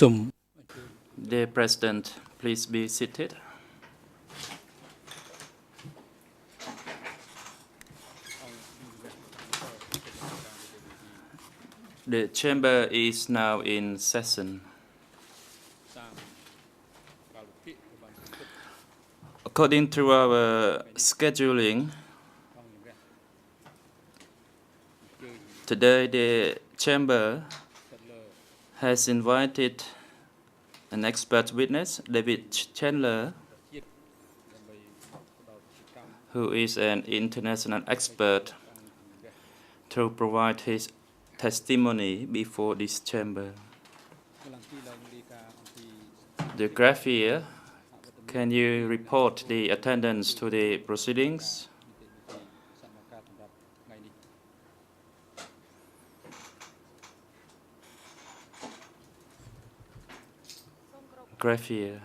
Dear President, please be seated. The chamber is now in session. According to our scheduling, today the chamber has invited an expert witness, David Chandler, who is an international expert, to provide his testimony before this chamber. The graph here, can you report the attendance to the proceedings? Graph here.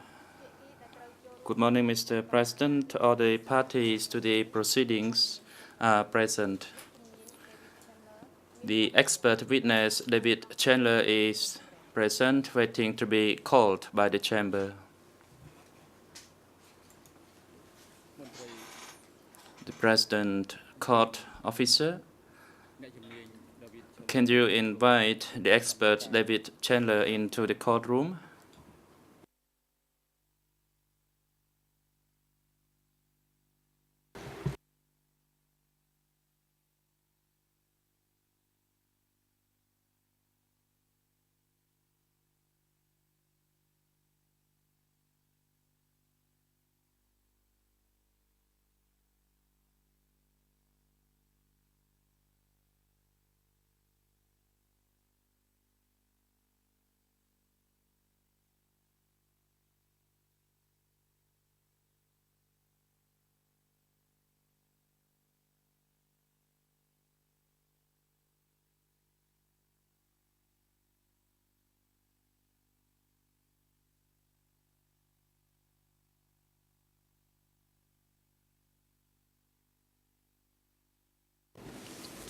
Good morning, Mr. President. All the parties to the proceedings are present. The expert witness, David Chandler, is present, waiting to be called by the chamber. The President, court officer, can you invite the expert, David Chandler, into the courtroom?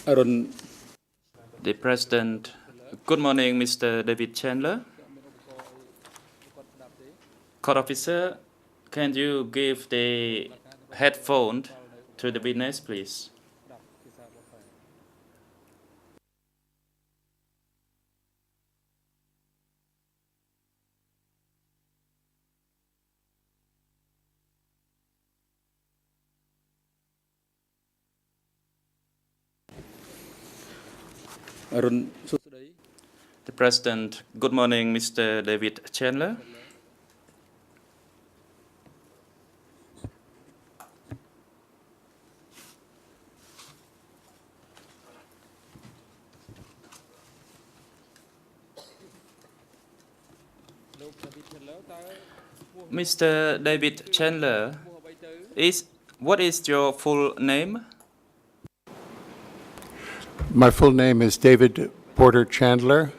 The President, good morning, Mr. David Chandler. Court officer, can you give the headphone to the witness, please? The President, good morning, Mr. David Chandler. Mr. David Chandler, what is your full name? My full name is David Porter Chandler.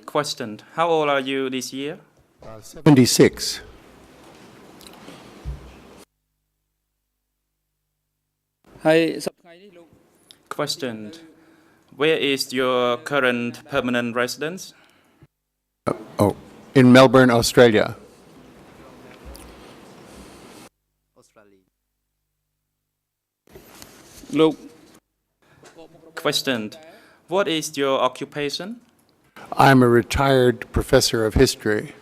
Question, how old are you this year? 76. Question, where is your current permanent residence? In Melbourne, Australia. Question, what is your occupation? I'm a retired professor of history.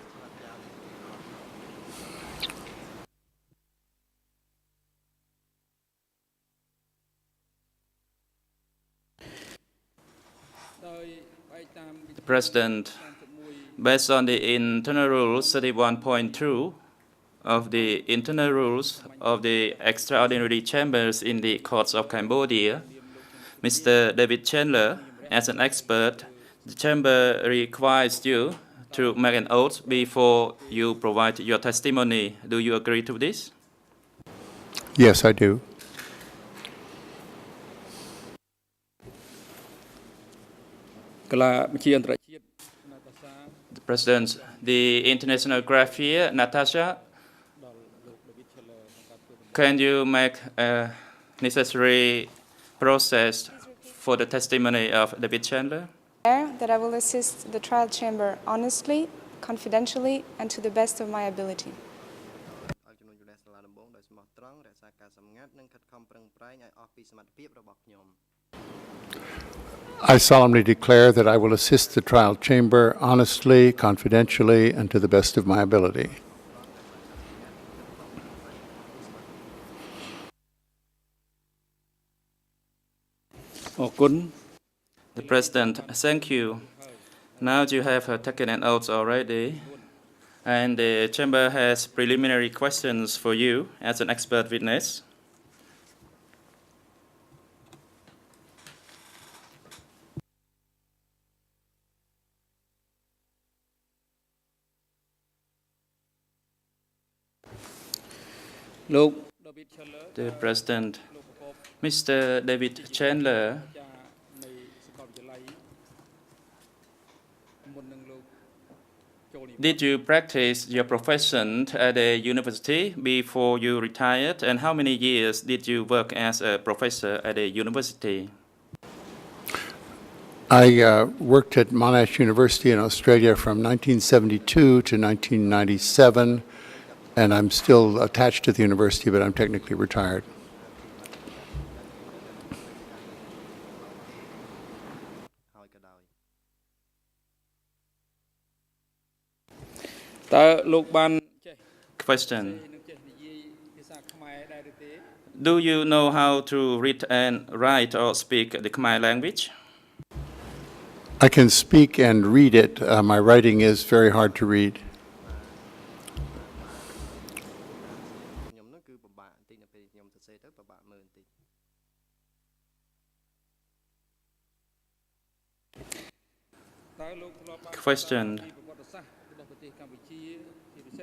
The President, based on the internal rules 31.2 of the internal rules of the extraordinary chambers in the courts of Cambodia, Mr. David Chandler, as an expert, the chamber requires you to make an oath before you provide your testimony. Do you agree to this? Yes, I do. The President, the international graph here, Natasha, can you make a necessary process for the testimony of David Chandler? That I will assist the trial chamber honestly, confidentially, and to the best of my ability. I solemnly declare that I will assist the trial chamber honestly, confidentially, and to the best of my ability. The President, thank you. Now you have taken an oath already, and the chamber has preliminary questions for you as an expert witness. The President, Mr. David Chandler, did you practice your profession at a university before you retired, and how many years did you work as a professor at a university? I worked at Monash University in Australia from 1972 to 1997, and I'm still attached to the university, but I'm technically retired. Question. Do you know how to read and write or speak the Khmer language? I can speak and read it. My writing is very hard to read. Question.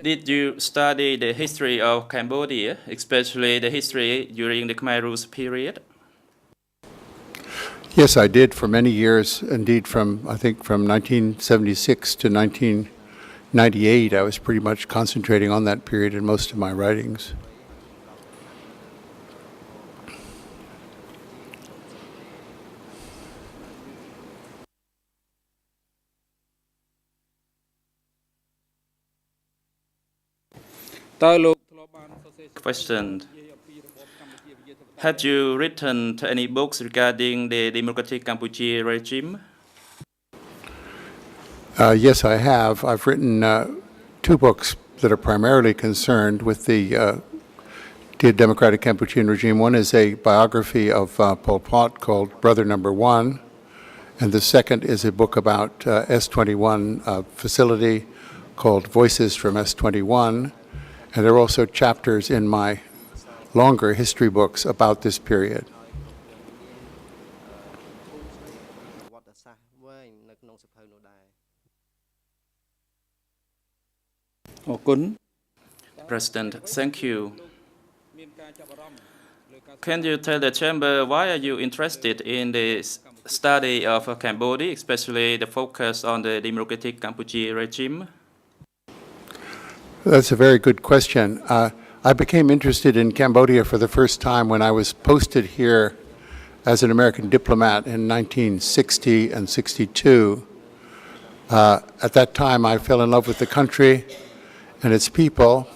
Did you study the history of Cambodia, especially the history during the Khmer Rouge period? Yes, I did for many years. Indeed, I think from 1976 to 1998, I was pretty much concentrating on that period in most of my writings. Question. Had you written any books regarding the Democratic Cambodia regime? Yes, I have. I've written 2 books that are primarily concerned with the Democratic Cambodian regime. One is a biography of Pol Pot called Brother Number One, and the second is a book about S-21 facility called Voices from S-21. And there are also chapters in my longer history books about this period. President, thank you. Can you tell the chamber why are you interested in the study of Cambodia, especially the focus on the Democratic Cambodia regime? That's a very good question. I became interested in Cambodia for the first time when I was posted here as an American diplomat in 1960 and 62. At that time, I fell in love with the country and its people,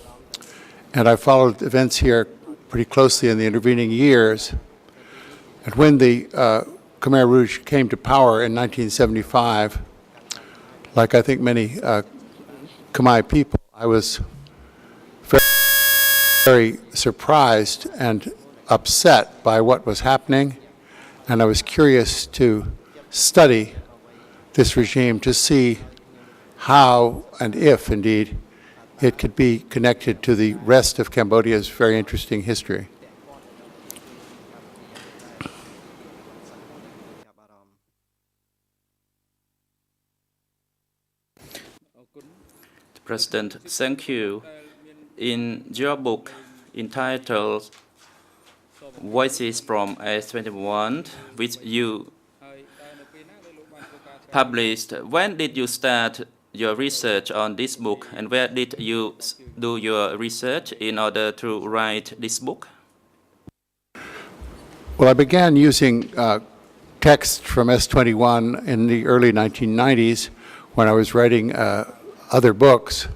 and I followed events here pretty closely in the intervening years. And when the Khmer Rouge came to power in 1975, like I think many Khmer people, I was very surprised and upset by what was happening, and I was curious to study this regime to see how and if, indeed, it could be connected to the rest of Cambodia's very interesting history. President, thank you. In your book entitled Voices from S-21, which you published, when did you start your research on this book, and where did you do your research in order to write this book? Well, I began using text from S21 in the early 1990s when I was writing other books.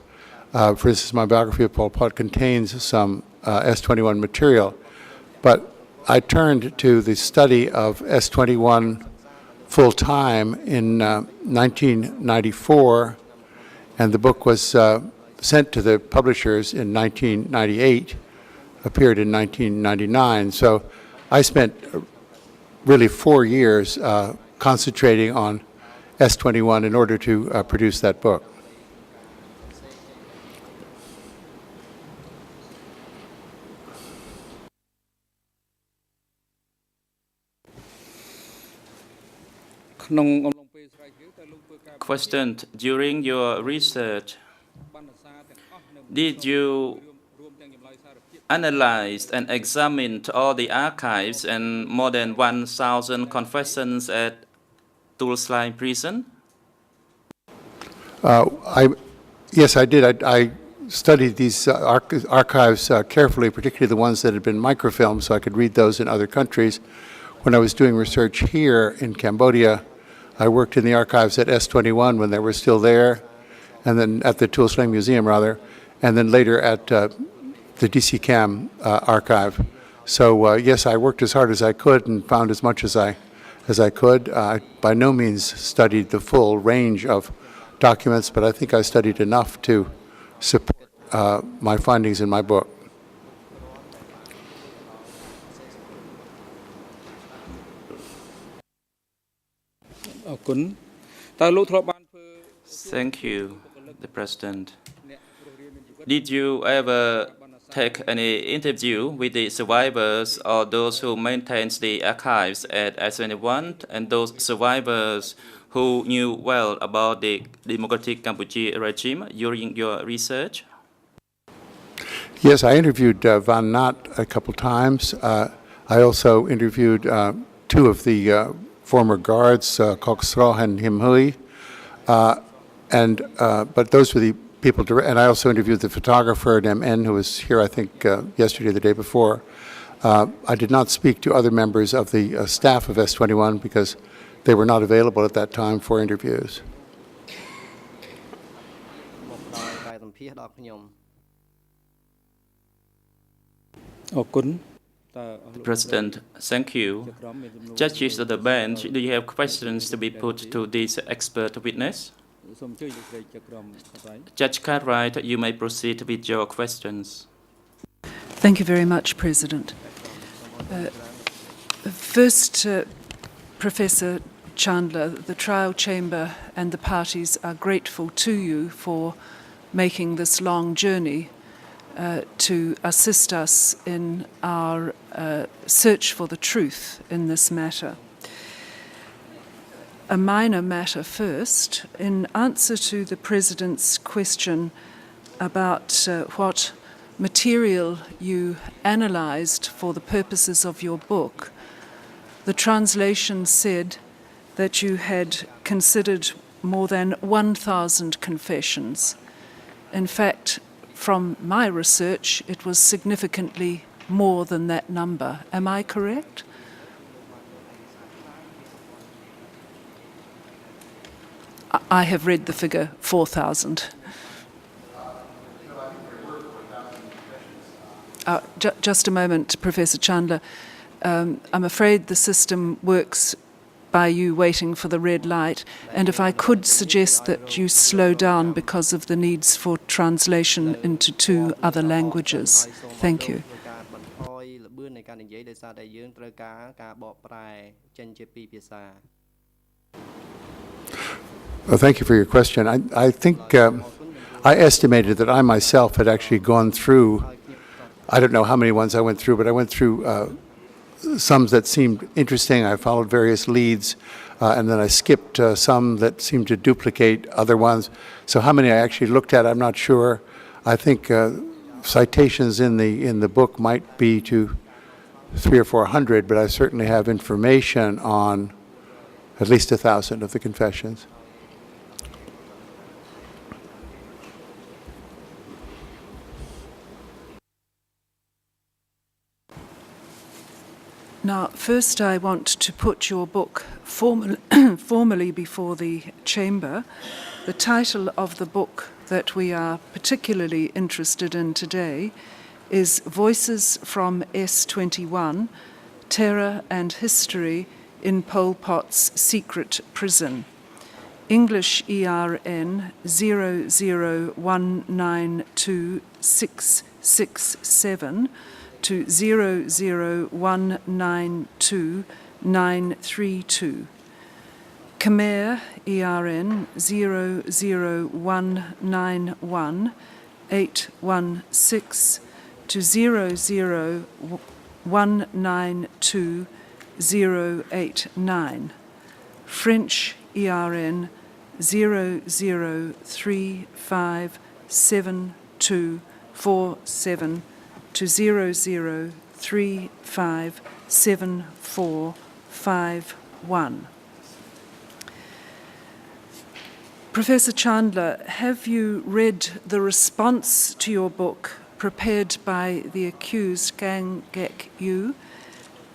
For instance, my biography of Pol Pot contains some S21 material. But I turned to the study of S21 full-time in 1994, and the book was sent to the publishers in 1998, appeared in 1999. So I spent really 4 years concentrating on S21 in order to produce that book. Question: during your research, did you analyze and examine all the archives and more than 1,000 confessions at Tulsline prison? Yes, I did. I studied these archives carefully, particularly the ones that had been microfilmed, so I could read those in other countries. When I was doing research here in Cambodia, I worked in the archives at S21 when they were still there, and then at the Tulslang Museum, rather, and then later at the DC Cam archive. So yes, I worked as hard as I could and found as much as I could. I by no means studied the full range of documents, but I think I studied enough to support my findings in my book. Thank you, the President. Did you ever take any interview with the survivors or those who maintain the archives at S21 and those survivors who knew well about the Democratic Cambodia regime during your research? Yes, I interviewed Van Nat a couple times. I also interviewed 2 of the former guards, Kok Sro and Him Hui, but those were the people direct, and I also interviewed the photographer, M.N., who was here, I think, yesterday or the day before. I did not speak to other members of the staff of S21 because they were not available at that time for interviews. President, thank you. Judges of the bench, do you have questions to be put to this expert witness? Judge Cartwright, you may proceed with your questions. Thank you very much, President. First, Professor Chandler, the trial chamber and the parties are grateful to you for making this long journey to assist us in our search for the truth in this matter. A minor matter first. In answer to the President's question about what material you analyzed for the purposes of your book, the translation said that you had considered more than 1,000 confessions. In fact, from my research, it was significantly more than that number. Am I correct? I have read the figure 4,000. Just a moment, Professor Chandler. I'm afraid the system works by you waiting for the red light, and if I could suggest that you slow down because of the needs for translation into 2 other languages. Thank you. Well, thank you for your question. I think I estimated that I myself had actually gone through, I don't know how many ones I went through, but I went through some that seemed interesting. I followed various leads, and then I skipped some that seemed to duplicate other ones. So how many I actually looked at, I'm not sure. I think citations in the book might be to 300 or 400, but I certainly have information on at least 1,000 of the confessions. Now, first I want to put your book formally before the Chamber. The title of the book that we are particularly interested in today is Voices from S21, Terror and History in Pol Pot's Secret Prison. English ERN 001926667 to 001929932. Khmer ERN 0019116 to 0019289. French ERN 00357247 to 00357451. Professor Chandler, have you read the response to your book prepared by the accused Kaing Guek Eav,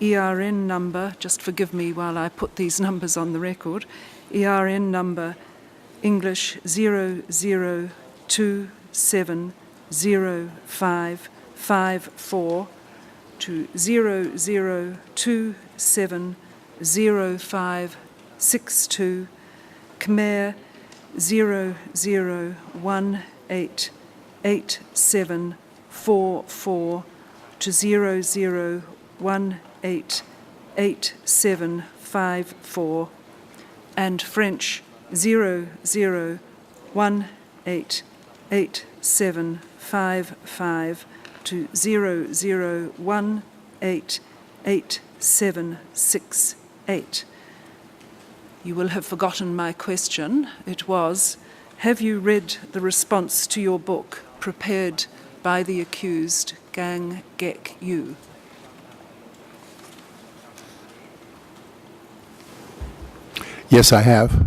ERN number, just forgive me while I put these numbers on the record, ERN number English 00270554 to 00270562, Khmer 00188744 to 00188754, and French 00188755 to 00188768. You will have forgotten my question. It was, have you read the response to your book prepared by the accused Kaing Guek Eav? Yes, I have.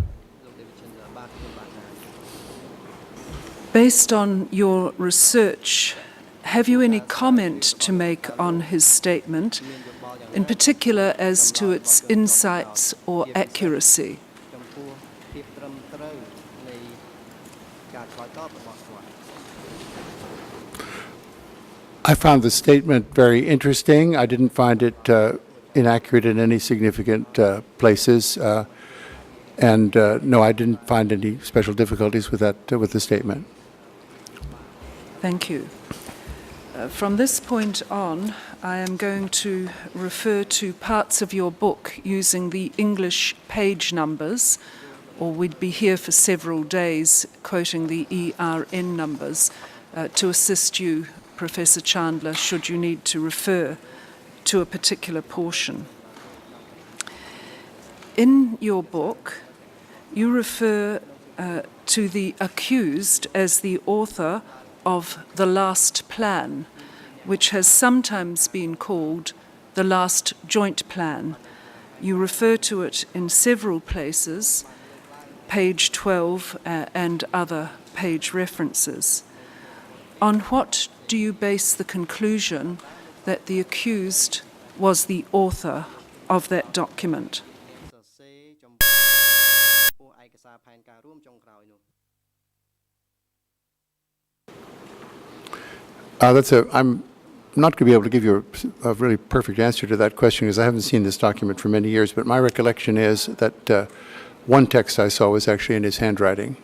Based on your research, have you any comment to make on his statement, in particular as to its insights or accuracy? I found the statement very interesting. I didn't find it inaccurate in any significant places. And no, I didn't find any special difficulties with that, with the statement. Thank you. From this point on, I am going to refer to parts of your book using the English page numbers, or we'd be here for several days quoting the ERN numbers to assist you, Professor Chandler, should you need to refer to a particular portion. In your book, you refer to the accused as the author of The Last Plan, which has sometimes been called the Last Joint Plan. You refer to it in several places, page 12 and other page references. On what do you base the conclusion that the accused was the author of that document? I'm not going to be able to give you a really perfect answer to that question because I haven't seen this document for many years, but my recollection is that one text I saw was actually in his handwriting.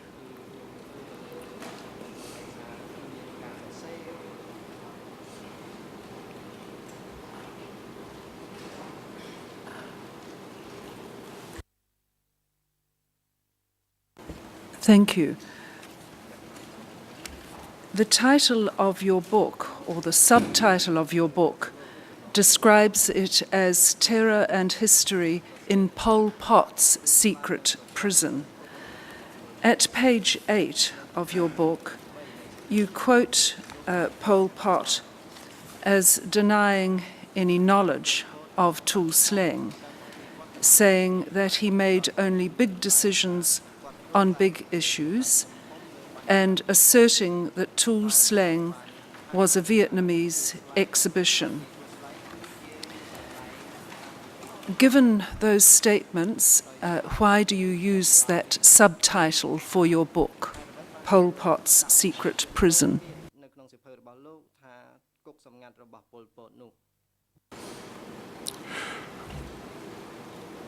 Thank you. The title of your book, or the subtitle of your book, describes it as Terror and History in Pol Pot's Secret Prison. At page 8 of your book, you quote Pol Pot as denying any knowledge of Tuol Sleng, saying that he made only big decisions on big issues, and asserting that Tuol Sleng was a Vietnamese exhibition. Given those statements, why do you use that subtitle for your book, Pol Pot's Secret Prison?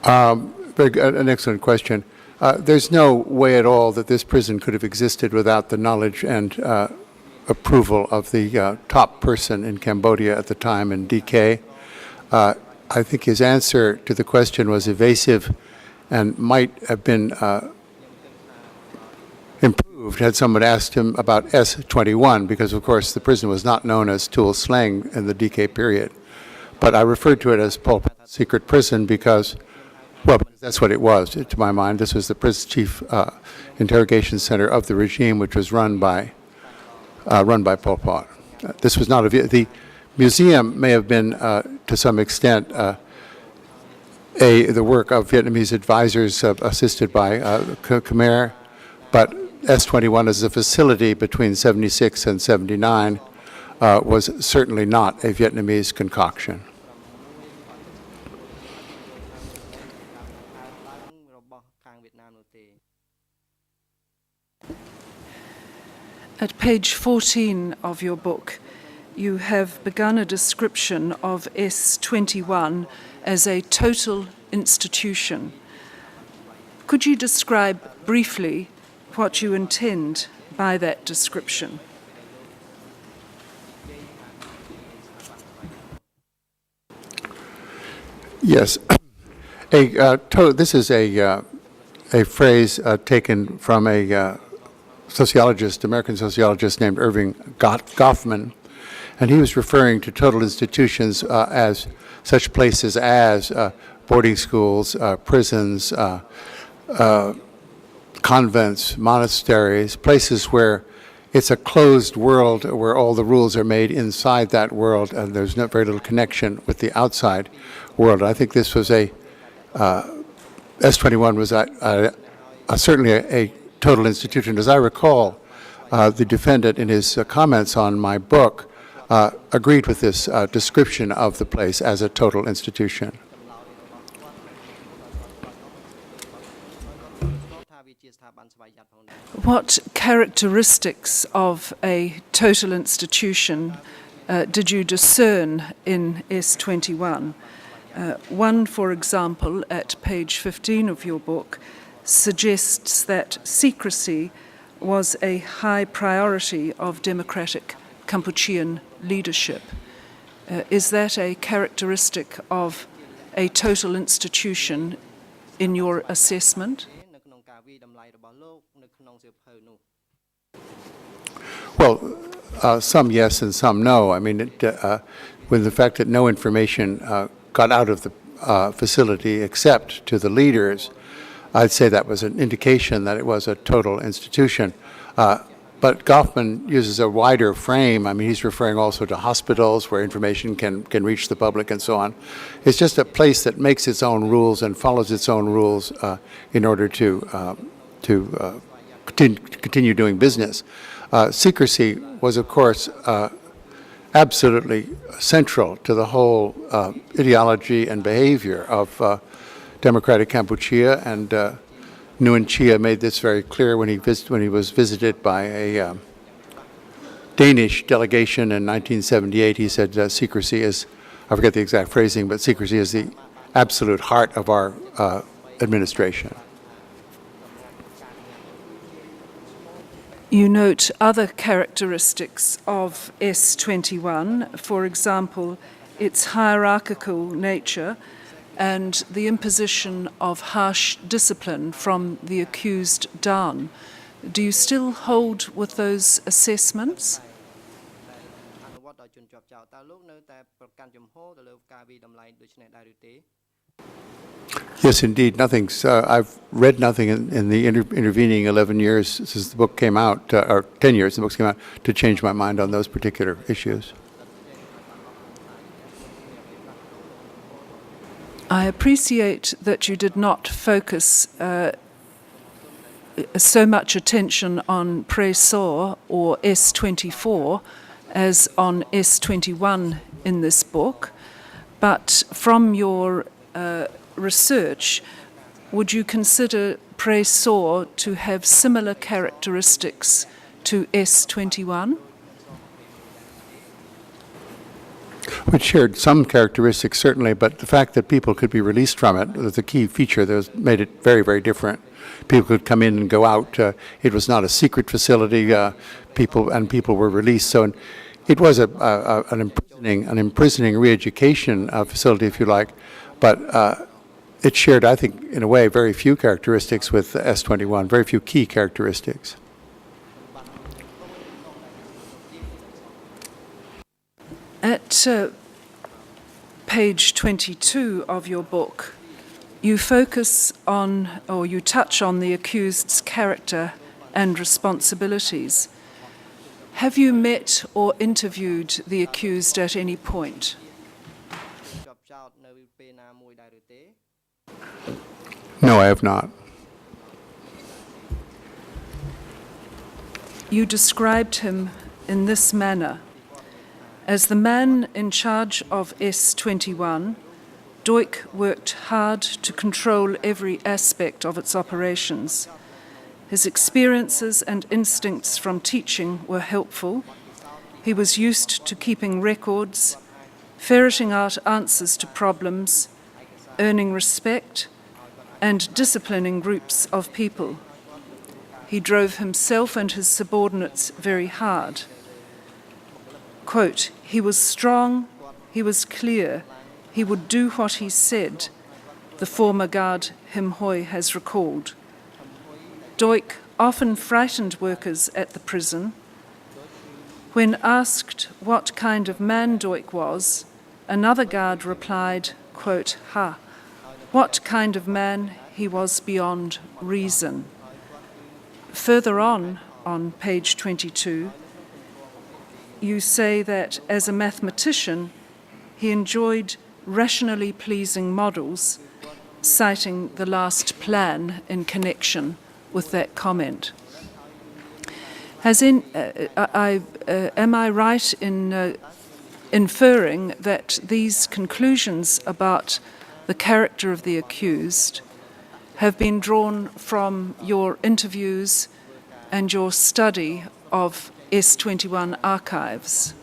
An excellent question. There's no way at all that this prison could have existed without the knowledge and approval of the top person in Cambodia at the time, in DK. I think his answer to the question was evasive and might have been improved had someone asked him about S-21, because, of course, the prison was not known as Tool Slang in the DK period. But I referred to it as Pol Pot's secret prison because, well, that's what it was, to my mind. This was the prison chief interrogation center of the regime, which was run by Pol Pot. This was not the museum may have been, to some extent, the work of Vietnamese advisors assisted by Khmer, but S-21 as a facility between 76 and 79 was certainly not a Vietnamese concoction. At page 14 of your book, you have begun a description of S-21 as a total institution. Could you describe briefly what you intend by that description? Yes. This is a phrase taken from a American sociologist named Irving Goffman, and he was referring to total institutions as such places as boarding schools, prisons, convents, monasteries, places where it's a closed world where all the rules are made inside that world and there's very little connection with the outside world. I think this was S-21 was certainly a total institution. As I recall, the defendant in his comments on my book agreed with this description of the place as a total institution. What characteristics of a total institution did you discern in S-21? One, for example, at page 15 of your book, suggests that secrecy was a high priority of democratic Kampuchean leadership. Is that a characteristic of a total institution in your assessment? Well, some yes and some no. I mean, with the fact that no information got out of the facility except to the leaders, I'd say that was an indication that it was a total institution. But Goffman uses a wider frame. I mean, he's referring also to hospitals where information can reach the public and so on. It's just a place that makes its own rules and follows its own rules in order to continue doing business. Secrecy was, of course, absolutely central to the whole ideology and behavior of democratic Kampuchea, and Nguyen Chia made this very clear when he was visited by a Danish delegation in 1978. He said secrecy is, I forget the exact phrasing, but secrecy is the absolute heart of our administration. You note other characteristics of S-21, for example, its hierarchical nature and the imposition of harsh discipline from the accused down. Do you still hold with those assessments? Yes, indeed. I've read nothing in the intervening 11 years since the book came out, or 10 years since the book came out, to change my mind on those particular issues. I appreciate that you did not focus so much attention on Pre-Saw or S-24 as on S-21 in this book, but from your research, would you consider Pre Saw to have similar characteristics to S21? Which shared some characteristics, certainly, but the fact that people could be released from it was a key feature that made it very, very different. People could come in and go out. It was not a secret facility. People were released. So it was an imprisoning re-education facility, if you like, but it shared, I think, in a way, very few characteristics with S21, very few key characteristics. At page 22 of your book, you focus on, or you touch on, the accused's character and responsibilities. Have you met or interviewed the accused at any point? No, I have not. You described him in this manner: as the man in charge of S21, Duch worked hard to control every aspect of its operations. His experiences and instincts from teaching were helpful. He was used to keeping records, ferreting out answers to problems, earning respect, and disciplining groups of people. He drove himself and his subordinates very hard. Quote, he was strong, he was clear, he would do what he said, the former guard Him Hoi has recalled. Duch often frightened workers at the prison. When asked what kind of man Duch was, another guard replied, quote, "Ha, what kind of man he was beyond reason." Further on page 22, you say that as a mathematician, he enjoyed rationally pleasing models, citing the last plan in connection with that comment. Am I right in inferring that these conclusions about the character of the accused have been drawn from your interviews and your study of S21 archives?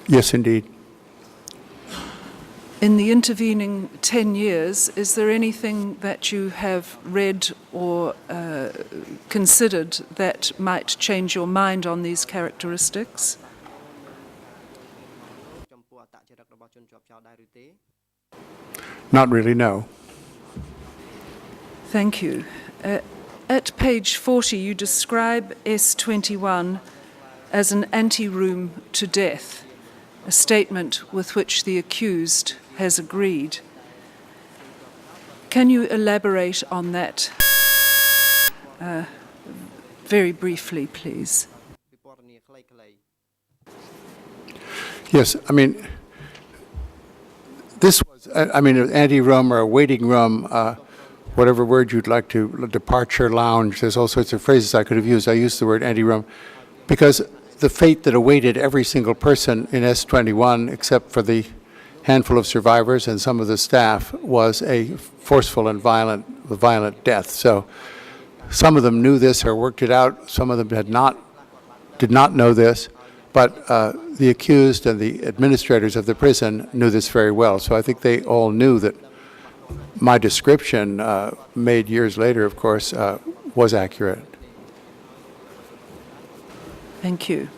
Yes, indeed. In the intervening 10 years, is there anything that you have read or considered that might change your mind on these characteristics? Not really, no. Thank you. At page 40, you describe S21 as an anteroom to death, a statement with which the accused has agreed. Can you elaborate on that very briefly, please? Yes, I mean, this was, an ante-room or a waiting room, whatever word you'd like to, departure lounge, there's all sorts of phrases I could have used. I used the word ante-room because the fate that awaited every single person in S21, except for the handful of survivors and some of the staff, was a forceful and violent death. So some of them knew this or worked it out. Some of them did not know this. But the accused and the administrators of the prison knew this very well. So I think they all knew that my description, made years later, of course, was accurate. Thank you.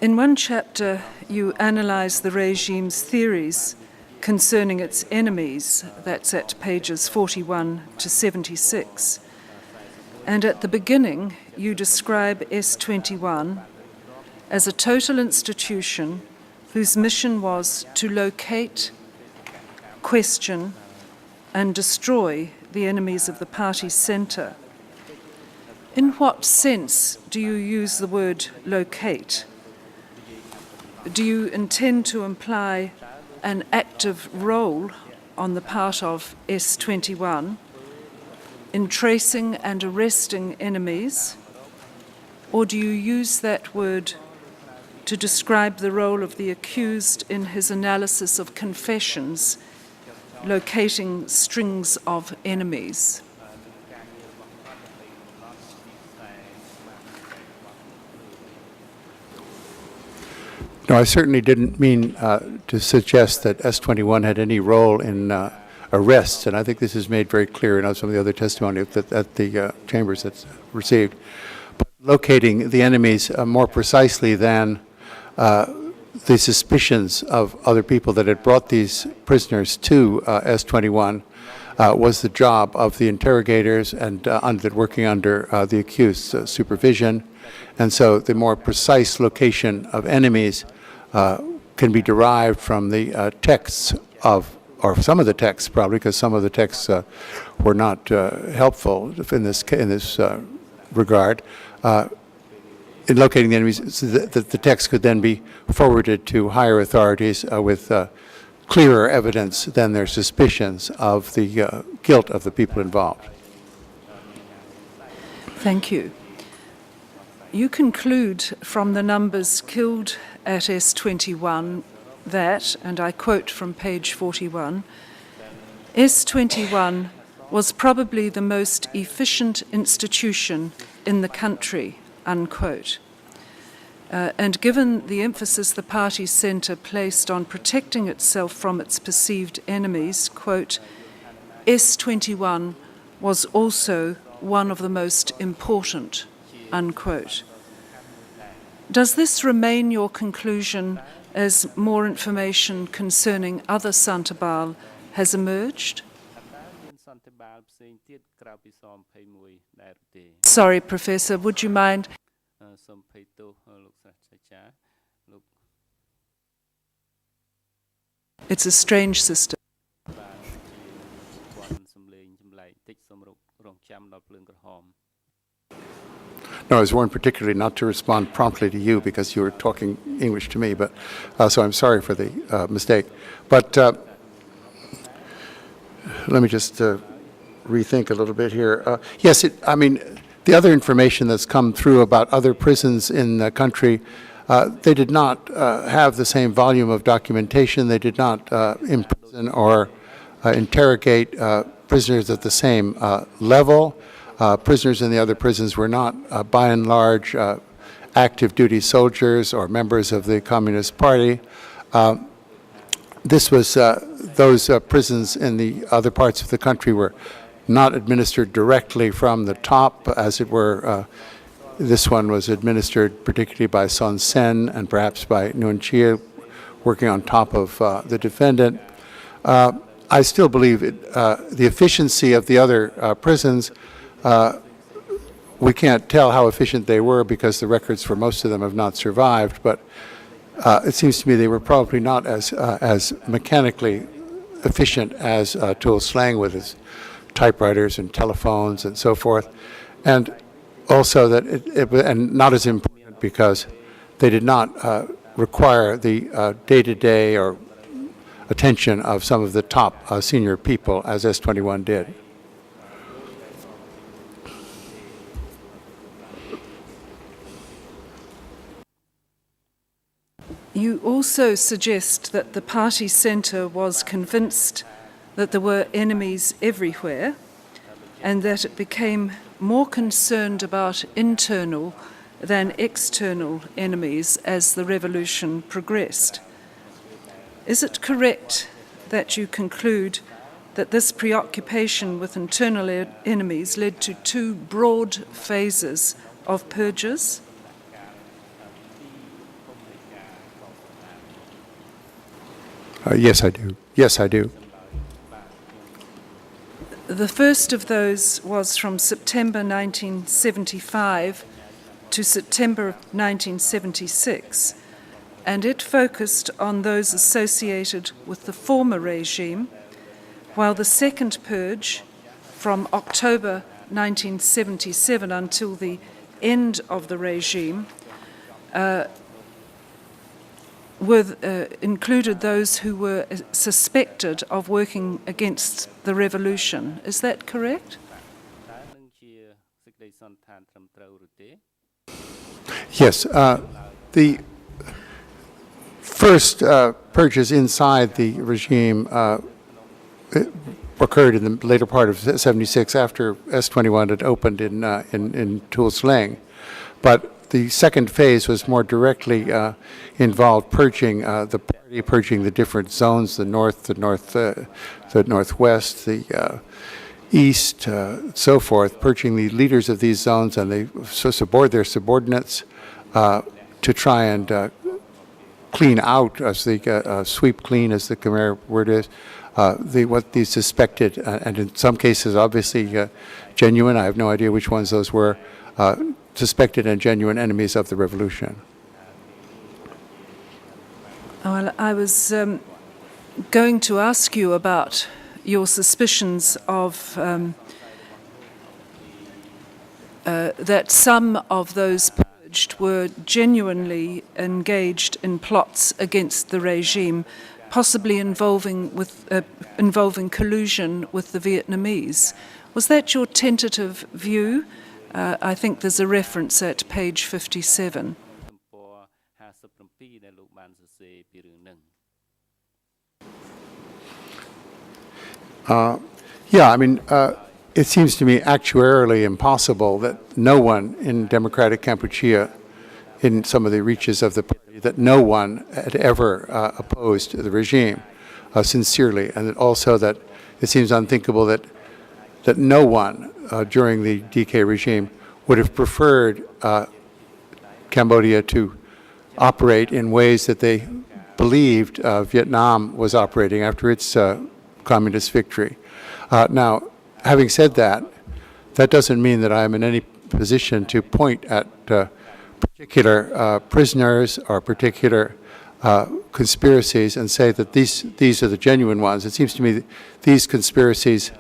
In one chapter, you analyze the regime's theories concerning its enemies. That's at pages 41 to 76. And at the beginning, you describe S21 as a total institution whose mission was to locate, question, and destroy the enemies of the party's centre. In what sense do you use the word locate? Do you intend to imply an active role on the part of S21 in tracing and arresting enemies, or do you use that word to describe the role of the accused in his analysis of confessions, locating strings of enemies? No, I certainly didn't mean to suggest that S-21 had any role in arrests, and I think this is made very clear in some of the other testimony that the chambers that's received. But locating the enemies more precisely than the suspicions of other people that had brought these prisoners to S-21 was the job of the interrogators and working under the accused's supervision. And so the more precise location of enemies can be derived from the texts of, or some of the texts probably, because some of the texts were not helpful in this regard. In locating the enemies, so that the text could then be forwarded to higher authorities with clearer evidence than their suspicions of the guilt of the people involved. Thank you. You conclude from the numbers killed at S-21 that, and I quote from page 41, S-21 was probably the most efficient institution in the country, unquote. And given the emphasis the party centre placed on protecting itself from its perceived enemies, quote, S-21 was also one of the most important, unquote. Does this remain your conclusion as more information concerning other Santabal has emerged? Sorry, Professor, would you mind? It's a strange system. No, I was warned particularly not to respond promptly to you because you were talking English to me, but so I'm sorry for the mistake. But let me just rethink a little bit here. Yes, I mean, the other information that's come through about other prisons in the country, they did not have the same volume of documentation. They did not imprison or interrogate prisoners at the same level. Prisoners in the other prisons were not, by and large, active duty soldiers or members of the Communist Party. This was, those prisons in the other parts of the country were not administered directly from the top, as it were. This one was administered particularly by Son Sen and perhaps by Nguyen Chia, working on top of the defendant. I still believe the efficiency of the other prisons, we can't tell how efficient they were because the records for most of them have not survived, but it seems to me they were probably not as mechanically efficient as Tuol Sleng with his typewriters and telephones and so forth, and also that and not as important because they did not require the day-to-day or attention of some of the top senior people as S-21 did. You also suggest that the party centre was convinced that there were enemies everywhere and that it became more concerned about internal than external enemies as the revolution progressed. Is it correct that you conclude that this preoccupation with internal enemies led to two broad phases of purges? Yes, I do. Yes, I do. The first of those was from September 1975 to September 1976, and it focused on those associated with the former regime, while the second purge, from October 1977 until the end of the regime, included those who were suspected of working against the revolution. Is that correct? Yes, the first purges inside the regime occurred in the later part of '76 after S-21 had opened in Tuol Sleng. But the second phase was more directly involved purging the party, purging the different zones, the north, the northwest, the east, so forth, purging the leaders of these zones and their subordinates to try and clean out, as the sweep clean, as the Khmer word is, what these suspected, and in some cases obviously genuine, I have no idea which ones those were, suspected and genuine enemies of the revolution. Well, I was going to ask you about your suspicions of that some of those purged were genuinely engaged in plots against the regime, possibly involving collusion with the Vietnamese. Was that your tentative view? I think there's a reference at page 57. Yeah, I mean, it seems to me actuarially impossible that no one in democratic Kampuchea, in some of the reaches of the party, that no one had ever opposed the regime sincerely, and that also that it seems unthinkable that no one during the DK regime would have preferred Cambodia to operate in ways that they believed Vietnam was operating after its communist victory. Now, having said that, that doesn't mean that I'm in any position to point at particular prisoners or particular conspiracies and say that these are the genuine ones. It seems to me that these conspiracies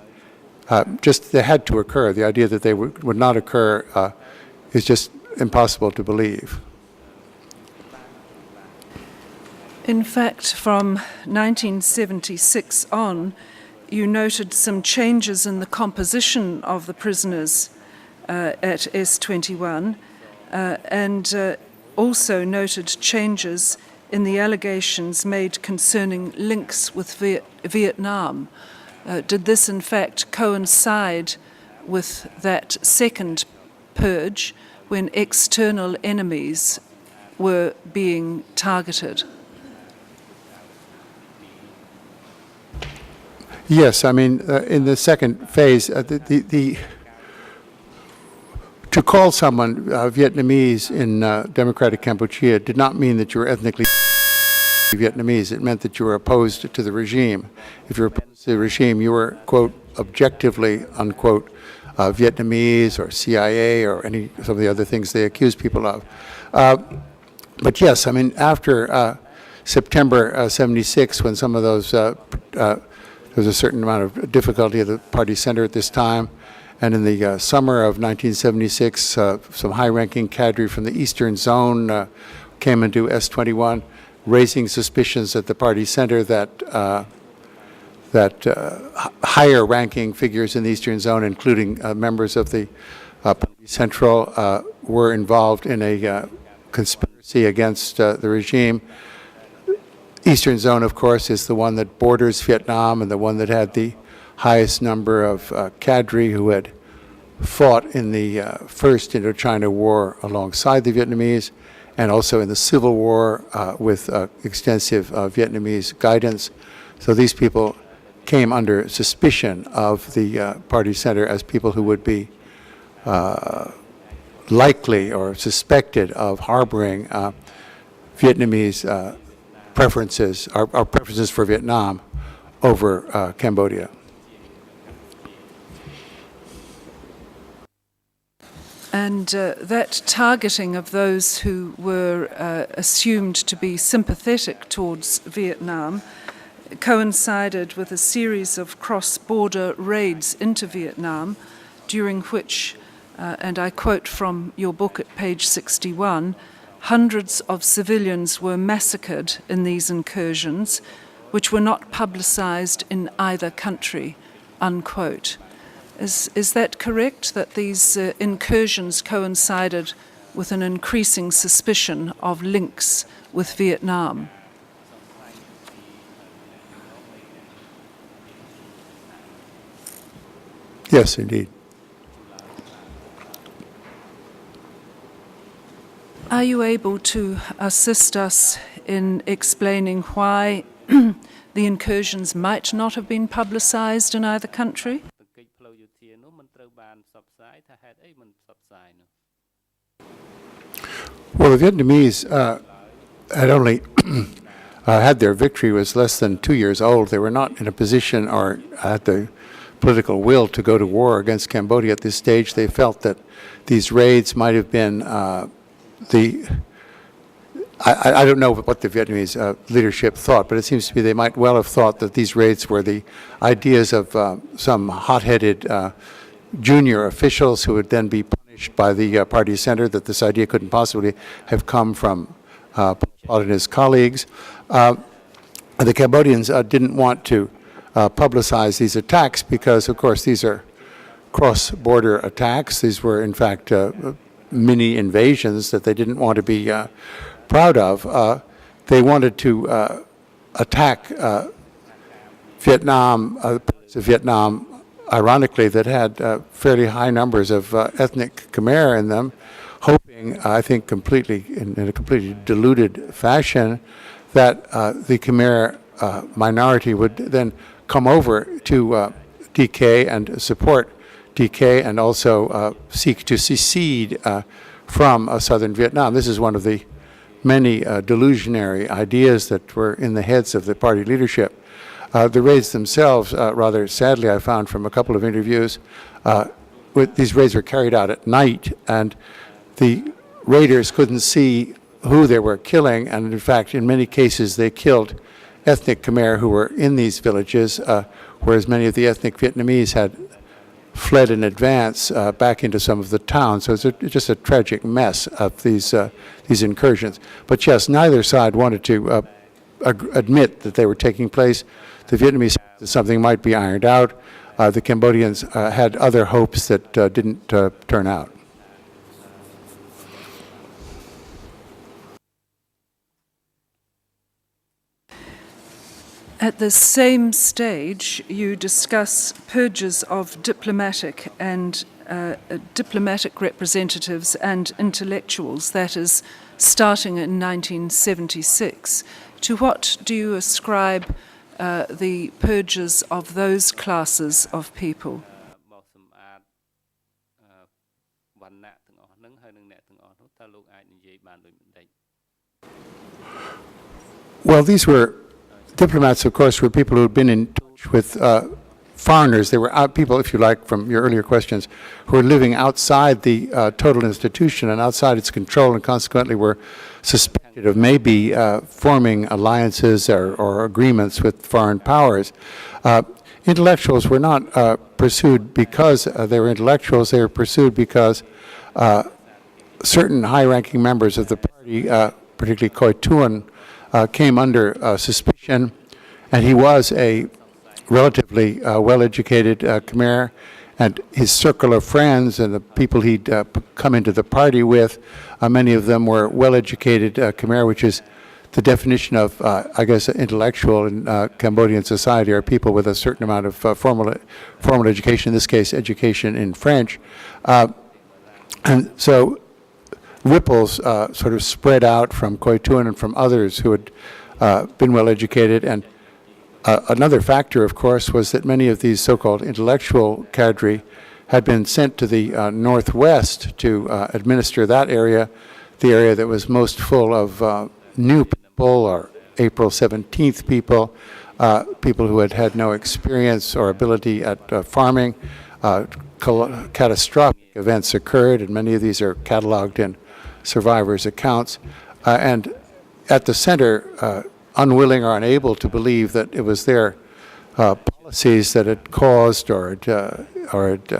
they had to occur. The idea that they would not occur is just impossible to believe. In fact, from 1976 on, you noted some changes in the composition of the prisoners at S-21 and also noted changes in the allegations made concerning links with Vietnam. Did this, in fact, coincide with that second purge when external enemies were being targeted? Yes, I mean, in the second phase, to call someone Vietnamese in democratic Kampuchea did not mean that you were ethnically Vietnamese. It meant that you were opposed to the regime. If you were opposed to the regime, you were, quote, objectively, unquote, Vietnamese or CIA or some of the other things they accuse people of. But yes, I mean, after September '76, when some of those, there was a certain amount of difficulty at the party center at this time, and in the summer of 1976, some high-ranking cadre from the Eastern Zone came into S-21, raising suspicions at the party center that higher-ranking figures in the Eastern Zone, including members of the Party Central, were involved in a conspiracy against the regime. Eastern Zone, of course, is the one that borders Vietnam and the one that had the highest number of cadre who had fought in the First Indochina War alongside the Vietnamese, and also in the Civil War with extensive Vietnamese guidance. So these people came under suspicion of the party center as people who would be likely or suspected of harboring Vietnamese preferences, our preferences for Vietnam over Cambodia. And that targeting of those who were assumed to be sympathetic towards Vietnam coincided with a series of cross-border raids into Vietnam, during which, and I quote from your book at page 61, hundreds of civilians were massacred in these incursions, which were not publicized in either country, unquote. Is that correct, that these incursions coincided with an increasing suspicion of links with Vietnam. Yes, indeed. Are you able to assist us in explaining why the incursions might not have been publicized in either country? Well, the Vietnamese had only had their victory was less than 2 years old. They were not in a position or had the political will to go to war against Cambodia at this stage. They felt that these raids might have been I don't know what the Vietnamese leadership thought, but it seems to me they might well have thought that these raids were the ideas of some hot-headed junior officials who would then be punished by the party center, that this idea couldn't possibly have come from Pol Pot and his colleagues. The Cambodians didn't want to publicize these attacks because, of course, these are cross-border attacks. These were, in fact, mini invasions that they didn't want to be proud of. They wanted to attack Vietnam, parts of Vietnam, ironically, that had fairly high numbers of ethnic Khmer in them, hoping, I think, completely in a completely deluded fashion, that the Khmer minority would then come over to DK and support DK and also seek to secede from southern Vietnam. This is one of the many delusionary ideas that were in the heads of the party leadership. The raids themselves, rather sadly, I found from a couple of interviews, these raids were carried out at night, and the raiders couldn't see who they were killing, and in fact, in many cases, they killed ethnic Khmer who were in these villages, whereas many of the ethnic Vietnamese had fled in advance back into some of the towns. So it's just a tragic mess of these incursions. But yes, neither side wanted to admit that they were taking place. The Vietnamese said that something might be ironed out. The Cambodians had other hopes that didn't turn out. At the same stage, you discuss purges of diplomatic and diplomatic representatives and intellectuals, that is, starting in 1976. To what do you ascribe the purges of those classes of people? Well, these were diplomats, of course, were people who had been in touch with foreigners. They were people, if you like, from your earlier questions, who were living outside the total institution and outside its control, and consequently were suspected of maybe forming alliances or agreements with foreign powers. Intellectuals were not pursued because they were intellectuals. They were pursued because certain high-ranking members of the party, particularly Khoi Thuan, came under suspicion, and he was a relatively well-educated Khmer, and his circle of friends and the people he'd come into the party with, many of them were well-educated Khmer, which is the definition of, I guess, intellectual in Cambodian society, are people with a certain amount of formal education, in this case, education in French. And so ripples sort of spread out from Khoi Thuan and from others who had been well educated. And another factor, of course, was that many of these so-called intellectual cadre had been sent to the northwest to administer that area, the area that was most full of new people, or April 17th people, people who had had no experience or ability at farming. Catastrophic events occurred, and many of these are cataloged in survivors' accounts, and at the center, unwilling or unable to believe that it was their policies that had caused or had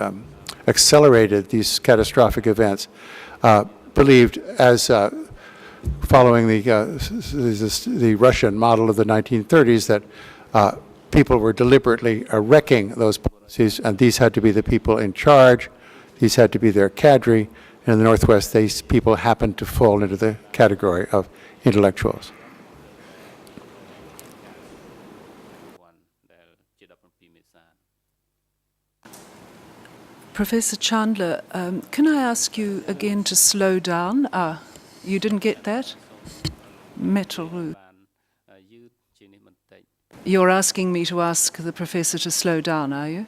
accelerated these catastrophic events, believed, as following the Russian model of the 1930s, that people were deliberately wrecking those policies, and these had to be the people in charge, these had to be their cadre, in the Northwest, these people happen to fall into the category of intellectuals. Professor Chandler, can I ask you again to slow down? You didn't get that? Metaru. You're asking me to ask the professor to slow down, are you?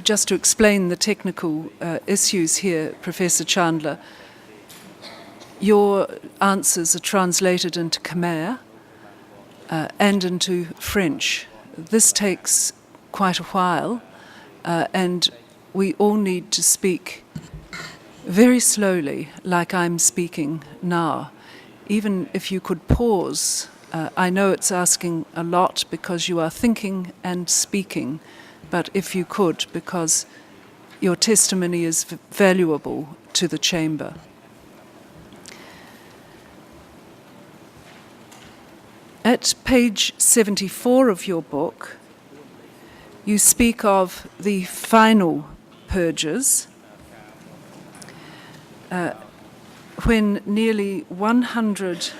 Just to explain the technical issues here, Professor Chandler, your answers are translated into Khmer and into French. This takes quite a while, and we all need to speak very slowly, like I'm speaking now. Even if you could pause, I know it's asking a lot because you are thinking and speaking, but if you could, because your testimony is valuable to the chamber. At page 74 of your book, you speak of the final purges, when nearly 100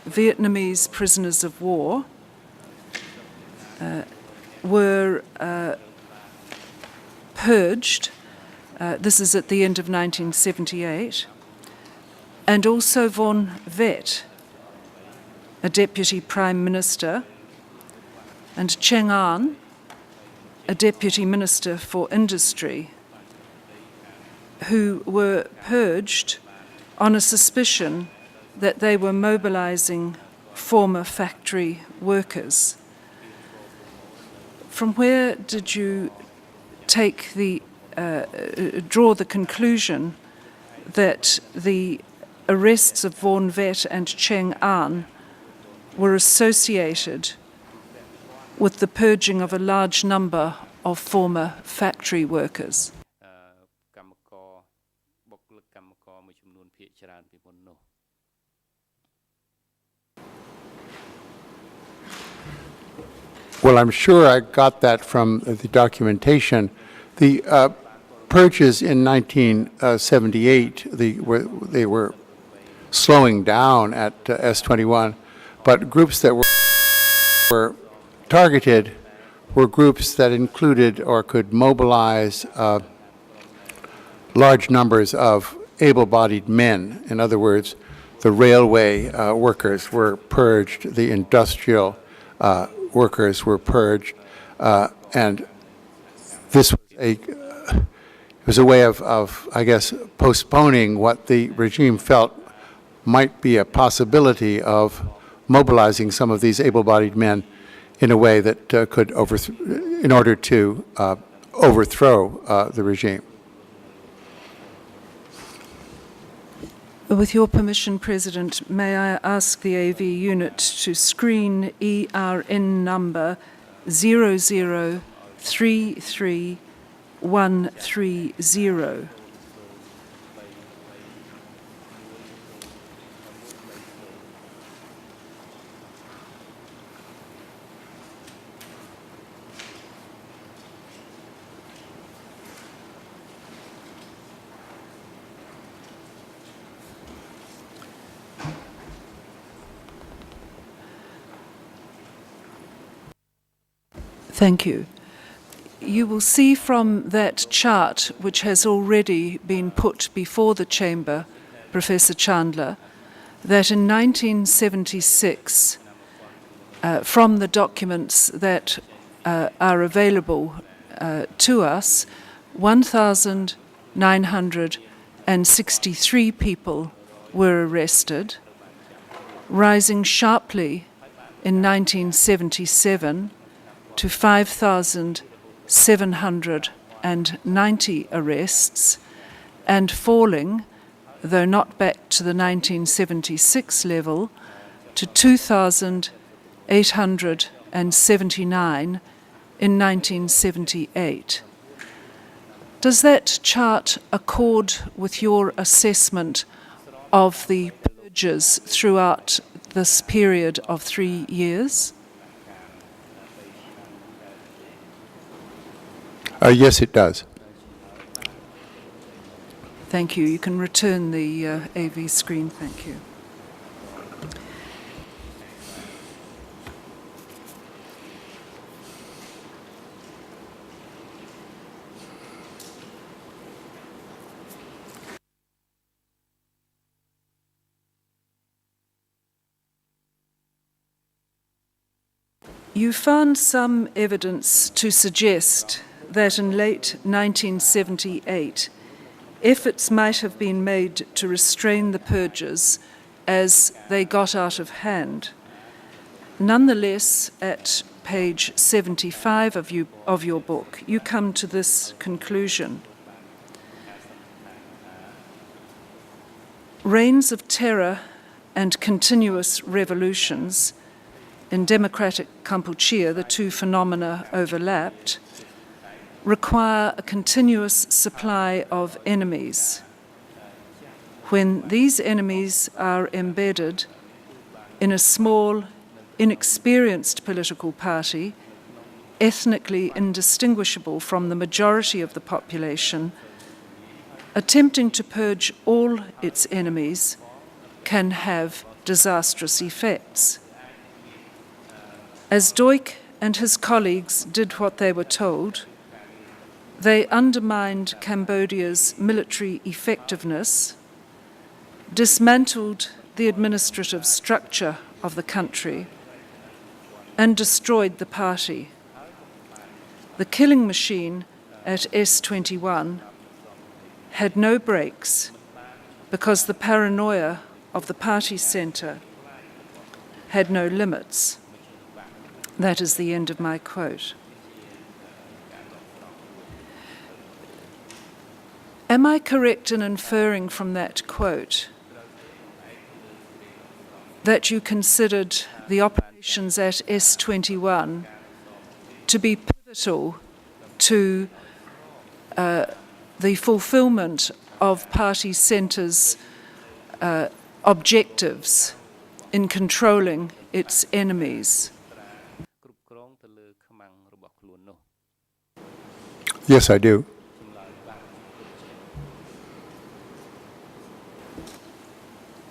Vietnamese prisoners of war were purged. This is at the end of 1978. And also Von Vet, a deputy prime minister, and Cheng An, a deputy minister for industry, who were purged on a suspicion that they were mobilizing former factory workers. From where did you take draw the conclusion that the arrests of Von Vet and Cheng An were associated with the purging of a large number of former factory workers? Well, I'm sure I got that from the documentation. The purges in 1978, they were slowing down at S21, but groups that were targeted were groups that included or could mobilize large numbers of able-bodied men. In other words, the railway workers were purged, the industrial workers were purged, and this was a way of, I guess, postponing what the regime felt might be a possibility of mobilizing some of these able-bodied men in a way that could in order to overthrow the regime. With your permission, President, may I ask the AV unit to screen ERN number 0033130. Thank you. You will see from that chart, which has already been put before the chamber, Professor Chandler, that in 1976, from the documents that are available to us, 1,963 people were arrested, rising sharply in 1977 to 5,790 arrests, and falling, though not back to the 1976 level, to 2,879 in 1978. Does that chart accord with your assessment of the purges throughout this period of 3 years? Yes, it does. Thank you. You can return the AV screen. Thank you. You found some evidence to suggest that in late 1978, efforts might have been made to restrain the purges as they got out of hand. Nonetheless, at page 75 of your book, you come to this conclusion. Reigns of terror and continuous revolutions. In democratic Kampuchea, the two phenomena overlapped, require a continuous supply of enemies. When these enemies are embedded in a small, inexperienced political party, ethnically indistinguishable from the majority of the population, attempting to purge all its enemies can have disastrous effects. As Duch and his colleagues did what they were told, they undermined Cambodia's military effectiveness, dismantled the administrative structure of the country, and destroyed the party. The killing machine at S21 had no brakes because the paranoia of the party centre had no limits. That is the end of my quote. Am I correct in inferring from that quote that you considered the operations at S21 to be pivotal to the fulfilment of party centre's objectives in controlling its enemies? Yes, I do.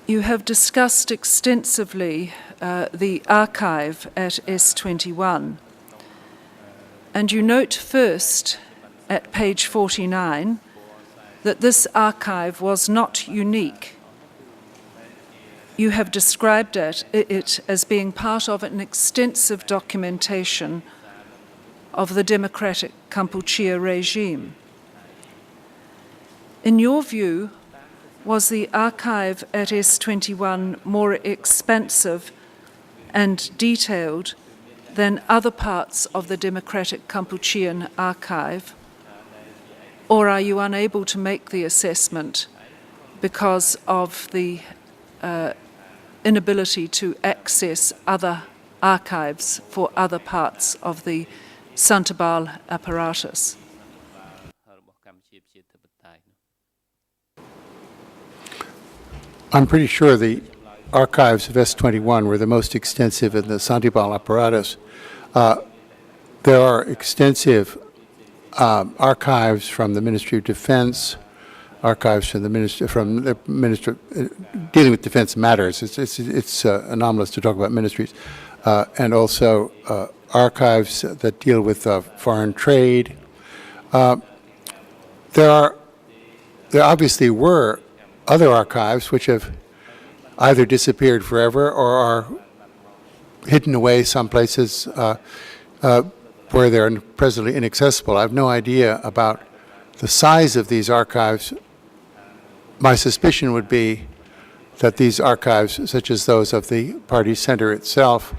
You have discussed extensively the archive at S21, and you note first at page 49 that this archive was not unique. You have described it as being part of an extensive documentation of the democratic Kampuchea regime. In your view, was the archive at S21 more expansive and detailed than other parts of the democratic Kampuchean archive? Or are you unable to make the assessment because of the inability to access other archives for other parts of the Santabal apparatus? I'm pretty sure the archives of S21 were the most extensive in the Santabal apparatus. There are extensive archives from the Ministry of Defense, archives from the Ministry dealing with defense matters. It's anomalous to talk about ministries, and also archives that deal with foreign trade. There obviously were other archives which have either disappeared forever or are hidden away some places where they're presently inaccessible. I have no idea about the size of these archives. My suspicion would be that these archives, such as those of the party center itself,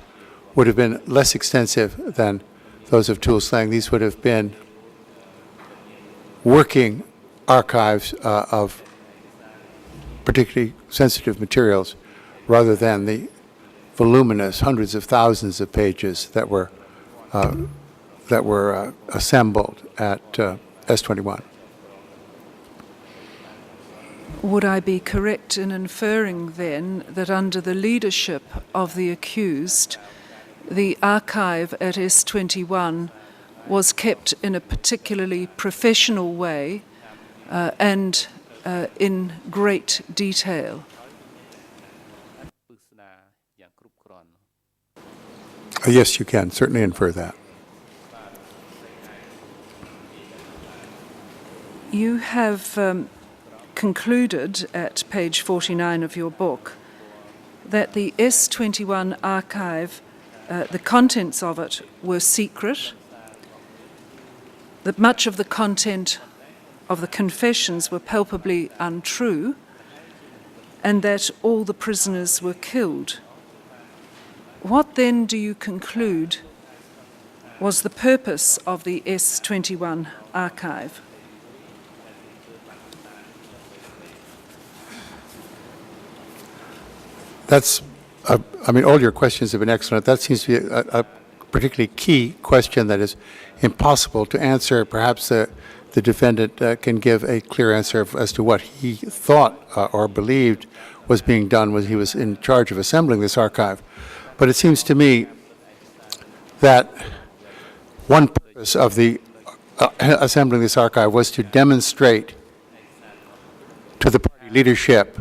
would have been less extensive than those of Tuol Sleng. These would have been working archives of particularly sensitive materials rather than the voluminous hundreds of thousands of pages that were assembled at S21. Would I be correct in inferring then that under the leadership of the accused, the archive at S21 was kept in a particularly professional way and in great detail. Yes, you can certainly infer that. You have concluded at page 49 of your book that the S21 archive, the contents of it were secret, that much of the content of the confessions were palpably untrue, and that all the prisoners were killed. What then do you conclude was the purpose of the S21 archive? That's, I mean, all your questions have been excellent. That seems to be a particularly key question that is impossible to answer. Perhaps the defendant can give a clear answer as to what he thought or believed was being done when he was in charge of assembling this archive. But it seems to me that one purpose of the assembling this archive was to demonstrate to the party leadership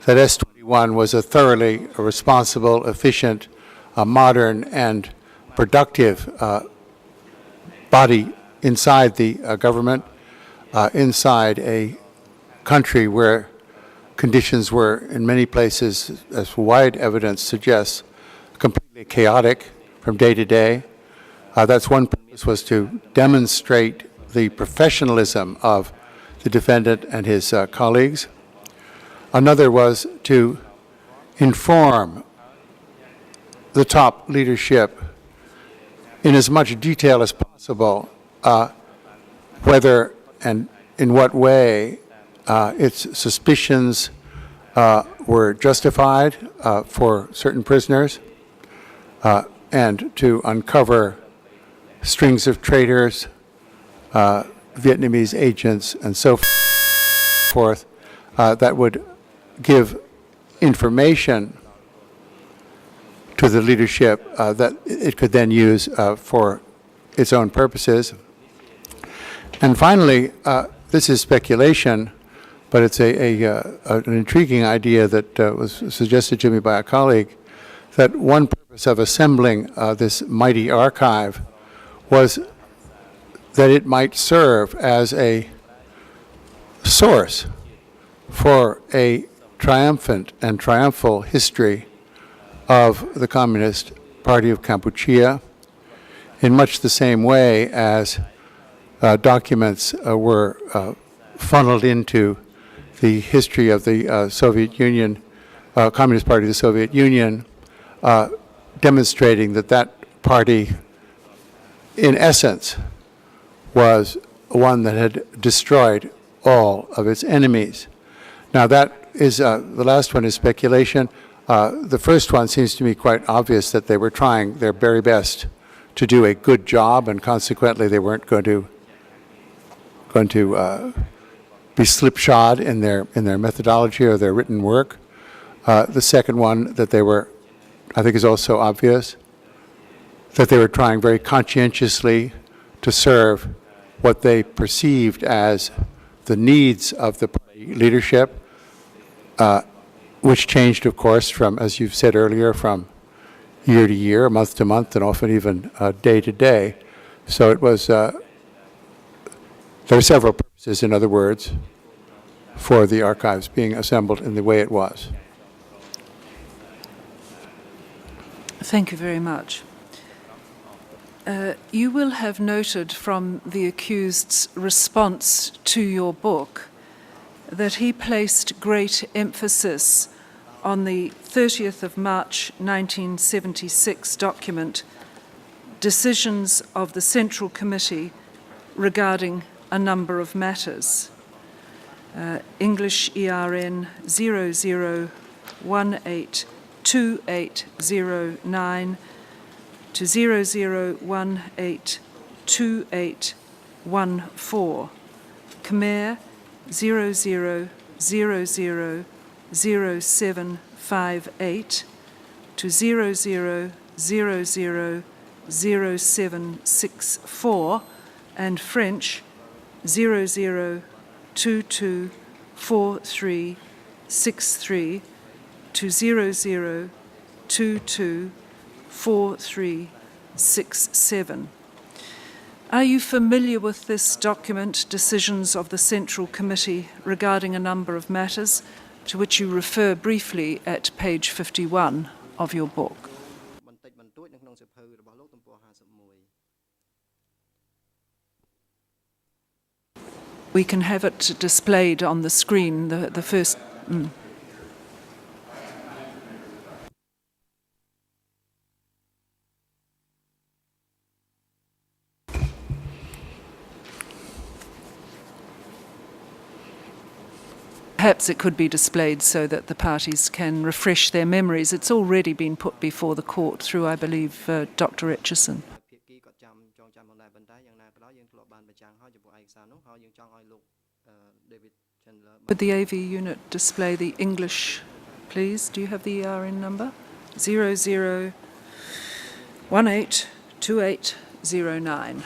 that S21 was a thoroughly responsible, efficient, modern, and productive body inside the government, inside a country where conditions were, in many places, as wide evidence suggests, completely chaotic from day to day. That's one purpose, was to demonstrate the professionalism of the defendant and his colleagues. Another was to inform the top leadership in as much detail as possible whether and in what way its suspicions were justified for certain prisoners, and to uncover strings of traitors, Vietnamese agents, and so forth, that would give information to the leadership that it could then use for its own purposes. And finally, this is speculation, but it's an intriguing idea that was suggested to me by a colleague, that one purpose of assembling this mighty archive was that it might serve as a source for a triumphant and triumphal history of the Communist Party of Kampuchea, in much the same way as documents were funneled into the history of the Soviet Union, Communist Party of the Soviet Union, demonstrating that that party, in essence, was one that had destroyed all of its enemies. Now that is, the last one is speculation. The first one seems to me quite obvious, that they were trying their very best to do a good job, and consequently they weren't going to be slipshod in their methodology or their written work. The second one that they were, I think, is also obvious, that they were trying very conscientiously to serve what they perceived as the needs of the party leadership, which changed, of course, from, as you've said earlier, from year to year, month to month, and often even day to day. So it was, there are several purposes, in other words, for the archives being assembled in the way it was. Thank you very much. You will have noted from the accused's response to your book that he placed great emphasis on the 30th of March 1976 document, Decisions of the Central Committee regarding a number of matters. English ERN 00182809 to 00182814, Khmer 00000758 to 000007 00220764 and French 00224363 to 00224367. Are you familiar with this document, Decisions of the Central Committee regarding a number of matters, to which you refer briefly at page 51 of your book? We can have it displayed on the screen, the first... Perhaps it could be displayed so that the parties can refresh their memories. It's already been put before the court through, I believe, Dr. Etchison. Would the AV unit display the English, please? Do you have the ERN number? 00182809.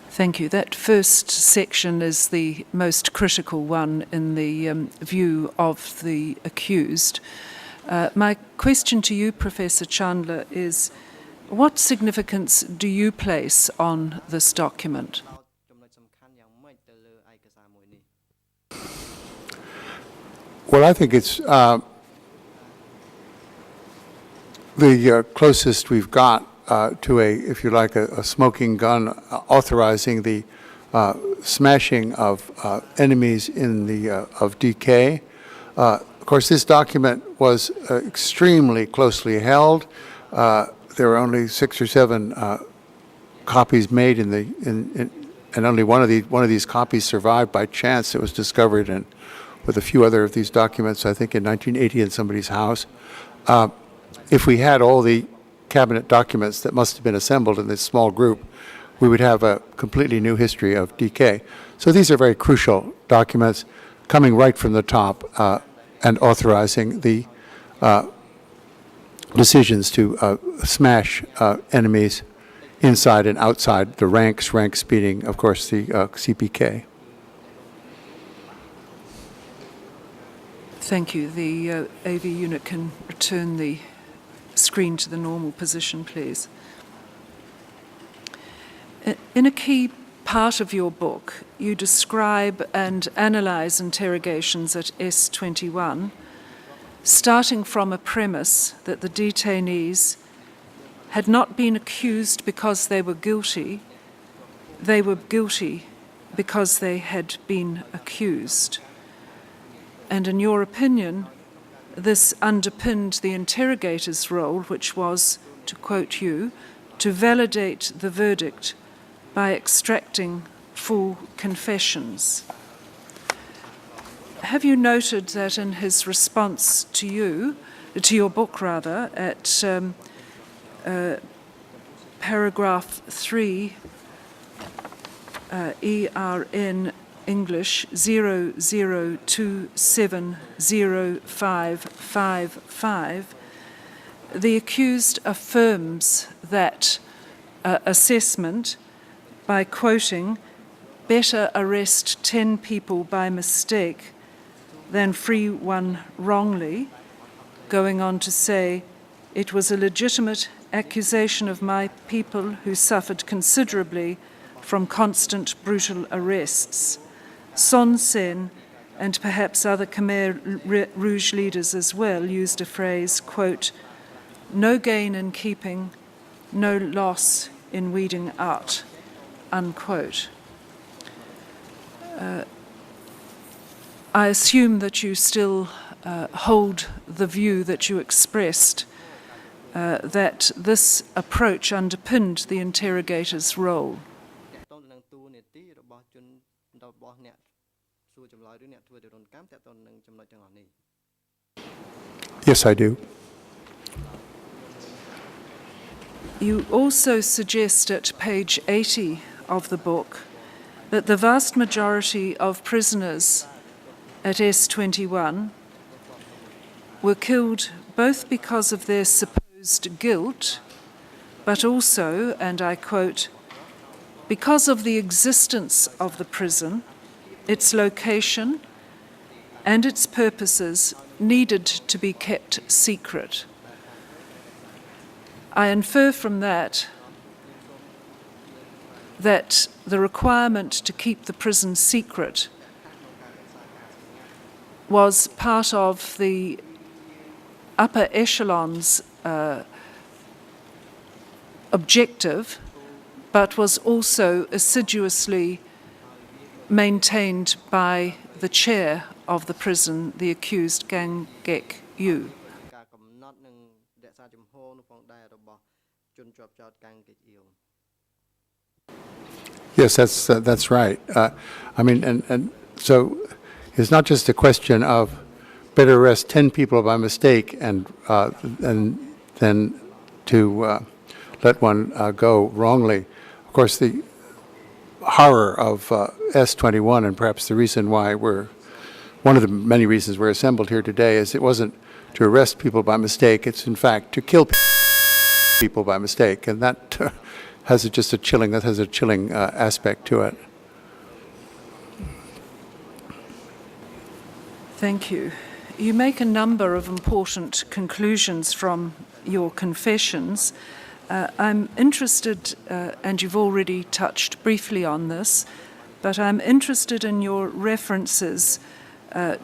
Thank you. That first section is the most critical one in the view of the accused. My question to you, Professor Chandler, is what significance do you place on this document? Well, I think it's the closest we've got to a, if you like, a smoking gun authorizing the smashing of enemies in the of DK. Of course, this document was extremely closely held. There were only 6 or 7 copies made and only one of these copies survived by chance. It was discovered with a few other of these documents, I think in 1980 in somebody's house. If we had all the cabinet documents that must have been assembled in this small group, we would have a completely new history of DK. So these are very crucial documents coming right from the top and authorizing the decisions to smash enemies inside and outside the ranks being, of course, the CPK. Thank you. The AV unit can return the screen to the normal position, please. In a key part of your book, you describe and analyze interrogations at S21, starting from a premise that the detainees had not been accused because they were guilty because they had been accused. And in your opinion, this underpinned the interrogator's role, which was, to quote you, to validate the verdict by extracting full confessions. Have you noted that in his response to your book rather, at paragraph 3, ERN English 00270555, the accused affirms that assessment by quoting, "Better arrest 10 people by mistake than free one wrongly," going on to say, "It was a legitimate accusation of my people who suffered considerably from constant brutal arrests. Son Sen, and perhaps other Khmer Rouge leaders as well, used a phrase, quote, 'no gain in keeping, no loss in weeding out, unquote. I assume that you still hold the view that you expressed that this approach underpinned the interrogator's role. Yes, I do. You also suggest at page 80 of the book that the vast majority of prisoners at S21 were killed both because of their supposed guilt, but also, and I quote, because of the existence of the prison, its location, and its purposes needed to be kept secret. I infer from that the requirement to keep the prison secret was part of the upper echelon's objective, but was also assiduously maintained by the chair of the prison, the accused Kaing Guek Eav. Yes, that's right. I mean, and so it's not just a question of better arrest 10 people by mistake and then to let one go wrongly. Of course, the horror of S21, and perhaps the reason why one of the many reasons we're assembled here today, is it wasn't to arrest people by mistake. It's in fact to kill people by mistake, and that has a chilling aspect to it. Thank you. You make a number of important conclusions from your confessions. I'm interested, and you've already touched briefly on this, but I'm interested in your references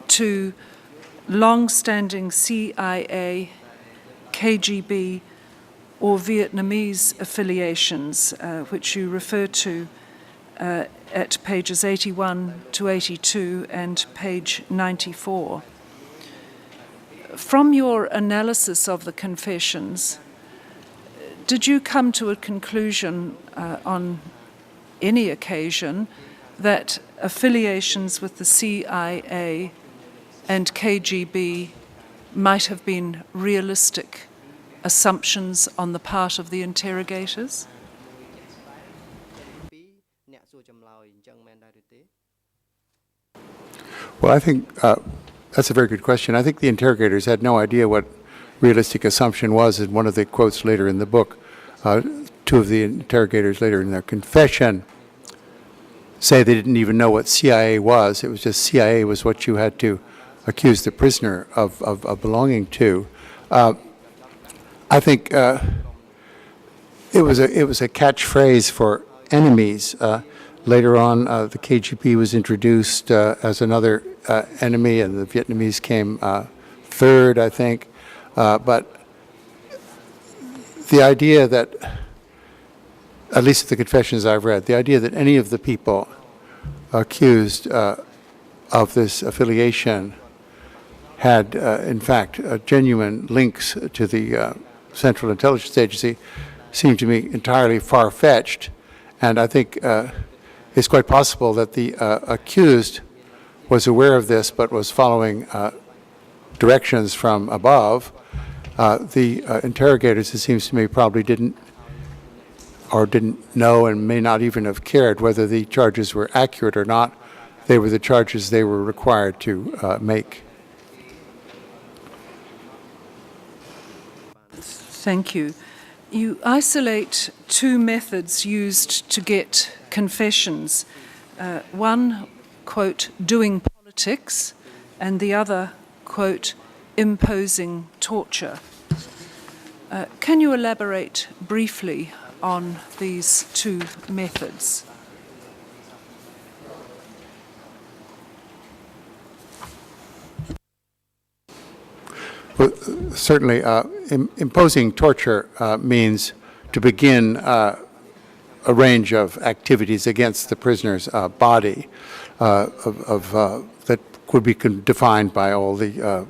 to long-standing CIA, KGB, or Vietnamese affiliations, which you refer to at pages 81 to 82 and page 94. From your analysis of the confessions, did you come to a conclusion on any occasion that affiliations with the CIA and KGB might have been realistic assumptions on the part of the interrogators? Well, I think that's a very good question. I think the interrogators had no idea what realistic assumption was in one of the quotes later in the book. Two of the interrogators later in their confession say they didn't even know what CIA was. It was just CIA was what you had to accuse the prisoner of belonging to. I think it was a catchphrase for enemies. Later on, the KGB was introduced as another enemy, and the Vietnamese came third, I think. But the idea that, at least the confessions I've read, the idea that any of the people accused of this affiliation had, in fact, genuine links to the Central Intelligence Agency seemed to me entirely far-fetched. And I think it's quite possible that the accused was aware of this but was following directions from above. The interrogators, it seems to me, probably didn't know and may not even have cared whether the charges were accurate or not. They were the charges they were required to make. Thank you. You isolate two methods used to get confessions. One, quote, doing politics, and the other, quote, imposing torture. Can you elaborate briefly on these two methods? Well, certainly, imposing torture means to begin a range of activities against the prisoner's body that could be defined by all the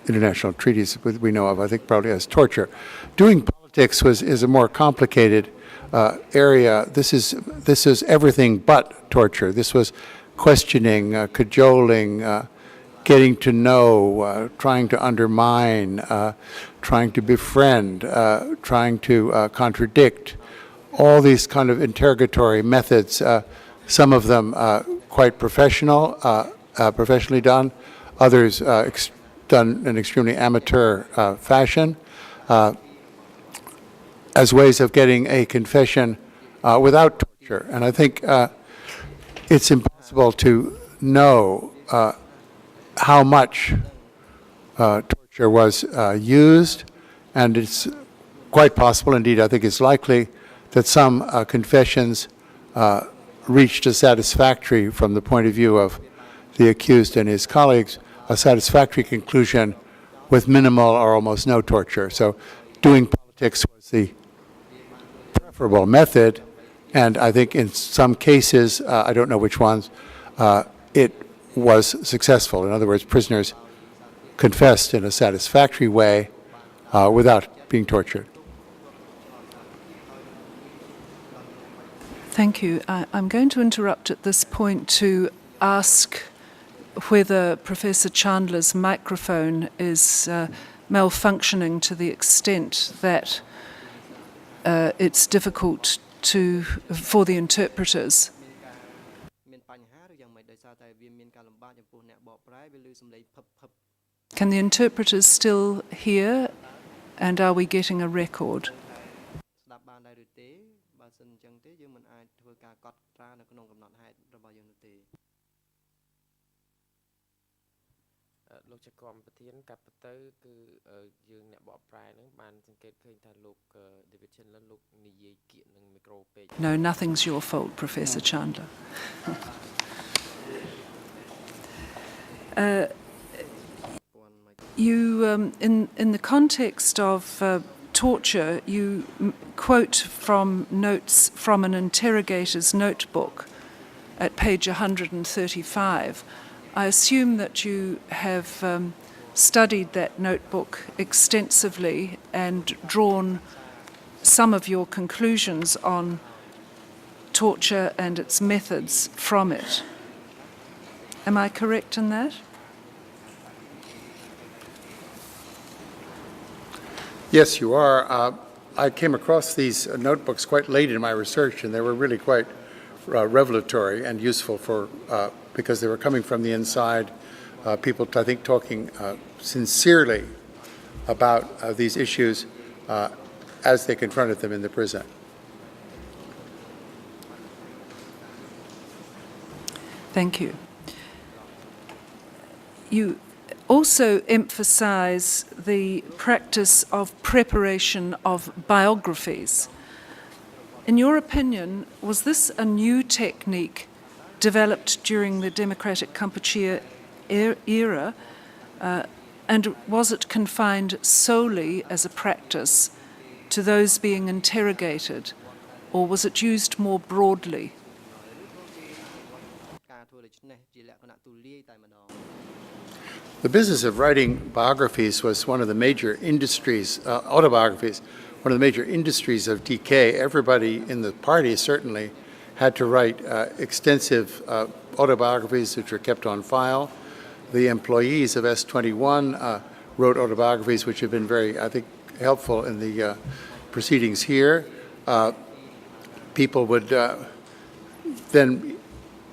international treaties we know of, I think probably as torture. Doing politics is a more complicated area. This is everything but torture. This was questioning, cajoling, getting to know, trying to undermine, trying to befriend, trying to contradict, all these kind of interrogatory methods, some of them quite professionally done, others done in extremely amateur fashion, as ways of getting a confession without torture. And I think it's impossible to know how much torture was used, and it's quite possible, indeed I think it's likely, that some confessions reached a satisfactory, from the point of view of the accused and his colleagues, a satisfactory conclusion with minimal or almost no torture. So doing politics was the preferable method, and I think in some cases, I don't know which ones, it was successful. In other words, prisoners confessed in a satisfactory way without being tortured. Thank you. I'm going to interrupt at this point to ask whether Professor Chandler's microphone is malfunctioning to the extent that it's difficult for the interpreters. Can the interpreters still hear, and are we getting a record? No, nothing's your fault, Professor Chandler. You, in the context of torture, you quote from notes from an interrogator's notebook at page 135. I assume that you have studied that notebook extensively and drawn some of your conclusions on torture and its methods from it. Am I correct in that? Yes, you are. I came across these notebooks quite late in my research, and they were really quite revelatory and useful for because they were coming from the inside. People, I think, talking sincerely about these issues as they confronted them in the prison. Thank you. You also emphasize the practice of preparation of biographies. In your opinion, was this a new technique developed during the Democratic Kampuchea era, and was it confined solely as a practice to those being interrogated, or was it used more broadly? The business of writing biographies was one of the major industries, autobiographies, one of the major industries of DK. Everybody in the party certainly had to write extensive autobiographies which were kept on file. The employees of S21 wrote autobiographies which have been very, I think, helpful in the proceedings here. People would then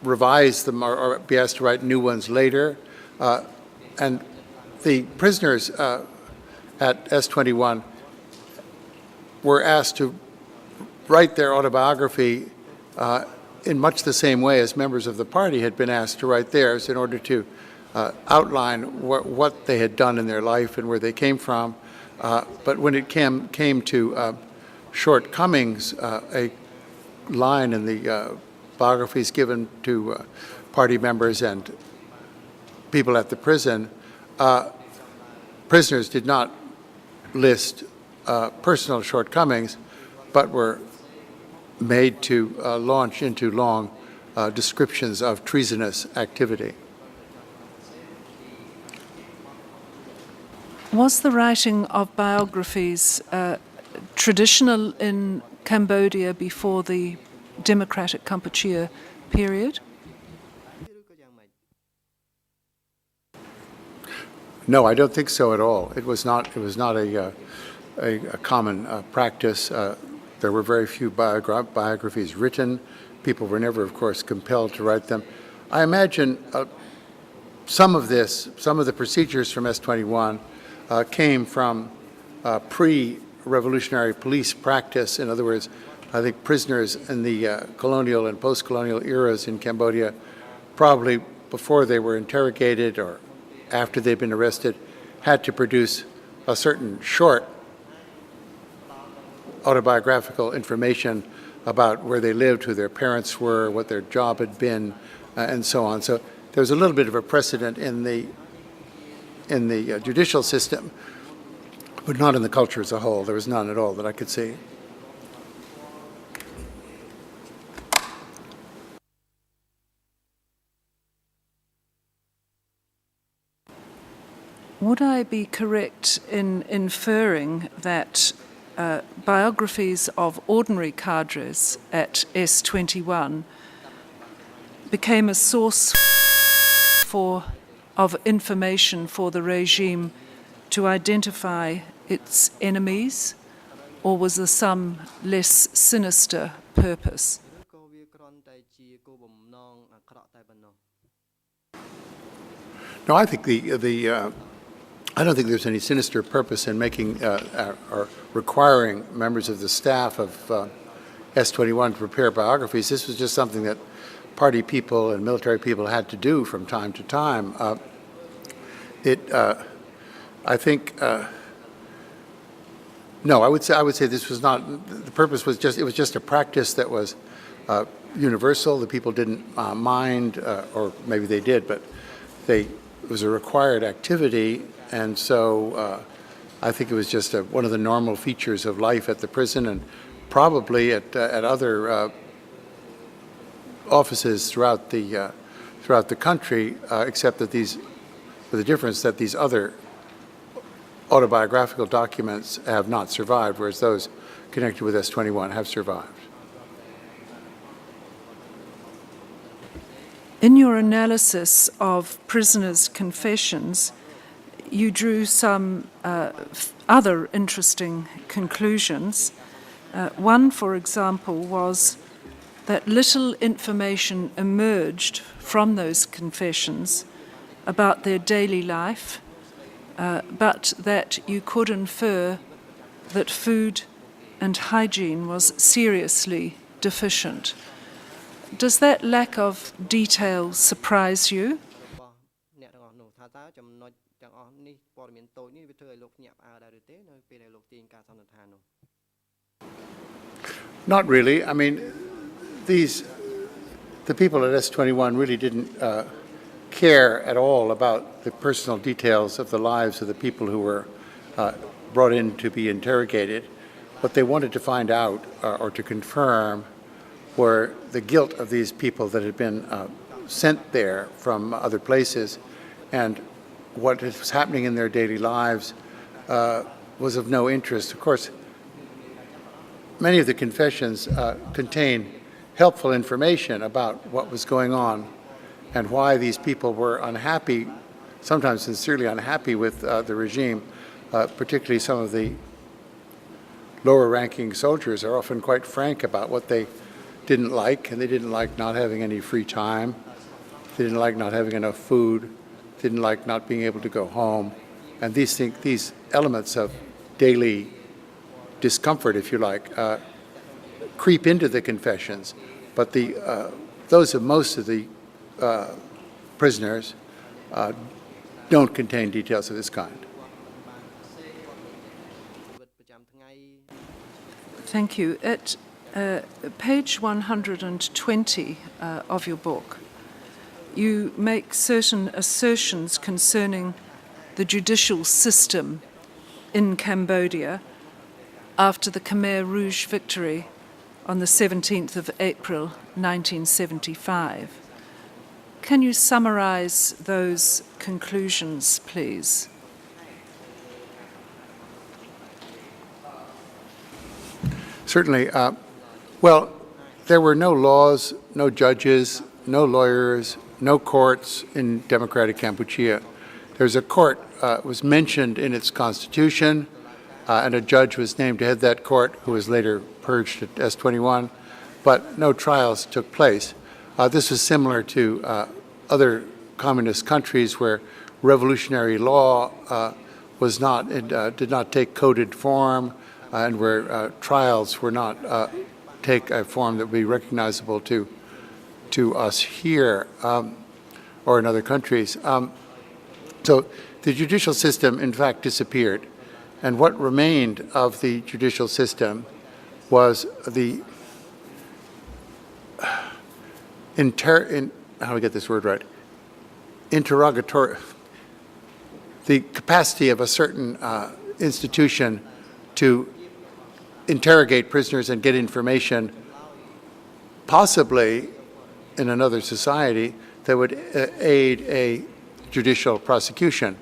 revise them or be asked to write new ones later. And the prisoners at S21 were asked to write their autobiography in much the same way as members of the party had been asked to write theirs, in order to outline what they had done in their life and where they came from. But when it came to shortcomings, a line in the biographies given to party members and people at the prison, prisoners did not list personal shortcomings, but were made to launch into long descriptions of treasonous activity. Was the writing of biographies traditional in Cambodia before the democratic Kampuchea period? No, I don't think so at all. It was not a common practice. There were very few biographies written. People were never, of course, compelled to write them. I imagine some of the procedures from S-21 came from pre-revolutionary police practice. In other words, I think prisoners in the colonial and post-colonial eras in Cambodia, probably before they were interrogated or after they'd been arrested, had to produce a certain short autobiographical information about where they lived, who their parents were, what their job had been, and so on. So there's a little bit of a precedent in the judicial system, but not in the culture as a whole. There was none at all that I could see. Would I be correct in inferring that biographies of ordinary cadres at S21 became a source of information for the regime to identify its enemies, or was there some less sinister purpose? No, I think I don't think there's any sinister purpose in making or requiring members of the staff of S-21 to prepare biographies. This was just something that party people and military people had to do from time to time. I think, no, I would say this was not, the purpose was just, it was just a practice that was universal. The people didn't mind, or maybe they did, but it was a required activity. And so I think it was just one of the normal features of life at the prison, and probably at other offices throughout the country, except that with the difference that these other autobiographical documents have not survived, whereas those connected with S-21 have survived. In your analysis of prisoners' confessions, you drew some other interesting conclusions. One, for example, was that little information emerged from those confessions about their daily life, but that you could infer that food and hygiene was seriously deficient. Does that lack of detail surprise you? Not really. I mean, the people at S-21 really didn't care at all about the personal details of the lives of the people who were brought in to be interrogated. What they wanted to find out or to confirm were the guilt of these people that had been sent there from other places, and what was happening in their daily lives was of no interest. Of course, many of the confessions contain helpful information about what was going on and why these people were unhappy, sometimes sincerely unhappy with the regime. Particularly some of the lower-ranking soldiers are often quite frank about what they didn't like, and they didn't like not having any free time, they didn't like not having enough food, didn't like not being able to go home. And these elements of daily discomfort, if you like, creep into the confessions. But those of most of the prisoners don't contain details of this kind. Thank you. At page 120 of your book, you make certain assertions concerning the judicial system in Cambodia, after the Khmer Rouge victory on the 17th of April 1975. Can you summarize those conclusions, please? Certainly. Well, there were no laws, no judges, no lawyers, no courts in democratic Kampuchea. There's a court was mentioned in its constitution, and a judge was named to head that court, who was later purged at S21, but no trials took place. This was similar to other communist countries where revolutionary law was not, did not take coded form, and where trials were not take a form that would be recognizable to us here or in other countries. So the judicial system, in fact, disappeared. And what remained of the judicial system was the how do I get this word right? Interrogatory, the capacity of a certain institution to interrogate prisoners and get information, possibly in another society, that would aid a judicial prosecution.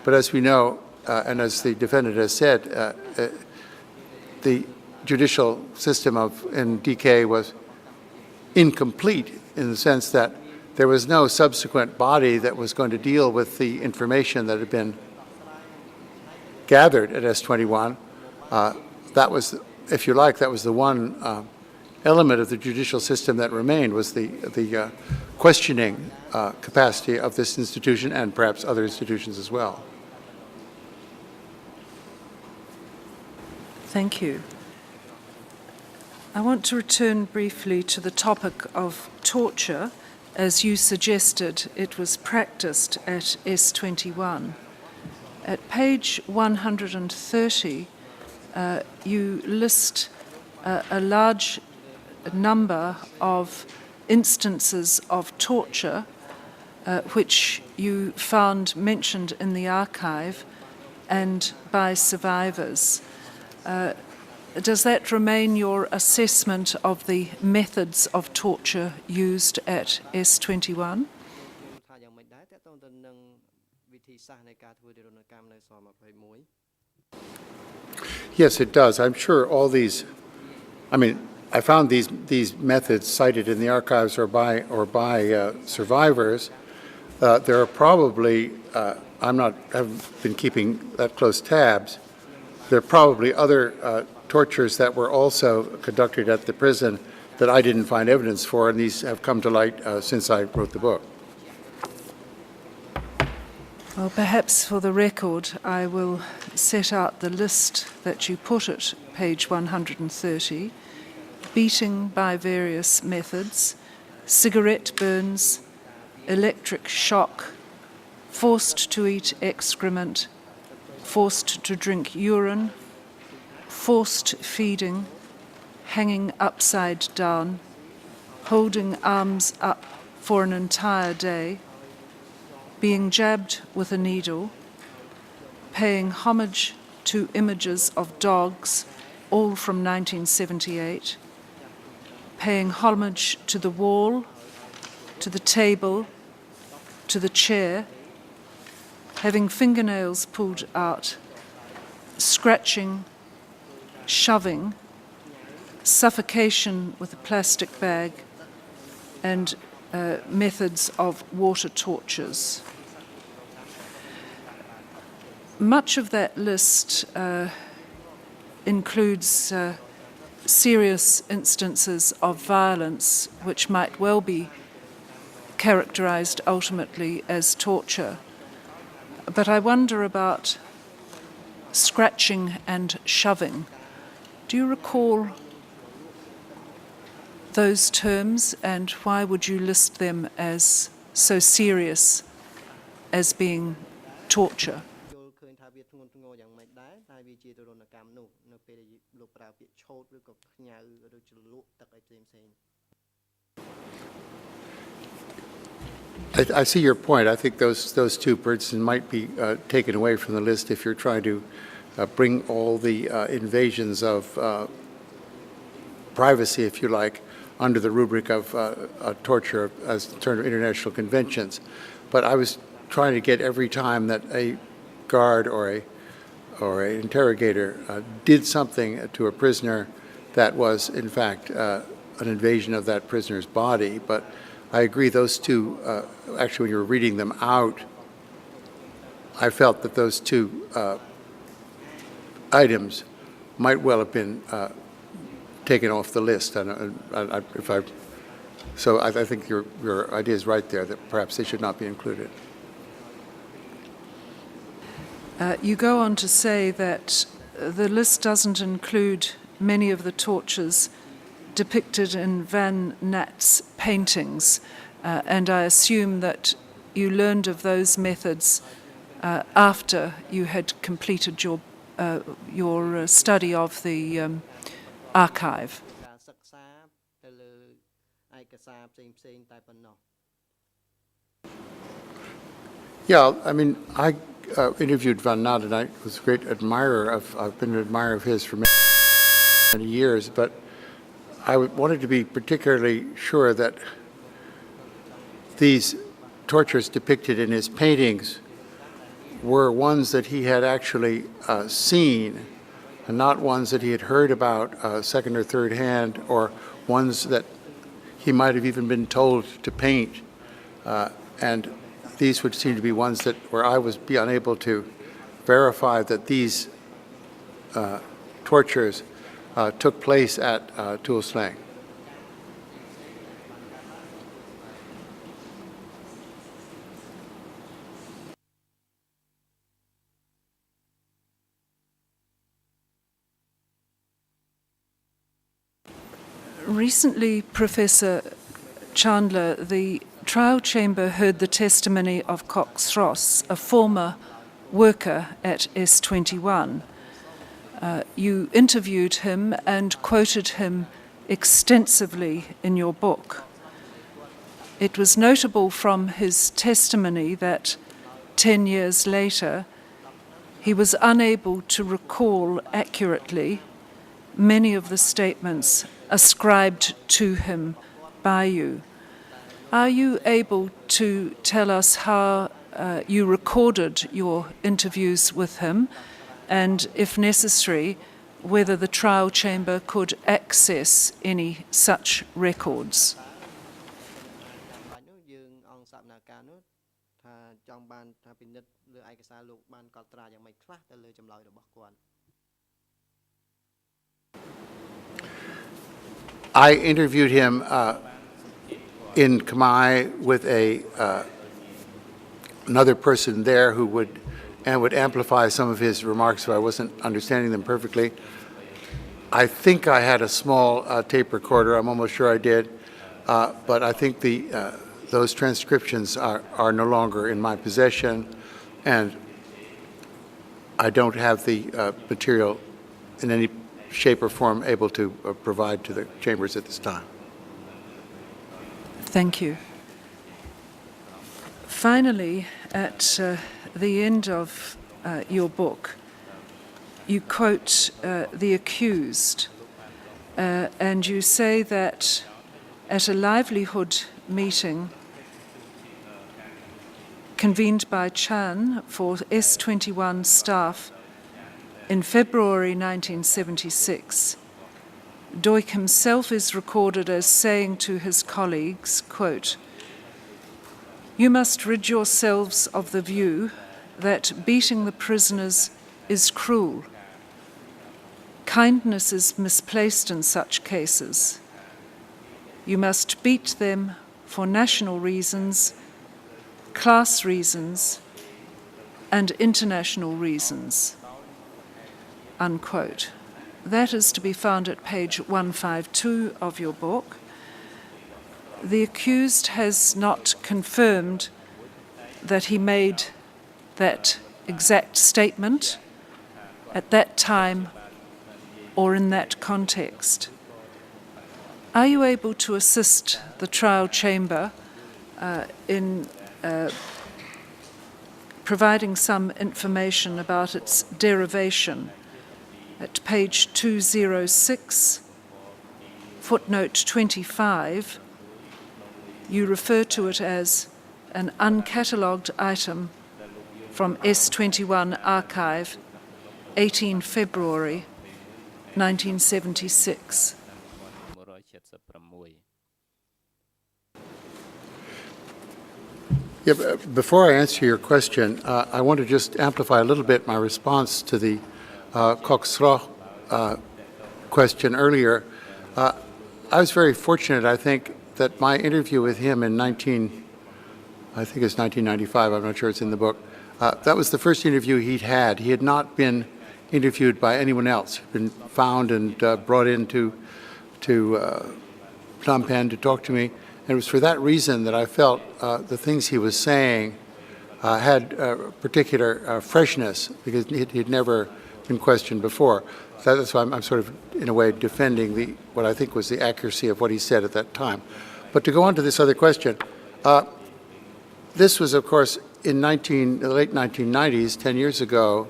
But as we know, and as the defendant has said, the judicial system in DK was incomplete in the sense that there was no subsequent body that was going to deal with the information that had been gathered at S21. That was, if you like, that was the one element of the judicial system that remained, was the questioning capacity of this institution and perhaps other institutions as well. Thank you. I want to return briefly to the topic of torture. As you suggested, it was practiced at S21. At page 130, you list a large number of instances of torture which you found mentioned in the archive and by survivors. Does that remain your assessment of the methods of torture used at S21? Yes, it does. I'm sure all these, I found these methods cited in the archives or by survivors. There are probably, haven't been keeping that close tabs. There are probably other tortures that were also conducted at the prison that I didn't find evidence for, and these have come to light since I wrote the book. Well, perhaps for the record, I will set out the list that you put at page 130. Beating by various methods, cigarette burns, electric shock, forced to eat excrement, forced to drink urine, forced feeding, hanging upside down, holding arms up for an entire day, being jabbed with a needle, paying homage to images of dogs, all from 1978, paying homage to the wall, to the table, to the chair, having fingernails pulled out, scratching, shoving, suffocation with a plastic bag, and methods of water tortures. Much of that list includes serious instances of violence which might well be characterized ultimately as torture. But I wonder about scratching and shoving. Do you recall those terms, and why would you list them as so serious as being torture? I see your point. I think those two, for instance, might be taken away from the list if you're trying to bring all the invasions of privacy, if you like, under the rubric of torture as in terms of international conventions. But I was trying to get every time that a guard or an interrogator did something to a prisoner that was, in fact, an invasion of that prisoner's body. But I agree those two, actually when you were reading them out, I felt that those two items might well have been taken off the list. So I think your idea is right there, that perhaps they should not be included. You go on to say that the list doesn't include many of the tortures depicted in Van Nat's paintings, and I assume that you learned of those methods after you had completed your study of the archive. Yeah, I mean, I interviewed Van Nat, and I was a great admirer of, I've been an admirer of his for many years, but I wanted to be particularly sure that these tortures depicted in his paintings were ones that he had actually seen, and not ones that he had heard about second or third hand, or ones that he might have even been told to paint. And these would seem to be ones that where I was be unable to verify that these tortures took place at Tuol Sleng. Recently, Professor Chandler, the trial chamber heard the testimony of Cox Ross, a former worker at S21. You interviewed him and quoted him extensively in your book. It was notable from his testimony that 10 years later, he was unable to recall accurately many of the statements ascribed to him by you. Are you able to tell us how you recorded your interviews with him, and if necessary, whether the trial chamber could access any such records? I interviewed him in Khmer with another person there who would amplify some of his remarks if I wasn't understanding them perfectly. I think I had a small tape recorder. I'm almost sure I did, but I think those transcriptions are no longer in my possession, and I don't have the material in any shape or form able to provide to the chambers at this time. Thank you. Finally, at the end of your book, you quote the accused, and you say that at a livelihood meeting convened by Chan for S21 staff in February 1976, Duch himself is recorded as saying to his colleagues, quote, "You must rid yourselves of the view that beating the prisoners is cruel. Kindness is misplaced in such cases. You must beat them for national reasons, class reasons, and international reasons." Unquote. That is to be found at page 152 of your book. The accused has not confirmed that he made that exact statement at that time or in that context. Are you able to assist the trial chamber in providing some information about its derivation. At page 206, footnote 25, you refer to it as an uncatalogued item from S21 archive, 18 February 1976. Yeah, before I answer your question, I want to just amplify a little bit my response to the Koksro question earlier. I was very fortunate, I think, that my interview with him in I think it's 1995, I'm not sure it's in the book, that was the first interview he'd had. He had not been interviewed by anyone else. He'd been found and brought into Phnom Penh to talk to me. And it was for that reason that I felt the things he was saying had particular freshness, because he'd never been questioned before. So that's why I'm sort of, in a way, defending what I think was the accuracy of what he said at that time. But to go on to this other question, this was, of course, in the late 1990s, 10 years ago.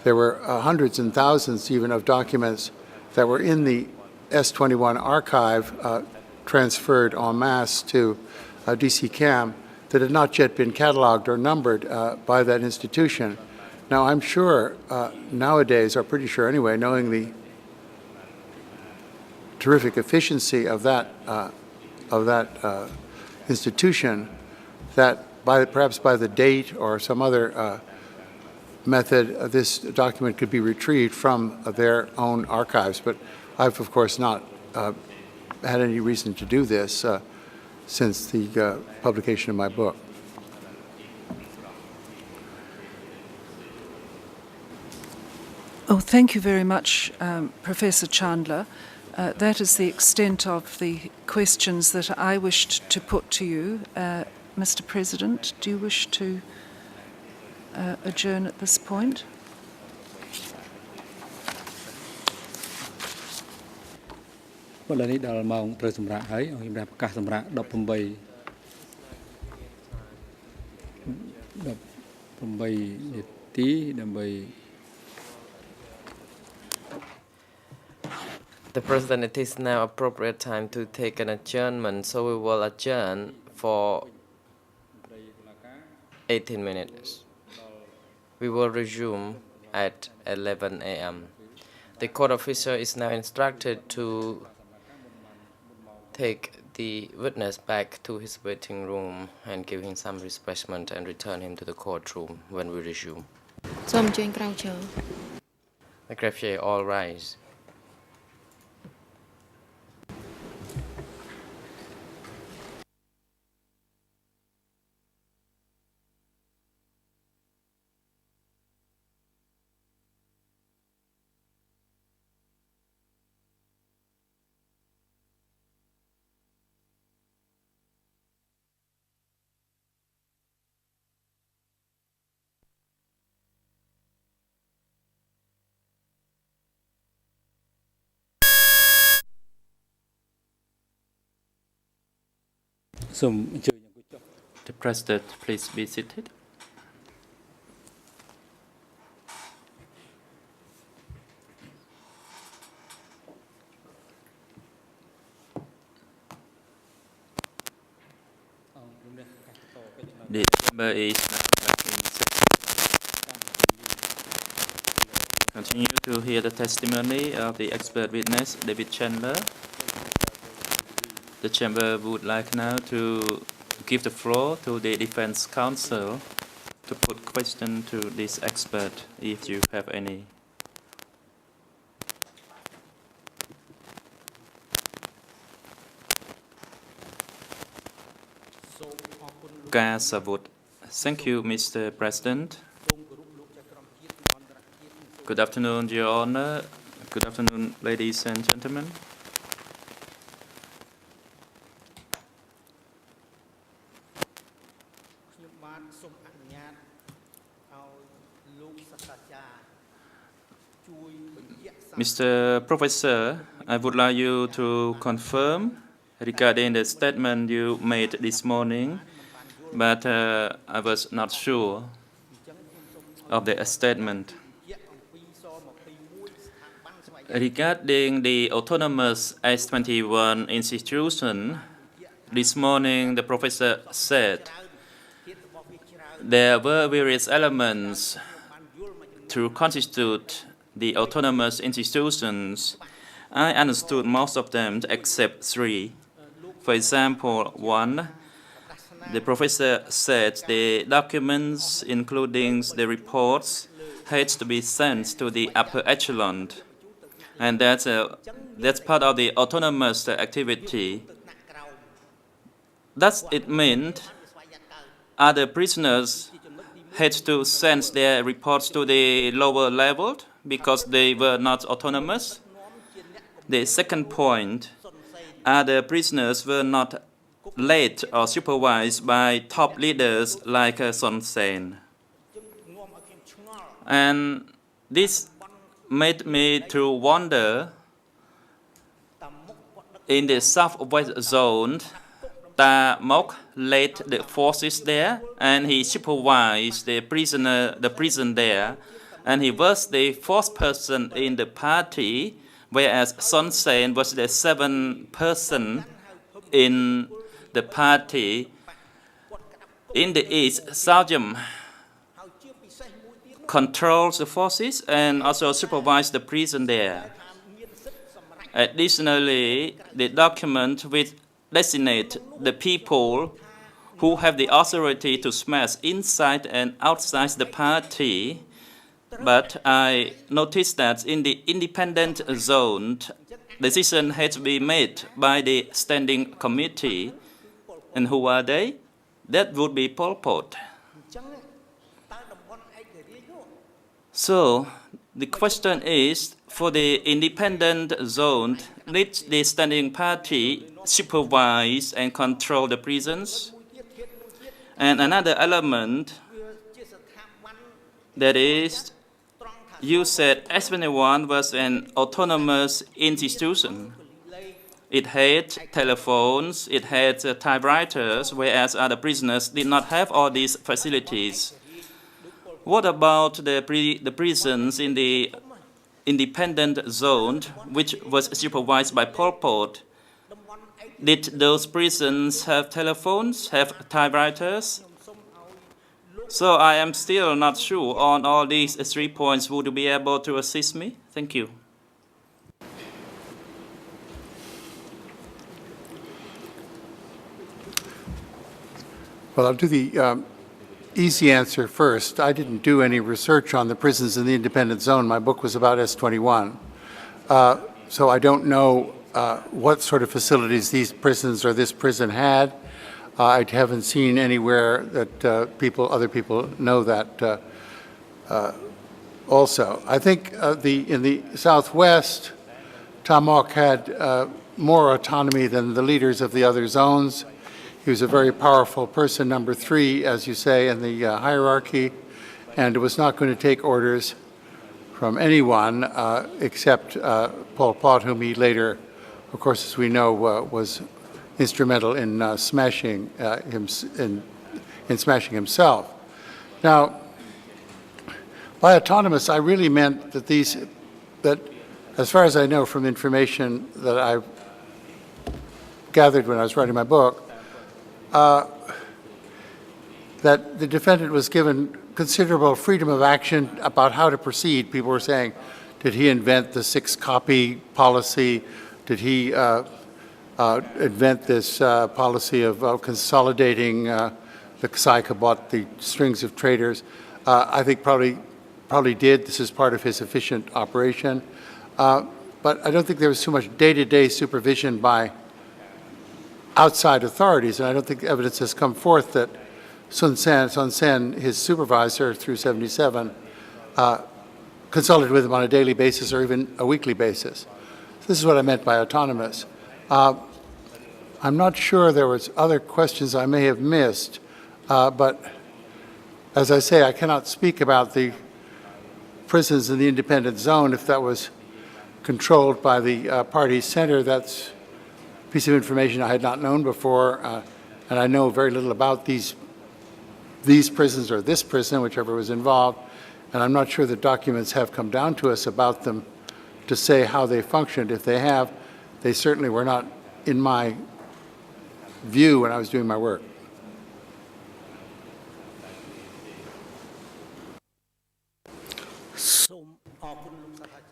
There were hundreds and thousands even of documents that were in the S21 archive transferred en masse to DC Cam that had not yet been cataloged or numbered by that institution. Now, I'm sure nowadays, or pretty sure anyway, knowing the terrific efficiency of that institution, that perhaps by the date or some other method, this document could be retrieved from their own archives. But I've, of course, not had any reason to do this since the publication of my book. Oh, thank you very much, Professor Chandler. That is the extent of the questions that I wished to put to you. Mr. President, do you wish to adjourn at this point? Well, I need all amount to some rat high, or you have cast some rat up from by tea, then by. The President, it is now appropriate time to take an adjournment, so we will adjourn for 18 minutes. We will resume at 11 a.m. The court officer is now instructed to take the witness back to his waiting room and give him some refreshment and return him to the courtroom when we resume. The greffier, all rise. The President, please be seated. The chamber is now back in session. Continue to hear the testimony of the expert witness, David Chandler. The chamber would like now to give the floor to the defense counsel to put question to this expert, if you have any. Thank you, Mr. President. Good afternoon, Your Honor. Good afternoon, ladies and gentlemen. Mr. Professor, I would like you to confirm regarding the statement you made this morning, but I was not sure of the statement. Regarding the autonomous S21 institution, this morning the professor said there were various elements to constitute the autonomous institutions. I understood most of them except three. For example, one, the professor said the documents, including the reports, had to be sent to the upper echelon. And that's part of the autonomous activity. Does it mean other prisoners had to send their reports to the lower level because they were not autonomous? The second point, other prisoners were not led or supervised by top leaders like Son Sen. And this made me to wonder, in the southwest zone, Ta Mok led the forces there, and he supervised the prison there, and he was the fourth person in the party, whereas Son Sen was the seventh person in the party. In the east, Saljam controls the forces and also supervised the prison there. Additionally, the document which designate the people who have the authority to smash inside and outside the party, but I noticed that in the independent zone, decision had to be made by the standing committee. And who are they? That would be Pol Pot. So the question is, for the independent zone, did the standing party supervise and control the prisons? And another element, that is, you said S21 was an autonomous institution. It had telephones, it had typewriters, whereas other prisoners did not have all these facilities. What about the prisons in the independent zone, which was supervised by Pol Pot? Did those prisons have telephones, have typewriters? So I am still not sure on all these 3 points. Would you be able to assist me? Thank you. Well, I'll do the easy answer first. I didn't do any research on the prisons in the independent zone. My book was about S21. So I don't know what sort of facilities these prisons or this prison had. I haven't seen anywhere that other people know that also. I think in the Southwest, Ta Mok had more autonomy than the leaders of the other zones. He was a very powerful person, number 3, as you say, in the hierarchy, and was not going to take orders from anyone except Pol Pot, whom he later, of course, as we know, was instrumental in smashing himself. Now, by autonomous, I really meant that that as far as I know from information that I gathered when I was writing my book, that the defendant was given considerable freedom of action about how to proceed. People were saying, did he invent the 6-copy policy? Did he invent this policy of consolidating the Kasai Kabot, the strings of traders? I think probably did. This is part of his efficient operation. But I don't think there was too much day-to-day supervision by outside authorities, and I don't think evidence has come forth that Son Sen, his supervisor through 77, consulted with him on a daily basis or even a weekly basis. So this is what I meant by autonomous. I'm not sure there was other questions I may have missed, but as I say, I cannot speak about the prisons in the independent zone if that was controlled by the party center. That's piece of information I had not known before, and I know very little about these prisons or this prison, whichever was involved. And I'm not sure the documents have come down to us about them to say how they functioned. If they have, they certainly were not in my view when I was doing my work.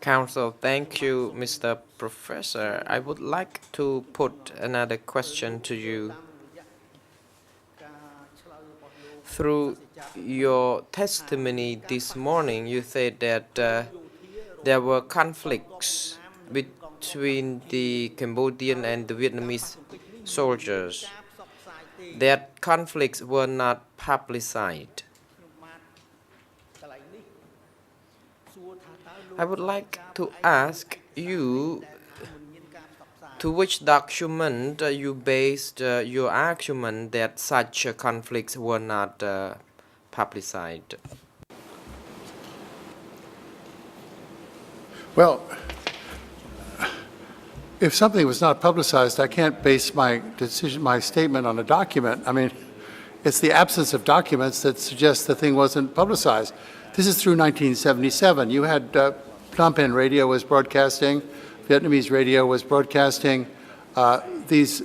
Council, thank you, Mr. Professor. I would like to put another question to you. Through your testimony this morning, you said that there were conflicts between the Cambodian and the Vietnamese soldiers. That conflicts were not publicized. I would like to ask you to which document you based your argument that such conflicts were not publicized. Well, if something was not publicized, I can't base my decision, my statement on a document. I mean, it's the absence of documents that suggests the thing wasn't publicized. This is through 1977. You had Phnom Penh radio was broadcasting, Vietnamese radio was broadcasting. These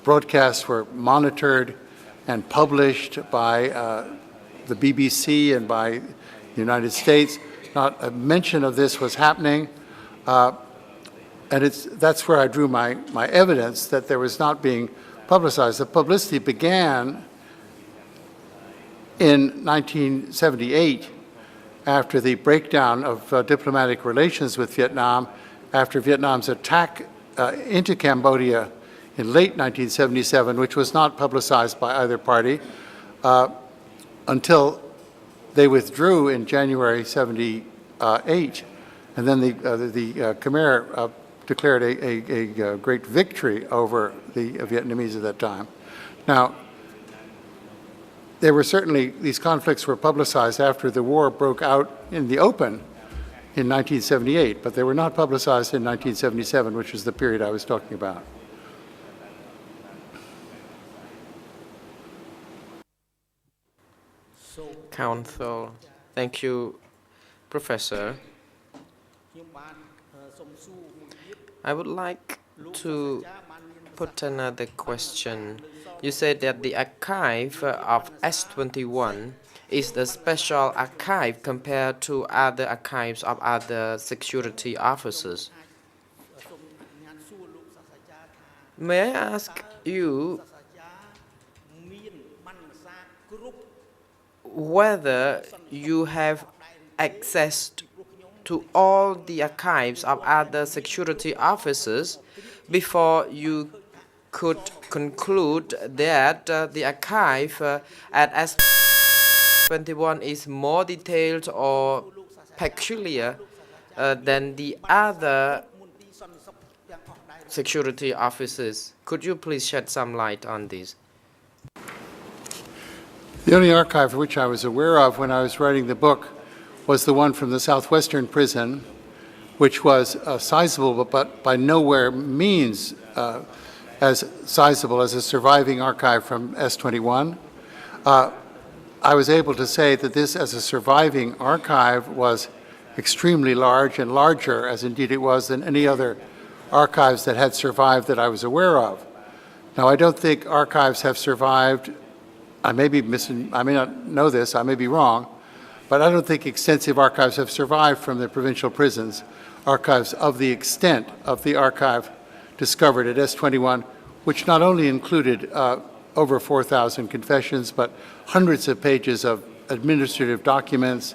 broadcasts were monitored and published by the BBC and by the United States. Not a mention of this was happening. And that's where I drew my evidence that there was not being publicized. The publicity began in 1978 after the breakdown of diplomatic relations with Vietnam, after Vietnam's attack into Cambodia in late 1977, which was not publicized by either party until they withdrew in January 78. And then the Khmer declared a great victory over the Vietnamese at that time. Now, there were certainly, these conflicts were publicized after the war broke out in the open in 1978, but they were not publicized in 1977, which was the period I was talking about. Council, thank you, Professor. I would like to put another question. You said that the archive of S21 is the special archive compared to other archives of other security officers. May I ask you whether you have access to all the archives of other security officers before you could conclude that the archive at S21 is more detailed or peculiar than the other security officers. Could you please shed some light on this? The only archive which I was aware of when I was writing the book was the one from the southwestern prison, which was sizable, but by nowhere means as sizable as a surviving archive from S21. I was able to say that this, as a surviving archive, was extremely large and larger, as indeed it was, than any other archives that had survived that I was aware of. Now, I don't think archives have survived. I may not know this, I may be wrong, but I don't think extensive archives have survived from the provincial prisons, archives of the extent of the archive discovered at S21, which not only included over 4,000 confessions, but hundreds of pages of administrative documents,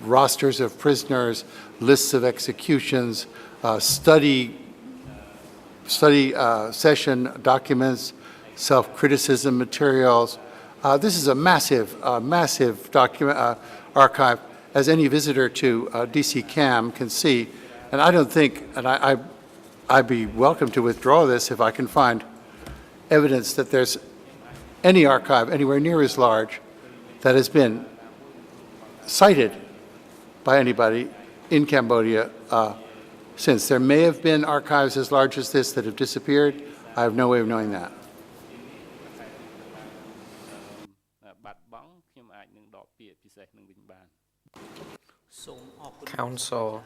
rosters of prisoners, lists of executions, study session documents, self-criticism materials. This is a massive archive, as any visitor to DC CAM can see. And I don't think, and I'd be welcome to withdraw this if I can find evidence that there's any archive anywhere near as large that has been cited by anybody in Cambodia since. There may have been archives as large as this that have disappeared. I have no way of knowing that. បាត់បង់ខ្ញុំអាចនឹងដកពាក្យពិសេសនឹងវិញបាន Counsel,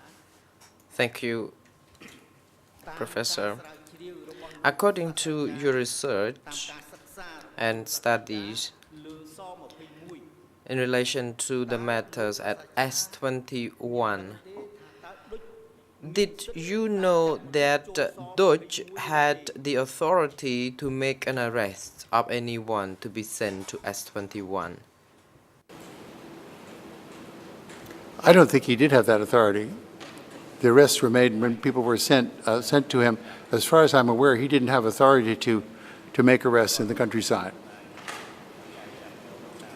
thank you, Professor. According to your research and studies in relation to the matters at S21, did you know that Duch had the authority to make an arrest of anyone to be sent to S21? I don't think he did have that authority. The arrests were made when people were sent to him. As far as I'm aware, he didn't have authority to make arrests in the countryside.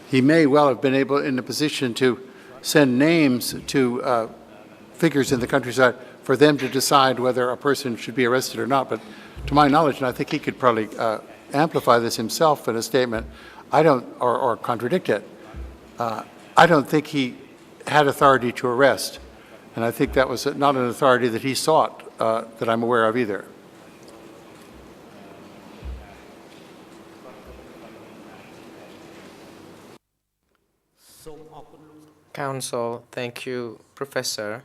He may well have been in a position to send names to figures in the countryside for them to decide whether a person should be arrested or not. But to my knowledge, and I think he could probably amplify this himself in a statement, or contradict it, I don't think he had authority to arrest. And I think that was not an authority that he sought that I'm aware of either. Counsel, thank you, Professor.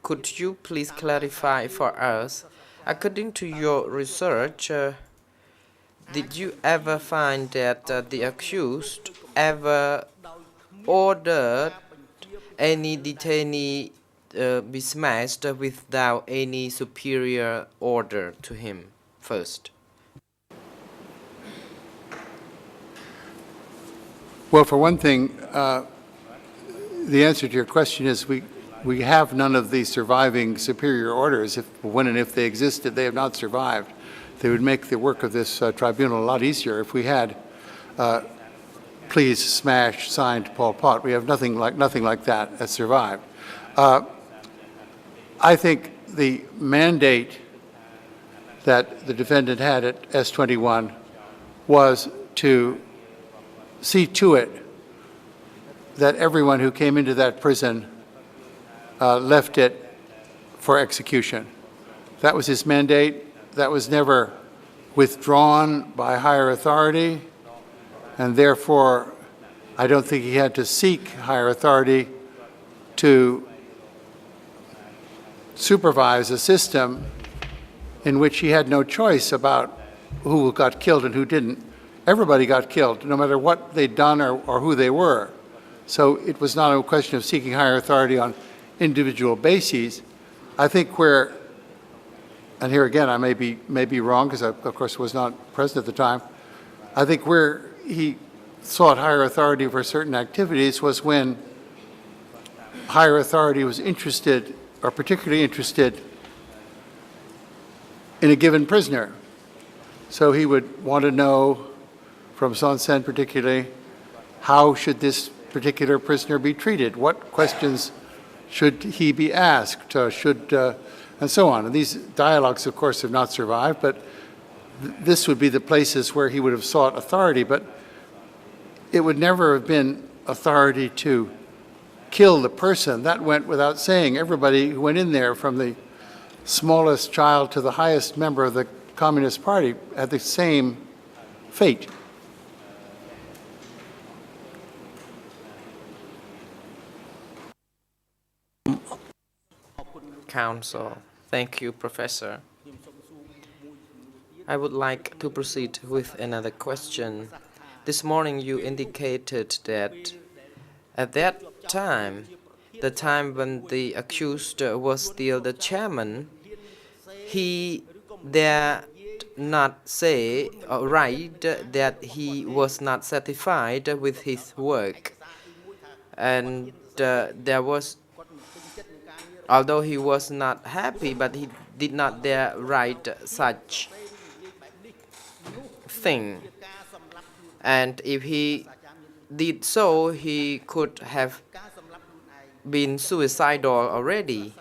Could you please clarify for us, according to your research, did you ever find that the accused ever ordered any detainee be smashed without any superior order to him first? Well, for one thing, the answer to your question is we have none of the surviving superior orders. When and if they existed, they have not survived. They would make the work of this tribunal a lot easier if we had please smash signed Pol Pot. We have nothing like that has survived. I think the mandate that the defendant had at S21 was to see to it that everyone who came into that prison left it for execution. That was his mandate. That was never withdrawn by higher authority, and therefore I don't think he had to seek higher authority to supervise a system in which he had no choice about who got killed and who didn't. Everybody got killed, no matter what they'd done or who they were. So it was not a question of seeking higher authority on individual bases. I think where, and here again I may be wrong because I, of course, was not present at the time, I think where he sought higher authority for certain activities was when higher authority was interested, or particularly interested, in a given prisoner. So he would want to know, from Son Sen particularly, how should this particular prisoner be treated? What questions should he be asked? And so on. And these dialogues, of course, have not survived, but this would be the places where he would have sought authority. But it would never have been authority to kill the person. That went without saying. Everybody who went in there, from the smallest child to the highest member of the Communist Party, had the same fate. Counsel, thank you, Professor. I would like to proceed with another question. This morning you indicated that at that time, the time when the accused was still the chairman, he dare not say or write that he was not satisfied with his work. And there was, although he was not happy, but he did not dare write such thing. And if he did so, he could have been suicidal already.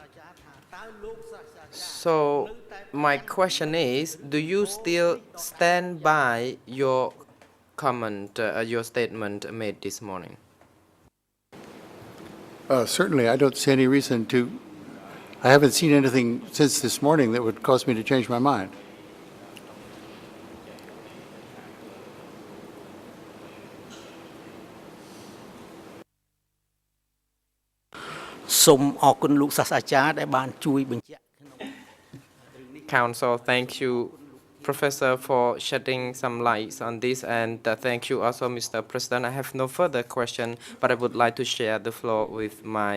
So my question is, do you still stand by your comment, your statement made this morning? Certainly, I don't see any reason to. I haven't seen anything since this morning that would cause me to change my mind. សូមអរគុណលោកសាស្ត្រាចារ្យដែលបានជួយបញ្ជាក់ Council, thank you, Professor, for shedding some light on this, and thank you also, Mr. President. I have no further question, but I would like to share the floor with my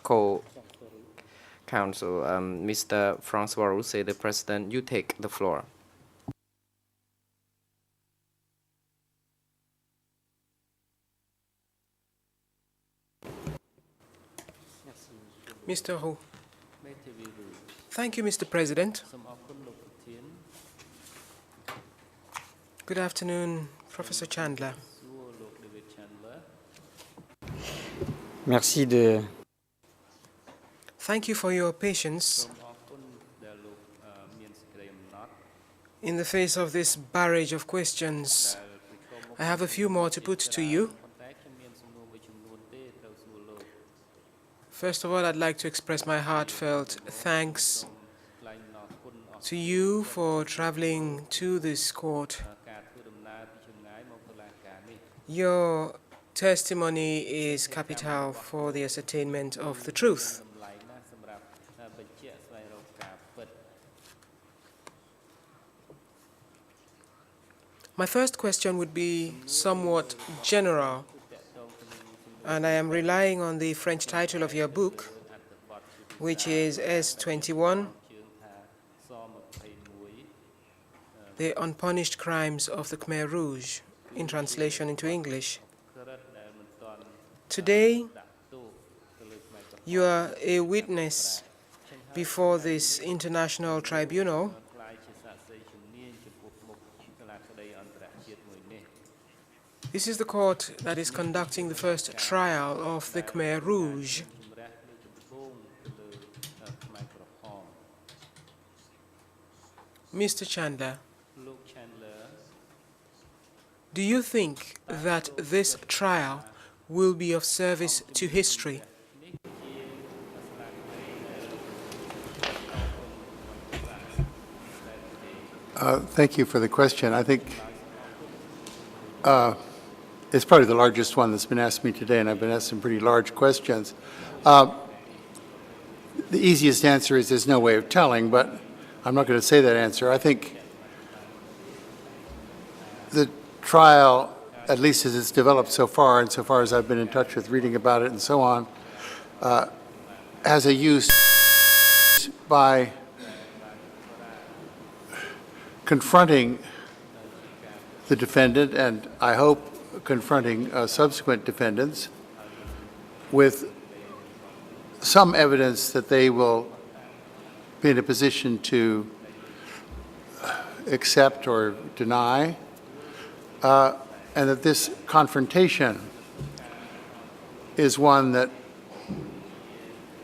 co-counsel, Mr. Francois Rousset, the President. You take the floor. Mr. Hu. Thank you, Mr. President. Good afternoon, Professor Chandler. Merci de Thank you for your patience in the face of this barrage of questions. I have a few more to put to you. First of all, I'd like to express my heartfelt thanks to you for traveling to this court. Your testimony is capital for the ascertainment of the truth. My first question would be somewhat general, and I am relying on the French title of your book, which is S21, The Unpunished Crimes of the Khmer Rouge, in translation into English. Today, you are a witness before this international tribunal. This is the court that is conducting the first trial of the Khmer Rouge. Mr. Chandler, do you think that this trial will be of service to history? Thank you for the question. I think it's probably the largest one that's been asked me today, and I've been asked some pretty large questions. The easiest answer is there's no way of telling, but I'm not going to say that answer. I think the trial, at least as it's developed so far, and so far as I've been in touch with reading about it and so on, has a use by confronting the defendant, and I hope confronting subsequent defendants, with some evidence that they will be in a position to accept or deny, and that this confrontation is one that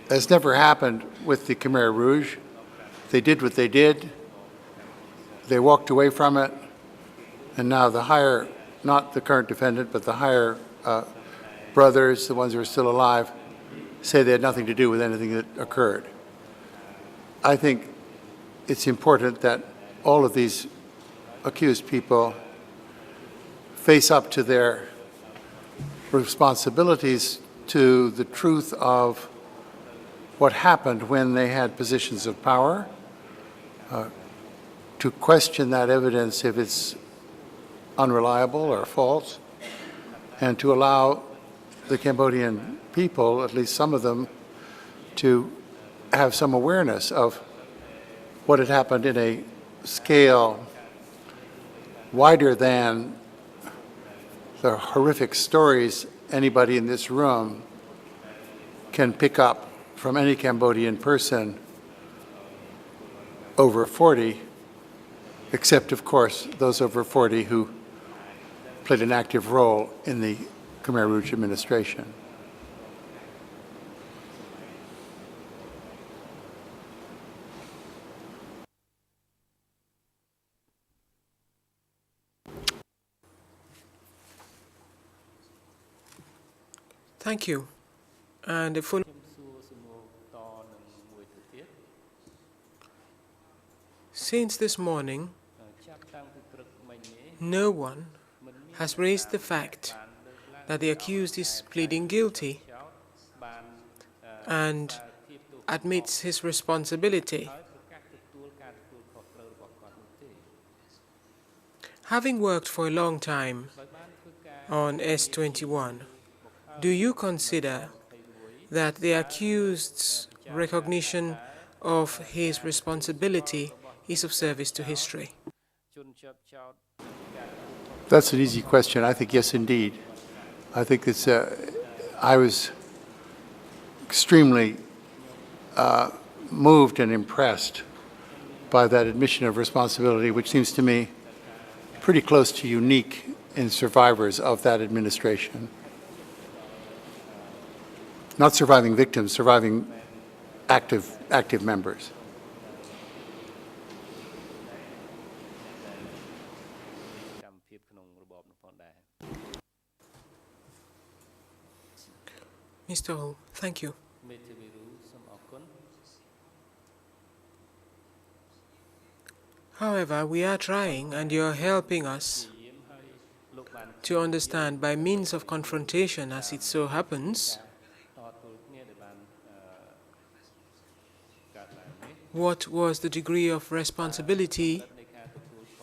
has never happened with the Khmer Rouge. They did what they did. They walked away from it, and now the higher, not the current defendant, but the higher brothers, the ones who are still alive, say they had nothing to do with anything that occurred. I think it's important that all of these accused people face up to their responsibilities to the truth of what happened when they had positions of power, to question that evidence if it's unreliable or false, and to allow the Cambodian people, at least some of them, to have some awareness of what had happened in a scale wider than the horrific stories anybody in this room can pick up from any Cambodian person over 40, except, of course, those over 40 who played an active role in the Khmer Rouge administration. Thank you. And a full Since this morning, no one has raised the fact that the accused is pleading guilty. and admits his responsibility. Having worked for a long time on S21, do you consider that the accused's recognition of his responsibility is of service to history? That's an easy question. I think yes, indeed. I think it's. I was extremely moved and impressed by that admission of responsibility, which seems to me pretty close to unique in survivors of that administration. Not surviving victims, surviving active members. Mr. Ho, thank you. However, we are trying, and you're helping us to understand by means of confrontation, as it so happens, what was the degree of responsibility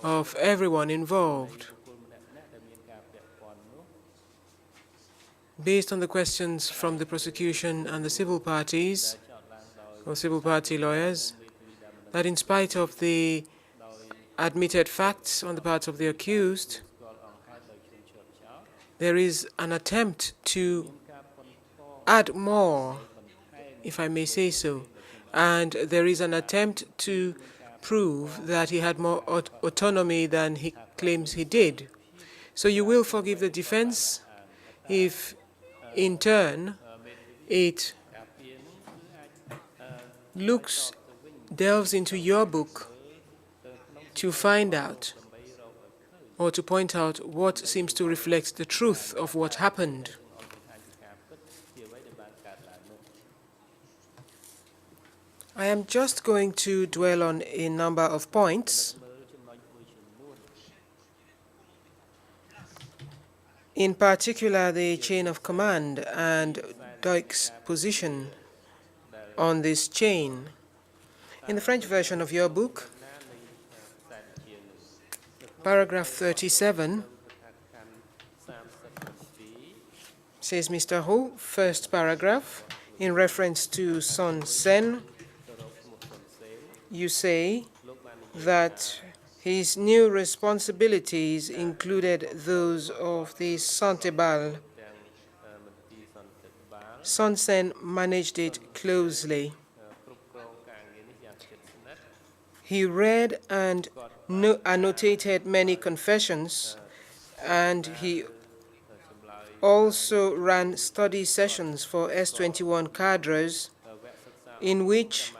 of everyone involved. Based on the questions from the prosecution and the civil parties, or civil party lawyers, that in spite of the admitted facts on the part of the accused, there is an attempt to add more, if I may say so, and there is an attempt to prove that he had more autonomy than he claims he did. So you will forgive the defense if, in turn, it delves into your book to find out or to point out what seems to reflect the truth of what happened. I am just going to dwell on a number of points. In particular, the chain of command and Duch's position on this chain. In the French version of your book, paragraph 37 says, Mr. Ho, first paragraph, in reference to Son Sen, you say that his new responsibilities included those of the Santebal. Son Sen managed it closely. He read and annotated many confessions, and he also ran study sessions for S21 cadres in which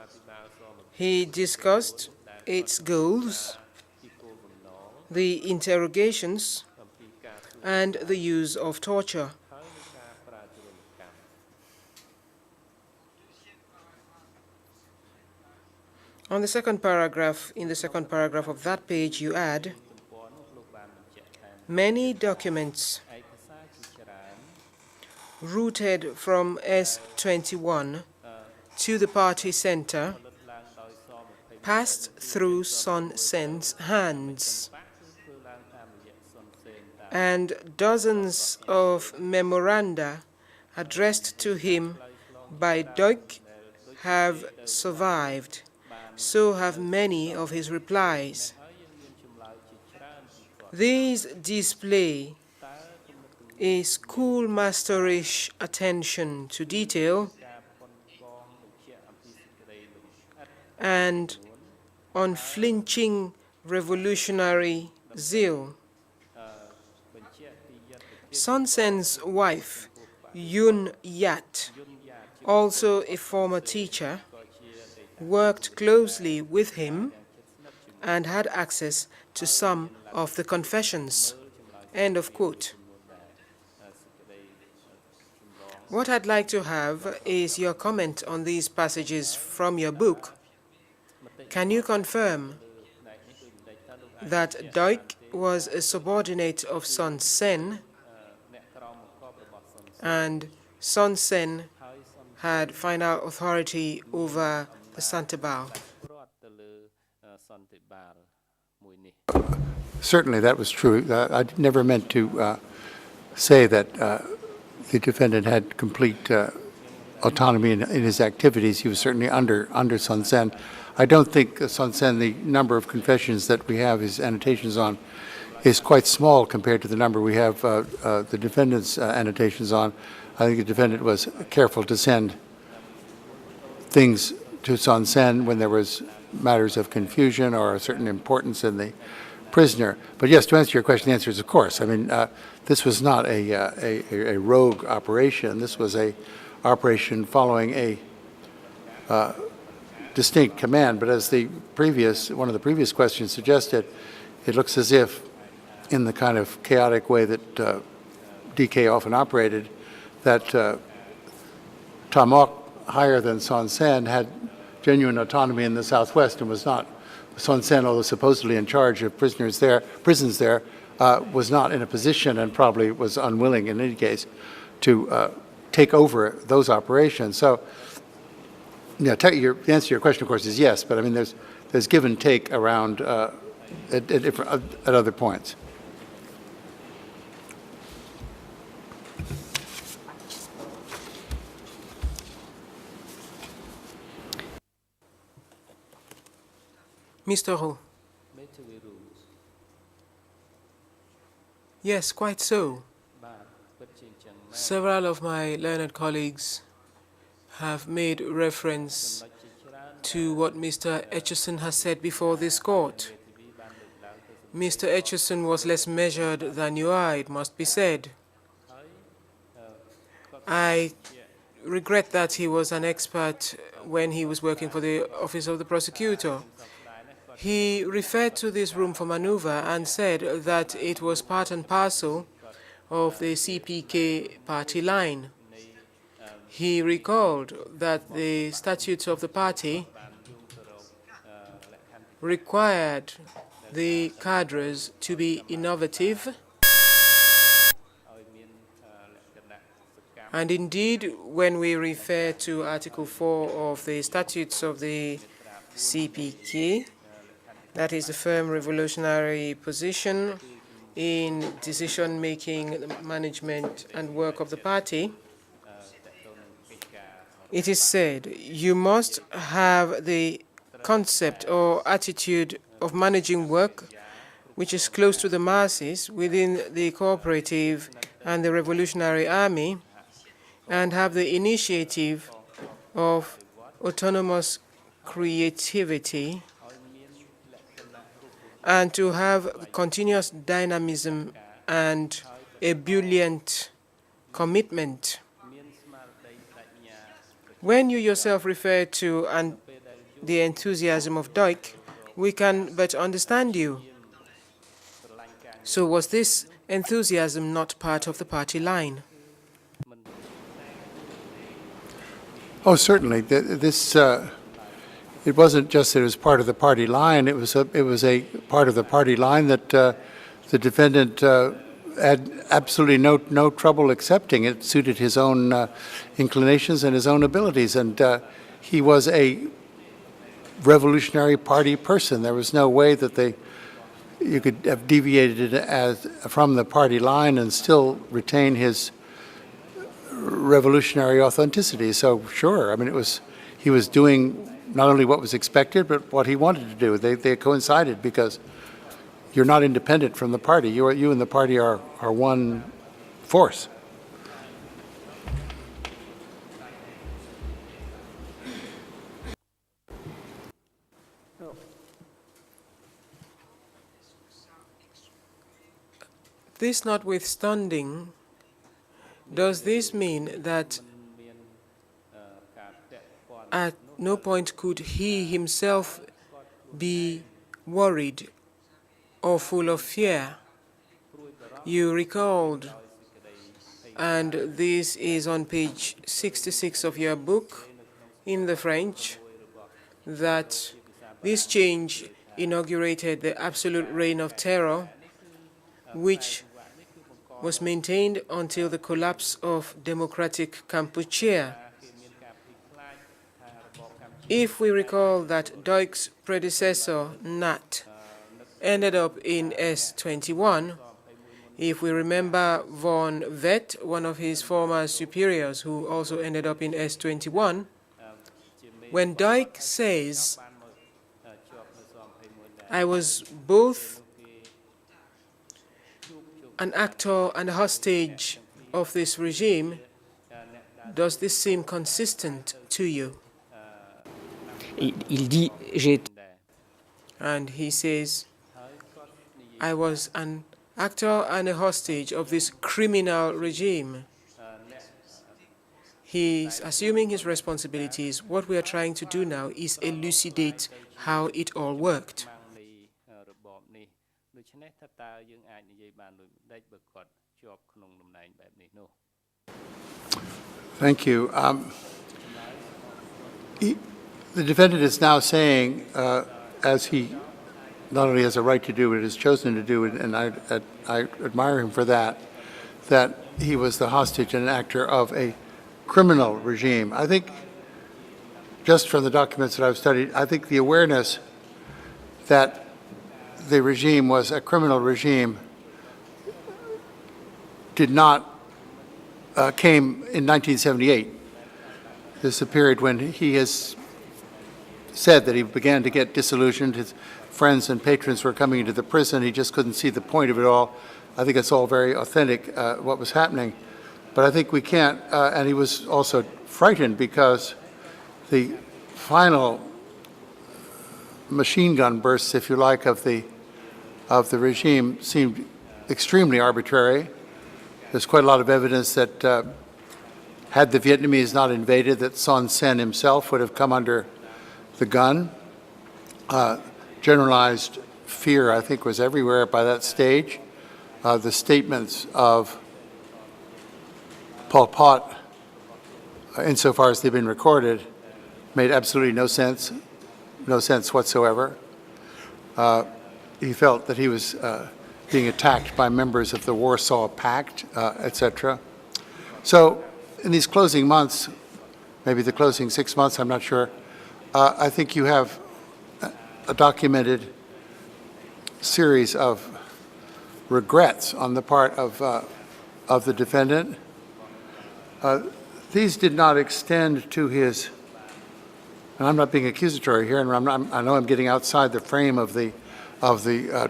he discussed its goals, the interrogations, and the use of torture. On the second paragraph, in the second paragraph of that page, you add, many documents routed from S21 to the party center passed through Son Sen's hands, and dozens of memoranda addressed to him by Duch have survived. So have many of his replies. These display a schoolmasterish attention to detail and unflinching revolutionary zeal. Son Sen's wife, Yun Yat, also a former teacher, worked closely with him and had access to some of the confessions. End of quote. What I'd like to have is your comment on these passages from your book. Can you confirm that Duch was a subordinate of Son Sen and Son Sen had final authority over the Santebao. Certainly, that was true. I never meant to say that the defendant had complete autonomy in his activities. He was certainly under Son Sen. I don't think Son Sen, the number of confessions that we have his annotations on, is quite small compared to the number we have the defendant's annotations on. I think the defendant was careful to send things to Son Sen when there was matters of confusion or a certain importance in the prisoner. But yes, to answer your question, the answer is of course. I mean, this was not a rogue operation. This was a operation following a distinct command. But as one of the previous questions suggested, it looks as if, in the kind of chaotic way that DK often operated, that Tamok, higher than Son Sen, had genuine autonomy in the southwest and was not. Son Sen, although supposedly in charge of prisons there, was not in a position and probably was unwilling in any case to take over those operations. So, yeah, the answer to your question, of course, is yes. But I mean, there's give and take around at other points. Mr. Ho. Yes, quite so. Several of my learned colleagues have made reference to what Mr. Etchison has said before this court. Mr. Etchison was less measured than you are, it must be said. I regret that he was an expert when he was working for the Office of the Prosecutor. He referred to this room for maneuver and said that it was part and parcel of the CPK party line. He recalled that the statutes of the party required the cadres to be innovative, and indeed, when we refer to Article 4 of the statutes of the CPK, that is the firm revolutionary position in decision-making, management, and work of the party, it is said you must have the concept or attitude of managing work which is close to the masses within the cooperative and the revolutionary army, and have the initiative of autonomous creativity, and to have continuous dynamism and ebullient commitment. When you yourself refer to the enthusiasm of Duch, we can better understand you. So was this enthusiasm not part of the party line? Oh, certainly. It wasn't just that it was part of the party line. It was a part of the party line that the defendant had absolutely no trouble accepting. It suited his own inclinations and his own abilities, and he was a revolutionary party person. There was no way that you could have deviated from the party line and still retain his revolutionary authenticity. So sure, I mean, he was doing not only what was expected, but what he wanted to do. They coincided because you're not independent from the party. You and the party are one force. This notwithstanding, does this mean that at no point could he himself be worried or full of fear? You recalled, and this is on page 66 of your book in the French, that this change inaugurated the absolute reign of terror, which was maintained until the collapse of democratic Kampuchea. if we recall that Duch's predecessor, Nat, ended up in S21, if we remember von Vett, one of his former superiors who also ended up in S21, when Duch says, I was both an actor and a hostage of this regime, does this seem consistent to you? Il dit, j'ai And he says, I was an actor and a hostage of this criminal regime. He's assuming his responsibilities. What we are trying to do now is elucidate how it all worked. Thank you. The defendant is now saying, as he not only has a right to do, but has chosen to do, and I admire him for that, that he was the hostage and actor of a criminal regime. I think, just from the documents that I've studied, I think the awareness that the regime was a criminal regime did not came in 1978. This is a period when he has said that he began to get disillusioned. His friends and patrons were coming into the prison. He just couldn't see the point of it all. I think it's all very authentic, what was happening. But I think we can't, and he was also frightened because the final machine gun bursts, if you like, of the regime seemed extremely arbitrary. There's quite a lot of evidence that had the Vietnamese not invaded, that Son Sen himself would have come under the gun. Generalized fear, I think, was everywhere by that stage. The statements of Pol Pot, insofar as they've been recorded, made absolutely no sense whatsoever. He felt that he was being attacked by members of the Warsaw Pact, etc. So in these closing months, maybe the closing 6 months, I'm not sure, I think you have a documented series of regrets on the part of the defendant. These did not extend to his, and I'm not being accusatory here, and I know I'm getting outside the frame of the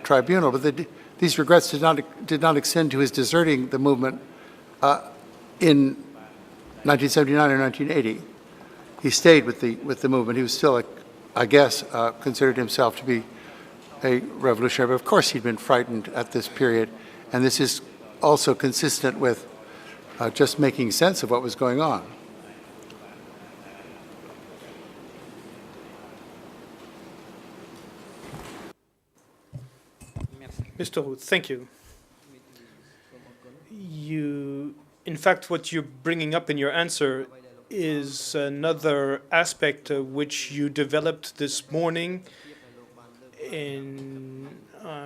tribunal, but these regrets did not extend to his deserting the movement in 1979 or 1980. He stayed with the movement. He was still, I guess, considered himself to be a revolutionary. But of course, he'd been frightened at this period, and this is also consistent with just making sense of what was going on. Mr. Root, thank you. In fact, what you're bringing up in your answer is another aspect which you developed this morning,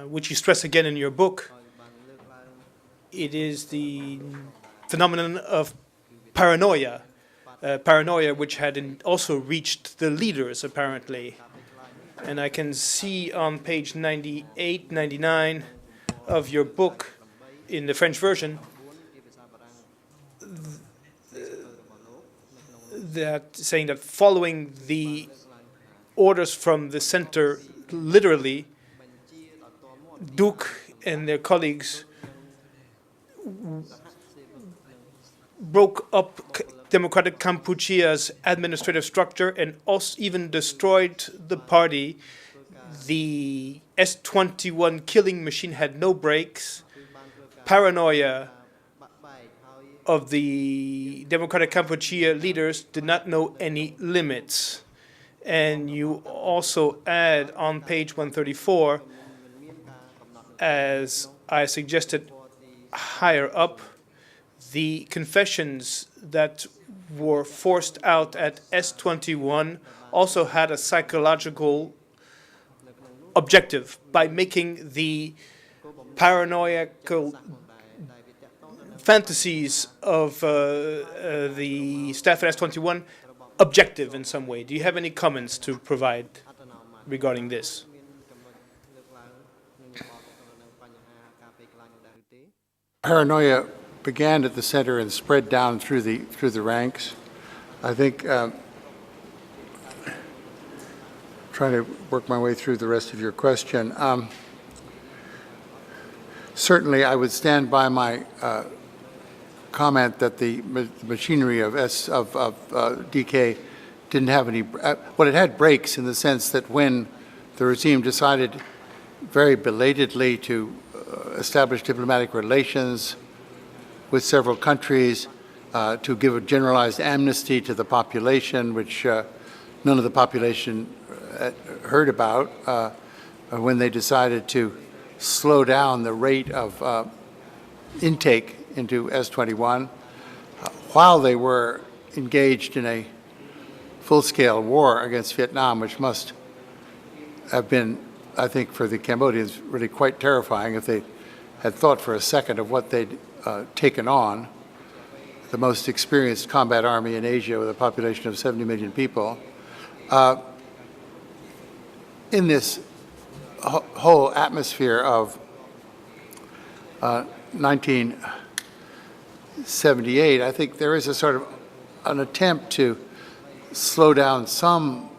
which you stress again in your book. It is the phenomenon of paranoia, which had also reached the leaders, apparently. And I can see on page 98, 99 of your book in the French version that saying that following the orders from the center, literally, Duch and their colleagues broke up Democratic Kampuchea's administrative structure and also even destroyed the party. The S-21 killing machine had no brakes. Paranoia of the Democratic Kampuchea leaders did not know any limits. And you also add on page 134, as I suggested higher up, the confessions that were forced out at S-21 also had a psychological objective by making the paranoiacal fantasies of the staff at S-21 objective in some way. Do you have any comments to provide regarding this? Paranoia began at the center and spread down through the ranks. I think trying to work my way through the rest of your question. Certainly, I would stand by my comment that the machinery of DK didn't have any. Well, it had breaks in the sense that when the regime decided very belatedly to establish diplomatic relations with several countries, to give a generalized amnesty to the population, which none of the population heard about, when they decided to slow down the rate of intake into S-21, while they were engaged in a full-scale war against Vietnam, which must have been, I think, for the Cambodians really quite terrifying if they had thought for a second of what they'd taken on, the most experienced combat army in Asia with a population of 70 million people. In this whole atmosphere of 1978, I think there is a sort of an attempt to slow down some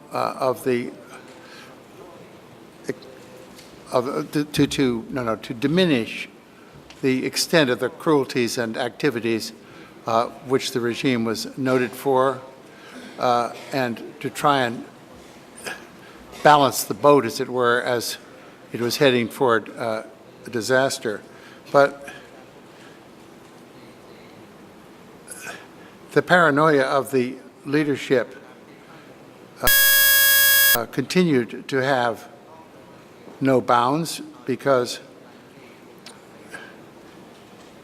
to diminish the extent of the cruelties and activities which the regime was noted for, and to try and balance the boat, as it were, as it was heading toward a disaster. But the paranoia of the leadership continued to have no bounds, because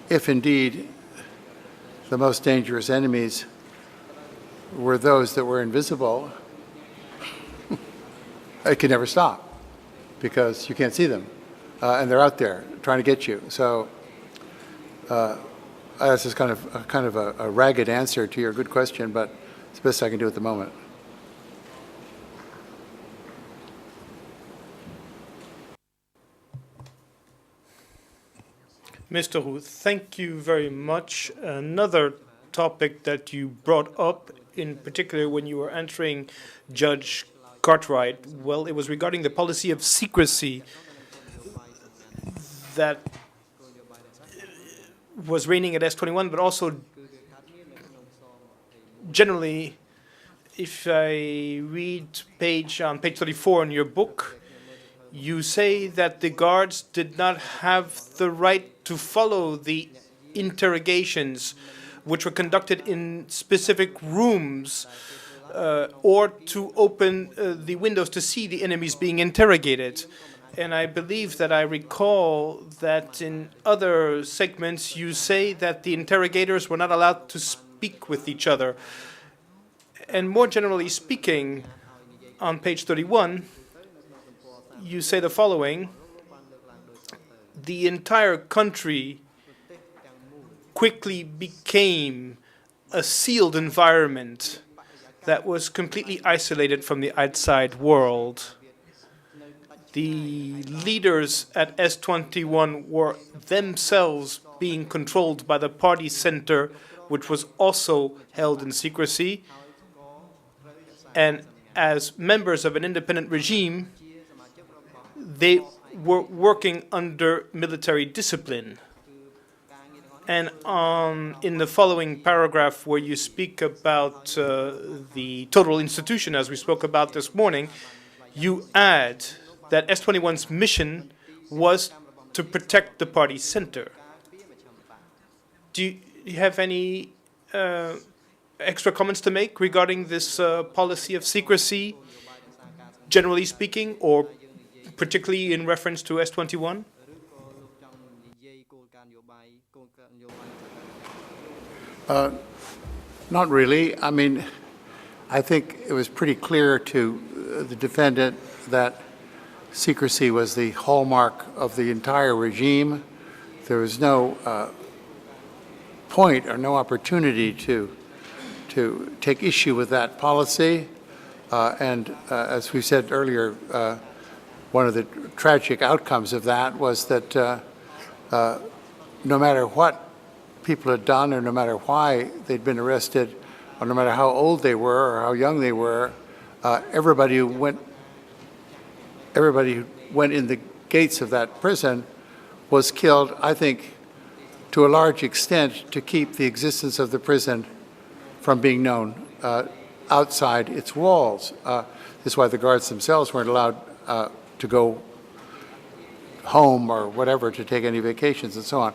if indeed the most dangerous enemies were those that were invisible, it can never stop because you can't see them, and they're out there trying to get you. So this is kind of a ragged answer to your good question, but it's the best I can do at the moment. Mr. Hu, thank you very much. Another topic that you brought up, in particular when you were answering Judge Cartwright, well, it was regarding the policy of secrecy that was reigning at S-21, but also generally, if I read on page 34 in your book, you say that the guards did not have the right to follow the interrogations which were conducted in specific rooms, or to open the windows to see the enemies being interrogated. And I believe that I recall that in other segments you say that the interrogators were not allowed to speak with each other. And more generally speaking, on page 31, you say the following: the entire country quickly became a sealed environment that was completely isolated from the outside world. The leaders at S-21 were themselves being controlled by the party center, which was also held in secrecy. And as members of an independent regime, they were working under military discipline. And in the following paragraph, where you speak about the total institution, as we spoke about this morning, you add that S-21's mission was to protect the party center. Do you have any extra comments to make regarding this policy of secrecy, generally speaking, or particularly in reference to S-21? Not really. I mean, I think it was pretty clear to the defendant that secrecy was the hallmark of the entire regime. There was no point or no opportunity to to take issue with that policy. And as we said earlier, one of the tragic outcomes of that was that no matter what people had done, or no matter why they'd been arrested, or no matter how old they were or how young they were, everybody who went in the gates of that prison was killed, I think, to a large extent to keep the existence of the prison from being known outside its walls. This is why the guards themselves weren't allowed to go home or whatever to take any vacations and so on.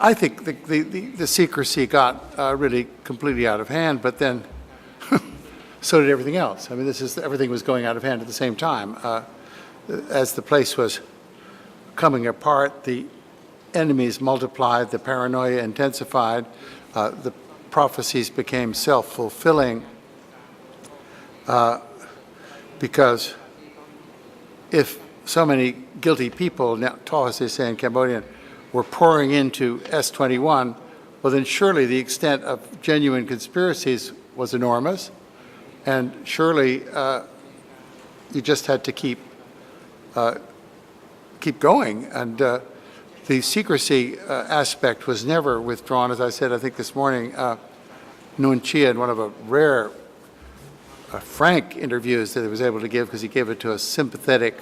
I think the secrecy got really completely out of hand, but then so did everything else. I mean, everything was going out of hand at the same time. As the place was coming apart, the enemies multiplied, the paranoia intensified, the prophecies became self-fulfilling, because if so many guilty people, now as they say in Cambodian, were pouring into S-21, well then surely the extent of genuine conspiracies was enormous, and surely you just had to keep going, and the secrecy aspect was never withdrawn. As I said, I think this morning, Nguyen Chia, in one of a rare, frank interviews that he was able to give, because he gave it to a sympathetic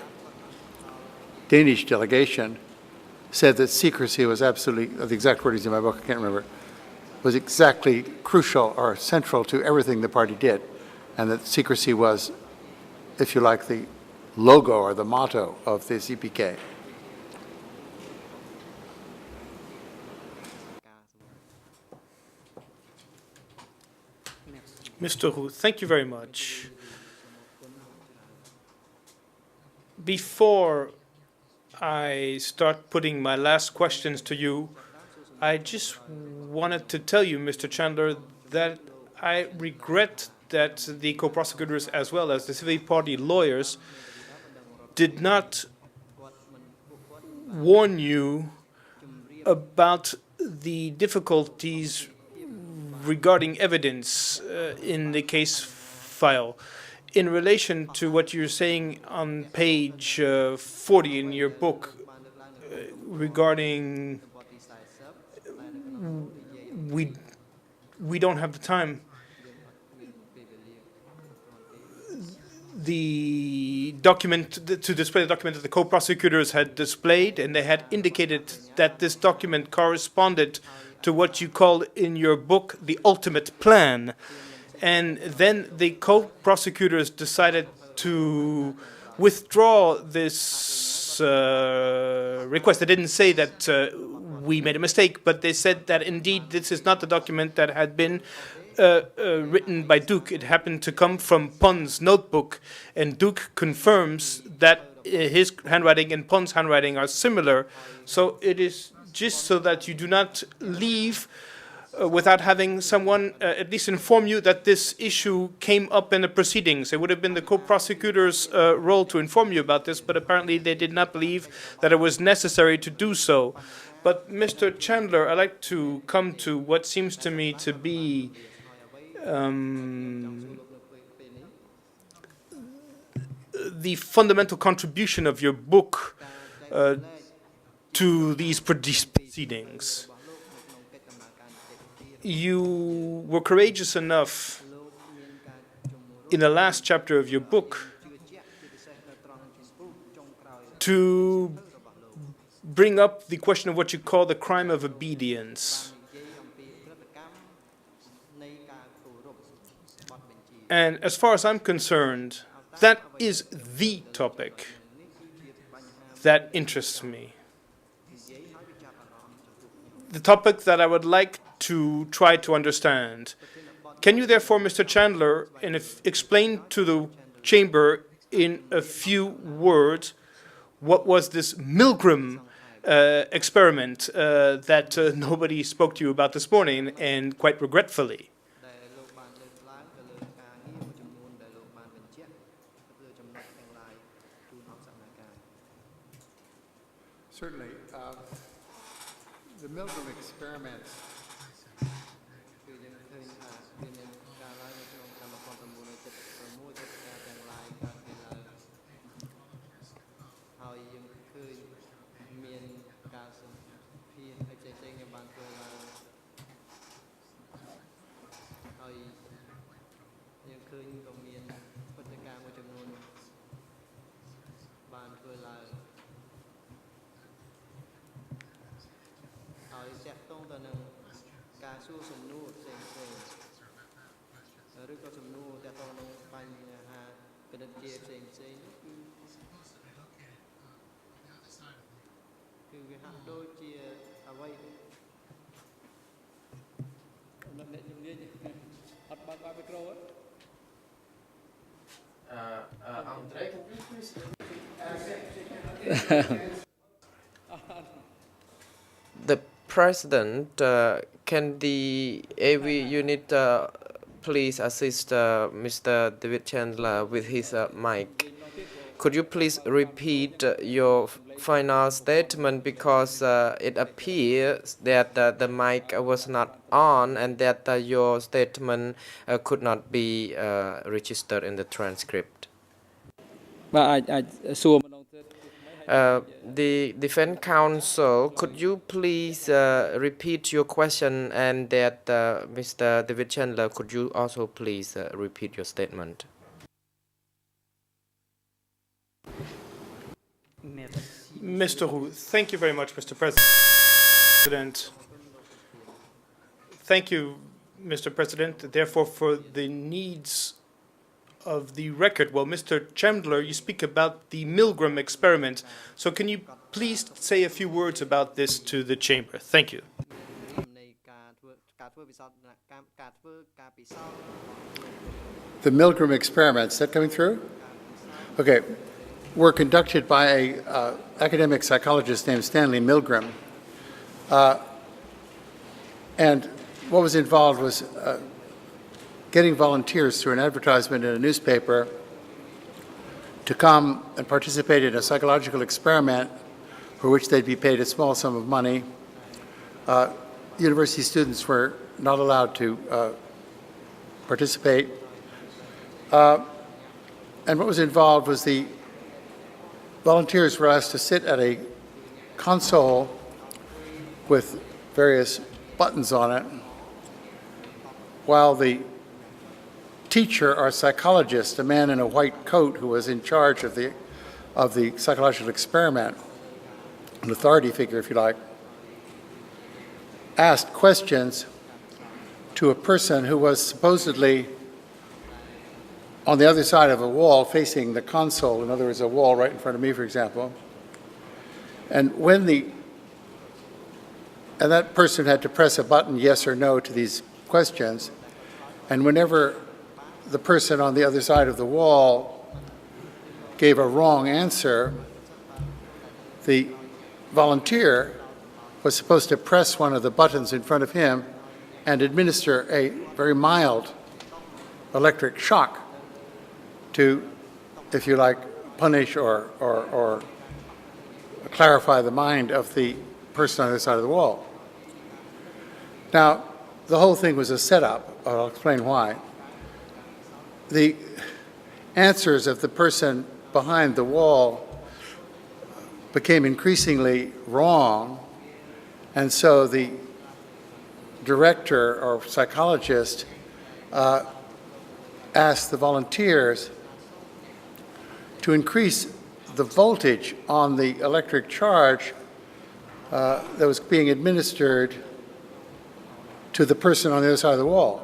Danish delegation, said that secrecy was absolutely, the exact word is in my book, I can't remember, was exactly crucial or central to everything the party did, and that secrecy was, if you like, the logo or the motto of the CPK. Mr. Hu, thank you very much. Before I start putting my last questions to you, I just wanted to tell you, Mr. Chandler, that I regret that the co-prosecutors as well as the civil party lawyers did not warn you about the difficulties regarding evidence in the case file. In relation to what you're saying on page 40 in your book regarding we don't have the time. The document, to display the document that the co-prosecutors had displayed, and they had indicated that this document corresponded to what you call in your book the ultimate plan. And then the co-prosecutors decided to withdraw this request. They didn't say that we made a mistake, but they said that indeed this is not the document that had been written by Duch. It happened to come from Pon's notebook, and Duch confirms that his handwriting and Pon's handwriting are similar. So it is just so that you do not leave without having someone at least inform you that this issue came up in the proceedings. It would have been the co-prosecutor's role to inform you about this, but apparently they did not believe that it was necessary to do so. But Mr. Chandler, I'd like to come to what seems to me to be the fundamental contribution of your book to these proceedings. You were courageous enough in the last chapter of your book to bring up the question of what you call the crime of obedience. And as far as I'm concerned, that is the topic that interests me. The topic that I would like to try to understand. Can you therefore, Mr. Chandler, explain to the chamber in a few words what was this Milgram experiment that nobody spoke to you about this morning, and quite regretfully? Certainly. The Milgram experiments Andre, can you please the President, can the AV unit please assist Mr. David Chandler with his mic? Could you please repeat your final statement, because it appears that the mic was not on and that your statement could not be registered in the transcript. The Defense Counsel, could you please repeat your question, and that Mr. David Chandler, could you also please repeat your statement? Mr. Roux, thank you very much, Mr. President. Thank you, Mr. President. Therefore, for the needs of the record, well, Mr. Chandler, you speak about the Milgram experiment. So can you please say a few words about this to the chamber? Thank you. The Milgram experiments, is that coming through? Okay. Were conducted by an academic psychologist named Stanley Milgram. And what was involved was getting volunteers through an advertisement in a newspaper to come and participate in a psychological experiment for which they'd be paid a small sum of money. University students were not allowed to participate. And what was involved was the volunteers were asked to sit at a console with various buttons on it, while the teacher or psychologist, a man in a white coat who was in charge of the psychological experiment, an authority figure, if you like, asked questions to a person who was supposedly on the other side of a wall facing the console, in other words, a wall right in front of me, for example. And and that person had to press a button, yes or no, to these questions. And whenever the person on the other side of the wall gave a wrong answer, the volunteer was supposed to press one of the buttons in front of him and administer a very mild electric shock to, if you like, punish or clarify the mind of the person on the other side of the wall. Now, the whole thing was a setup. I'll explain why. The answers of the person behind the wall became increasingly wrong, and so the director or psychologist asked the volunteers to increase the voltage on the electric charge that was being administered to the person on the other side of the wall.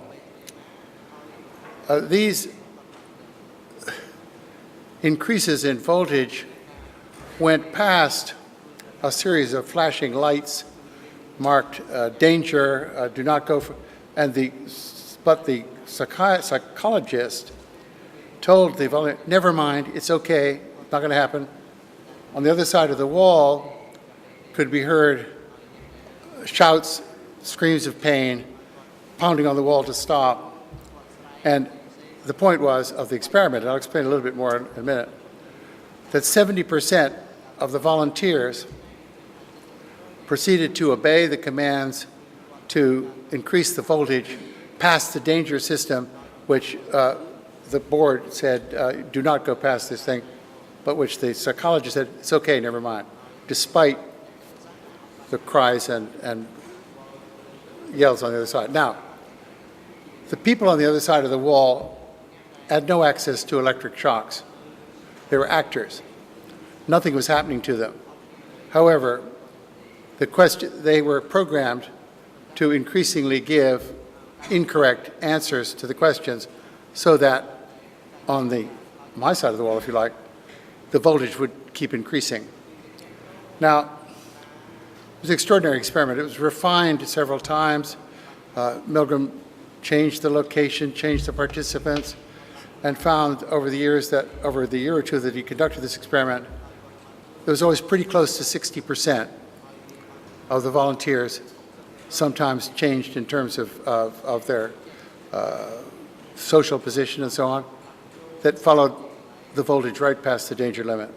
These increases in voltage went past a series of flashing lights marked danger, do not go for, but the psychologist told the volunteer, never mind, it's okay, not going to happen. On the other side of the wall could be heard shouts, screams of pain, pounding on the wall to stop. And the point was of the experiment, and I'll explain a little bit more in a minute, that 70% of the volunteers proceeded to obey the commands to increase the voltage past the danger system, which the board said, do not go past this thing, but which the psychologist said, it's okay, never mind, despite the cries and yells on the other side. Now, the people on the other side of the wall had no access to electric shocks. They were actors. Nothing was happening to them. However, they were programmed to increasingly give incorrect answers to the questions so that on my side of the wall, if you like, the voltage would keep increasing. Now, it was an extraordinary experiment. It was refined several times. Milgram changed the location, changed the participants, and found over the years that, over the year or two that he conducted this experiment, it was always pretty close to 60% of the volunteers sometimes changed in terms of their social position and so on, that followed the voltage right past the danger limit.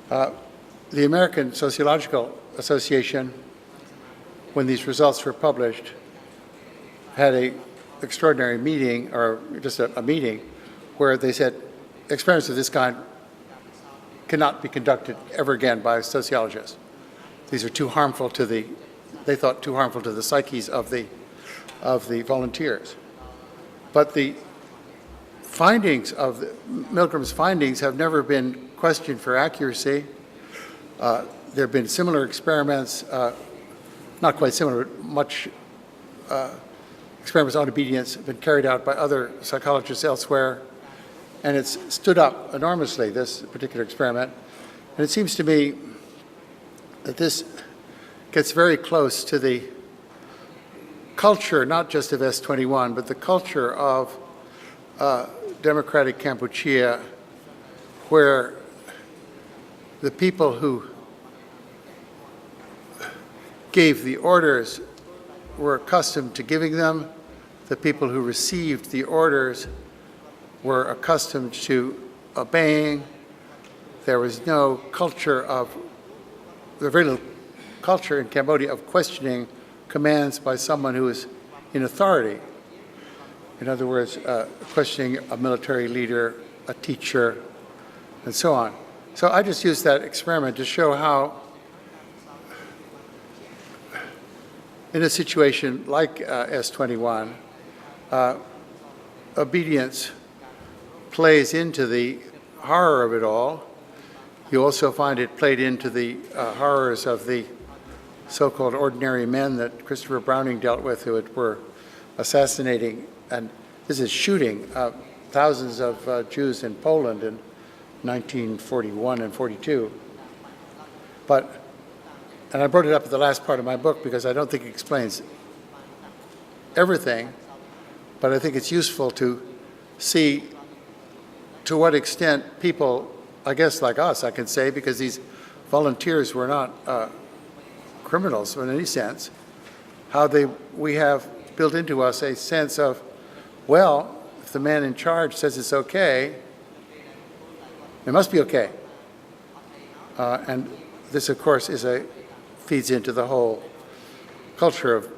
The American Sociological Association, when these results were published, had an extraordinary meeting, or just a meeting, where they said experiments of this kind cannot be conducted ever again by sociologists. These are too harmful to they thought too harmful to the psyches of the volunteers. But the findings of Milgram's findings have never been questioned for accuracy. There have been similar experiments, not quite similar, but much experiments on obedience have been carried out by other psychologists elsewhere, and it's stood up enormously, this particular experiment. And it seems to me that this gets very close to the culture, not just of S21, but the culture of democratic Kampuchea, where the people who gave the orders were accustomed to giving them, the people who received the orders were accustomed to obeying. There was no culture of, there was very little culture in Cambodia of questioning commands by someone who is in authority. In other words, questioning a military leader, a teacher, and so on. So I just used that experiment to show how, in a situation like S21, obedience plays into the horror of it all. You also find it played into the horrors of the so-called ordinary men that Christopher Browning dealt with, who were assassinating, and this is shooting thousands of Jews in Poland in 1941 and 42. But, and I brought it up at the last part of my book because I don't think it explains everything, but I think it's useful to see to what extent people, I guess like us, I can say, because these volunteers were not criminals in any sense, how we have built into us a sense of, well, if the man in charge says it's okay, it must be okay. And this, of course, feeds into the whole culture of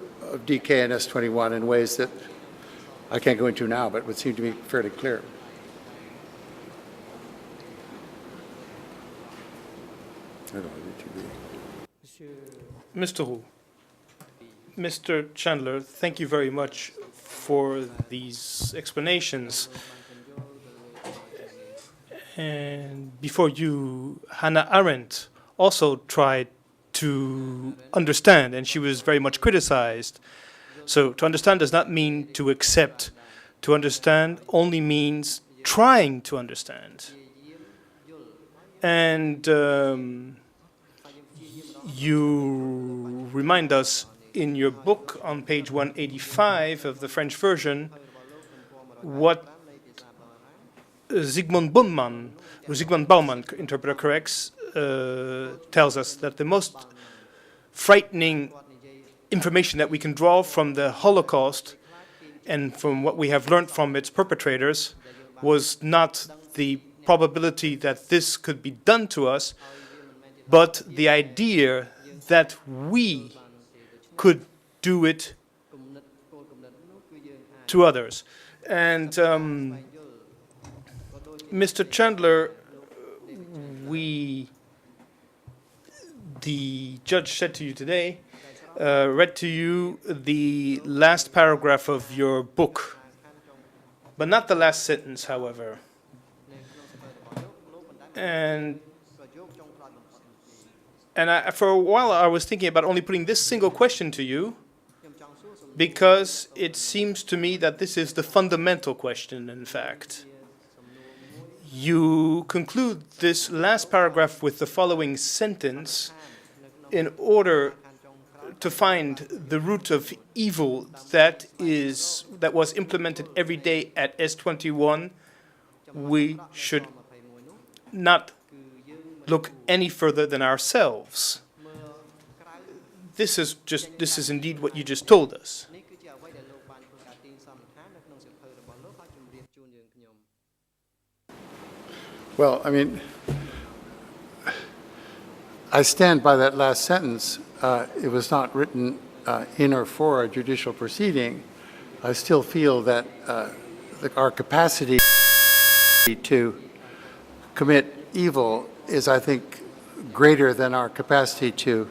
DK and S21 in ways that I can't go into now, but would seem to be fairly clear. Mr. Hu, Mr. Chandler, thank you very much for these explanations. And before you, Hannah Arendt also tried to understand, and she was very much criticized. So to understand does not mean to accept. To understand only means trying to understand. And you remind us in your book on page 185 of the French version what Zygmunt Bauman, interpreter corrects, tells us that the most frightening information that we can draw from the Holocaust and from what we have learned from its perpetrators was not the probability that this could be done to us, but the idea that we could do it to others. And Mr. Chandler, the judge said to you today, read to you the last paragraph of your book, but not the last sentence, however. And for a while I was thinking about only putting this single question to you, because it seems to me that this is the fundamental question, in fact. You conclude this last paragraph with the following sentence: in order to find the root of evil that was implemented every day at S21, we should not look any further than ourselves. This is indeed what you just told us. Well, I mean, I stand by that last sentence. It was not written in or for a judicial proceeding. I still feel that our capacity to commit evil is, I think, greater than our capacity to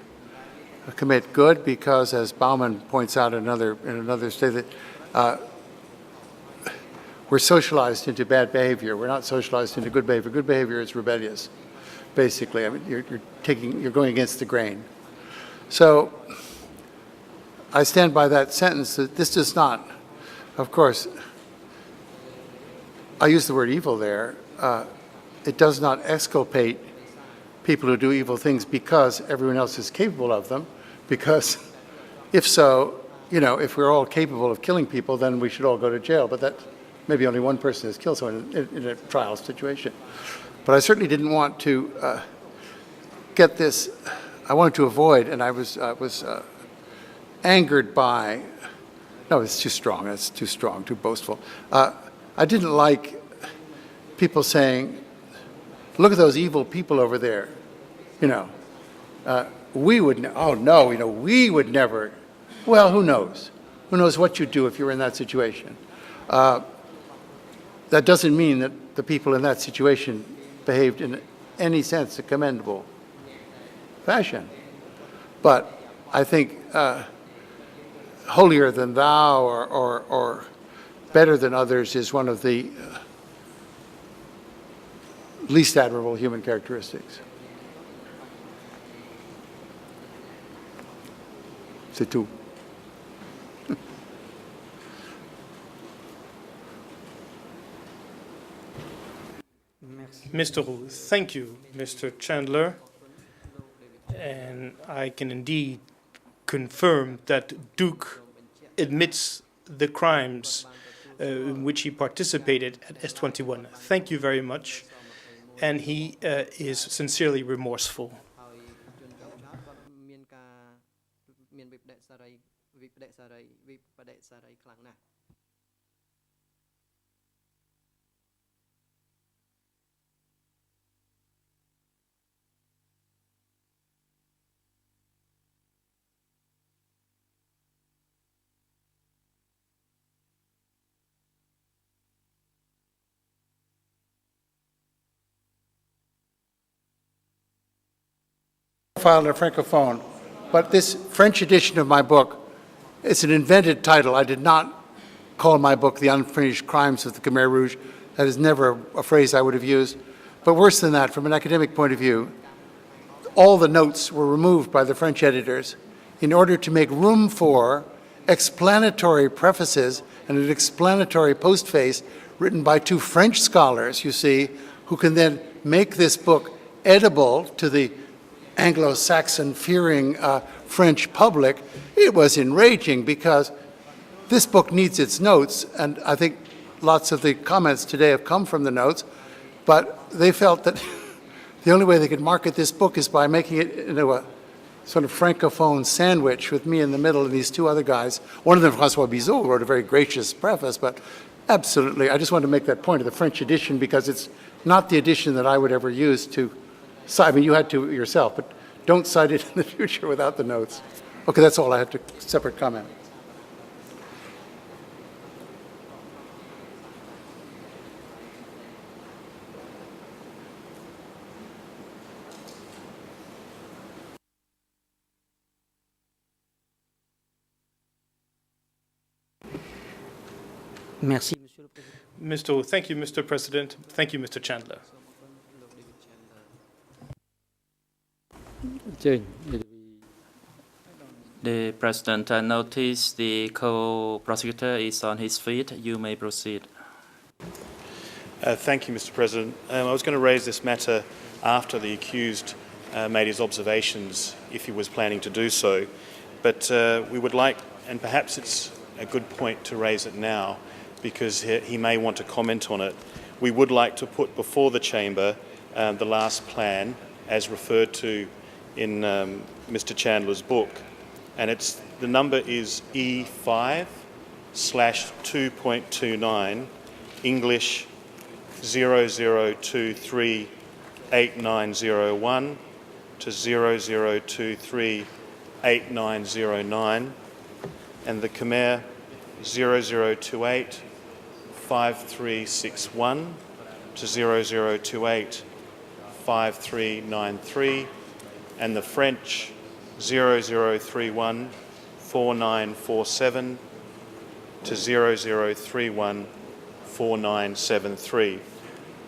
commit good, because, as Bauman points out in another statement, we're socialized into bad behavior. We're not socialized into good behavior. Good behavior is rebellious, basically. I mean, you're going against the grain. So I stand by that sentence that this does not, of course, I use the word evil there. It does not exculpate people who do evil things because everyone else is capable of them, because if so, you know, if we're all capable of killing people, then we should all go to jail. But that maybe only one person has killed someone in a trial situation. But I certainly didn't want to get this. I wanted to avoid, and I was angered by. No, it's too strong. That's too strong, too boastful. I didn't like people saying, "Look at those evil people over there." You know, we would. Oh no, you know, we would never. Well, who knows? Who knows what you'd do if you were in that situation? That doesn't mean that the people in that situation behaved in any sense a commendable fashion. But I think holier than thou or better than others is one of the least admirable human characteristics. C'est tout. Mr. Roux, thank you, Mr. Chandler. And I can indeed confirm that Duch admits the crimes in which he participated at S21. Thank you very much. And he is sincerely remorseful. Filed in a Francophone, but this French edition of my book, it's an invented title. I did not call my book The Unfinished Crimes of the Khmer Rouge. That is never a phrase I would have used. But worse than that, from an academic point of view, all the notes were removed by the French editors in order to make room for explanatory prefaces and an explanatory postface written by two French scholars, you see, who can then make this book edible to the Anglo-Saxon fearing French public. It was enraging because this book needs its notes, and I think lots of the comments today have come from the notes, but they felt that the only way they could market this book is by making it into a sort of Francophone sandwich with me in the middle and these two other guys. One of them, François Bizot, wrote a very gracious preface, but absolutely, I just wanted to make that point of the French edition because it's not the edition that I would ever use to. I mean, you had to yourself, but don't cite it in the future without the notes. Okay, that's all. I have to separate comment. Merci, Monsieur le Président. Thank you, Mr. President. Thank you, Mr. Chandler. The President, I notice the co-prosecutor is on his feet. You may proceed. Thank you, Mr. President. I was going to raise this matter after the accused made his observations, if he was planning to do so. But we would like, and perhaps it's a good point to raise it now, because he may want to comment on it. We would like to put before the chamber the last plan, as referred to in Mr. Chandler's book, and the number is E5/2.29, English 00238901 to 00238909, and the Khmer 00285361 to 00285393, and the French 00314947 to 00314973.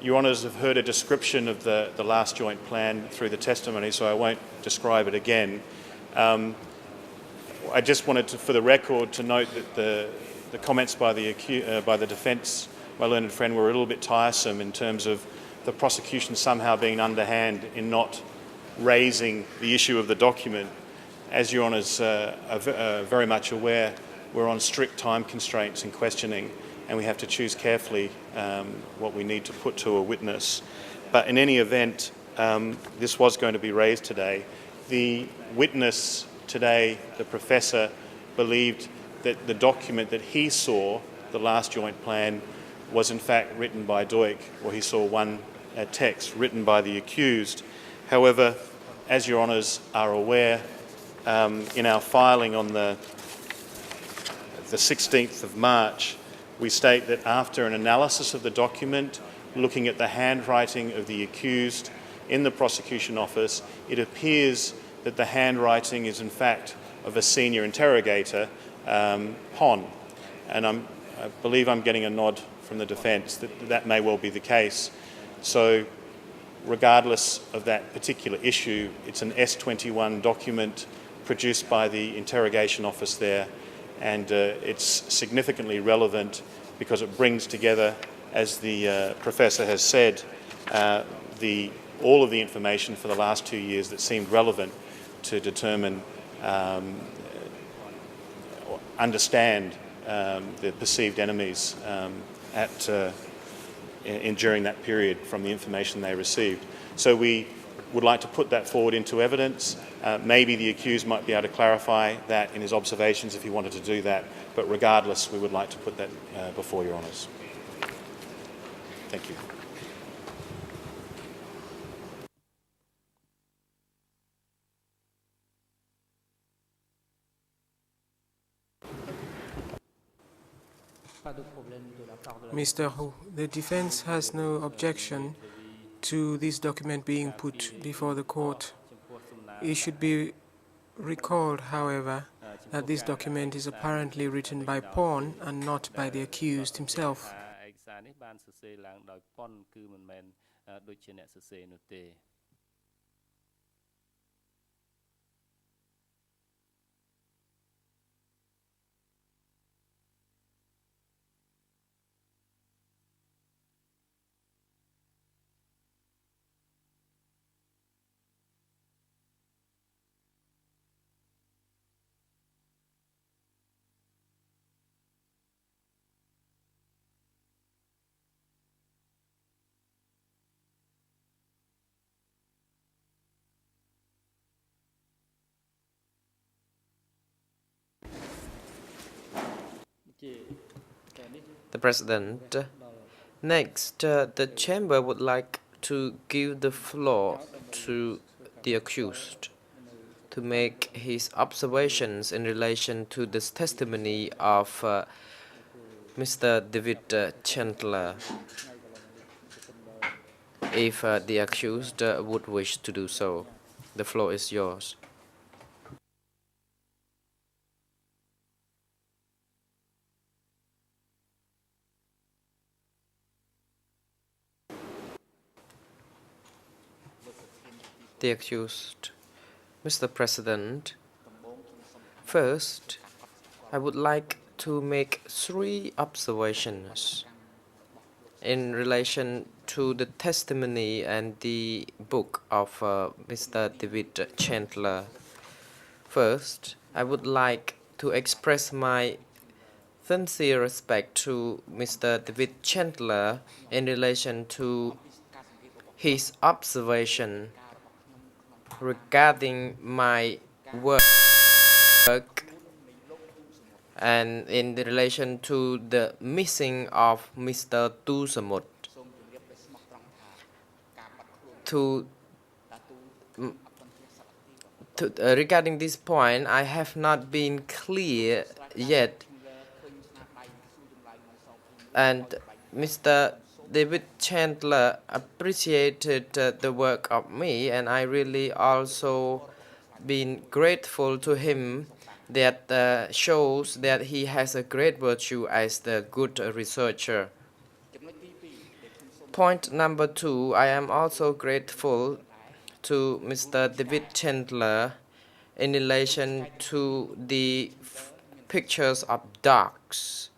Your Honours have heard a description of the last joint plan through the testimony, so I won't describe it again. I just wanted to, for the record, to note that the comments by the defence, my learned friend, were a little bit tiresome in terms of the prosecution somehow being underhand in not raising the issue of the document. As Your Honours are very much aware, we're on strict time constraints in questioning, and we have to choose carefully what we need to put to a witness. But in any event, this was going to be raised today. The witness today, the professor, believed that the document that he saw, the last joint plan, was in fact written by Duch, or he saw one text written by the accused. However, as Your Honours are aware, in our filing on the 16th of March, we state that after an analysis of the document, looking at the handwriting of the accused in the prosecution office, it appears that the handwriting is in fact of a senior interrogator, Hon. And I believe I'm getting a nod from the defence that that may well be the case. So regardless of that particular issue, it's an S21 document produced by the interrogation office there, and it's significantly relevant because it brings together, as the professor has said, all of the information for the last 2 years that seemed relevant to determine, understand the perceived enemies during that period from the information they received. So we would like to put that forward into evidence. Maybe the accused might be able to clarify that in his observations if he wanted to do that, but regardless, we would like to put that before Your Honours. Thank you. Mr. Hu, the defense has no objection to this document being put before the court. It should be recalled, however, that this document is apparently written by Pawn and not by the accused himself. The President. Next, the Chamber would like to give the floor to the accused to make his observations in relation to this testimony of Mr. David Chandler, if the accused would wish to do so. The floor is yours. The accused. Mr. President, First, I would like to make 3 observations in relation to the testimony and the book of Mr. David Chandler. First, I would like to express my sincere respect to Mr. David Chandler in relation to his observation regarding my work and in relation to the missing of Mr. Tusamut. Regarding this point, I have not been clear yet, and Mr. David Chandler appreciated the work of me, and I really also been grateful to him. That shows that he has a great virtue as the good researcher. Point number 2, I am also grateful to Mr. David Chandler in relation to the pictures of dogs.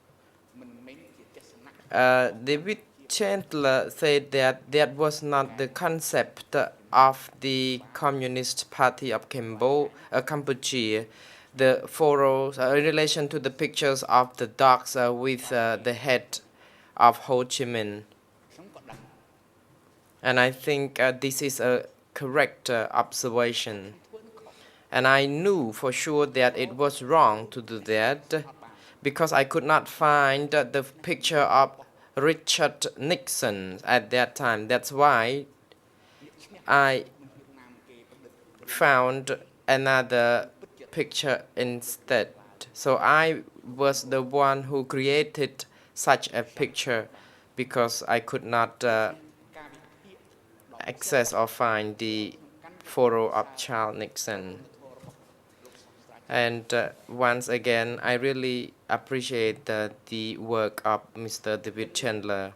David Chandler said that that was not the concept of the Communist Party of Cambodia. The photos in relation to the pictures of the dogs with the head of Ho Chi Minh. And I think this is a correct observation. And I knew for sure that it was wrong to do that because I could not find the picture of Richard Nixon at that time. That's why I found another picture instead. So I was the one who created such a picture because I could not access or find the photo of Charles Nixon. And once again, I really appreciate the work of Mr. David Chandler.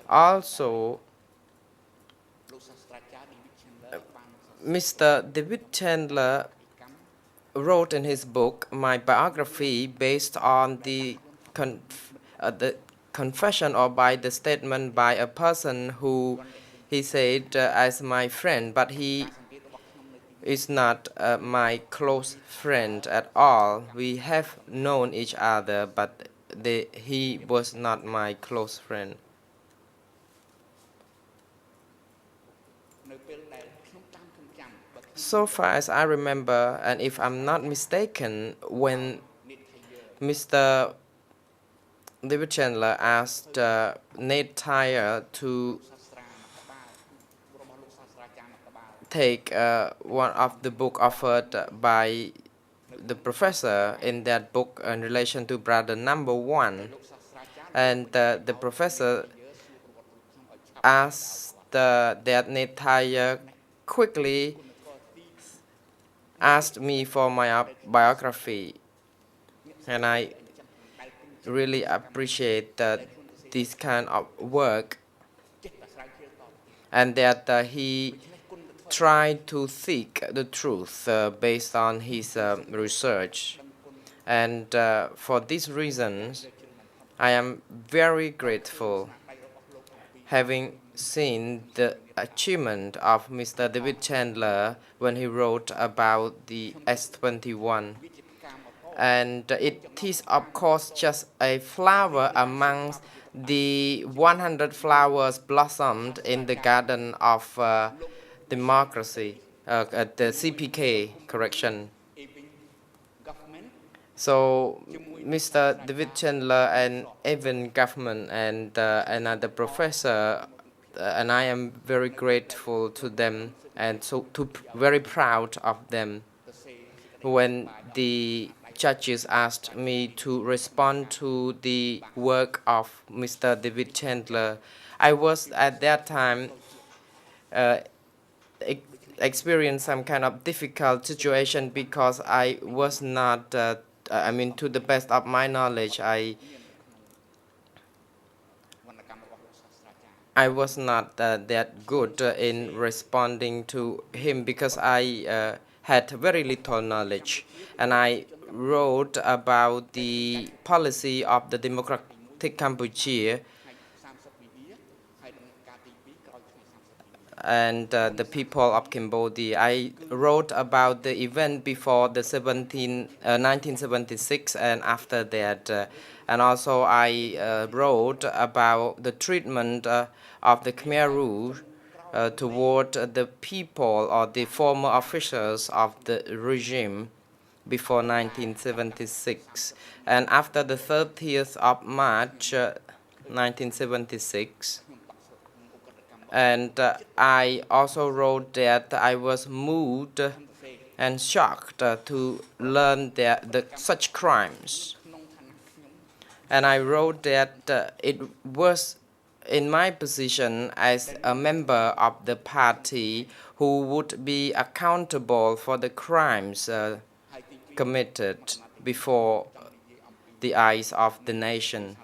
Also, Mr. David Chandler wrote in his book my biography based on the confession or by the statement by a person who he said as my friend, but he is not my close friend at all. We have known each other, but he was not my close friend. So far as I remember, and if I'm not mistaken, when Mr. David Chandler asked Nate Tyre to take one of the book offered by the professor in that book in relation to brother number 1, and the professor asked that Nate Tyre quickly asked me for my biography, and I really appreciate this kind of work, and that he tried to seek the truth based on his research. And for these reasons, I am very grateful having seen the achievement of Mr. David Chandler when he wrote about the S-21. And it is, of course, just a flower amongst the 100 flowers blossomed in the garden of democracy, at the CPK, correction. So Mr. David Chandler and Evan government and another professor, and I am very grateful to them and so very proud of them. When the judges asked me to respond to the work of Mr. David Chandler, I was at that time experienced some kind of difficult situation because I was not, to the best of my knowledge, I was not that good in responding to him because I had very little knowledge. And I wrote about the policy of the Democratic Cambodia and the people of Cambodia. I wrote about the event before the 1976 and after that. And also I wrote about the treatment of the Khmer Rouge toward the people or the former officials of the regime before 1976. And after the 30th of March 1976, and I also wrote that I was moved and shocked to learn that such crimes. And I wrote that it was in my position as a member of the party who would be accountable for the crimes committed before the eyes of the nation.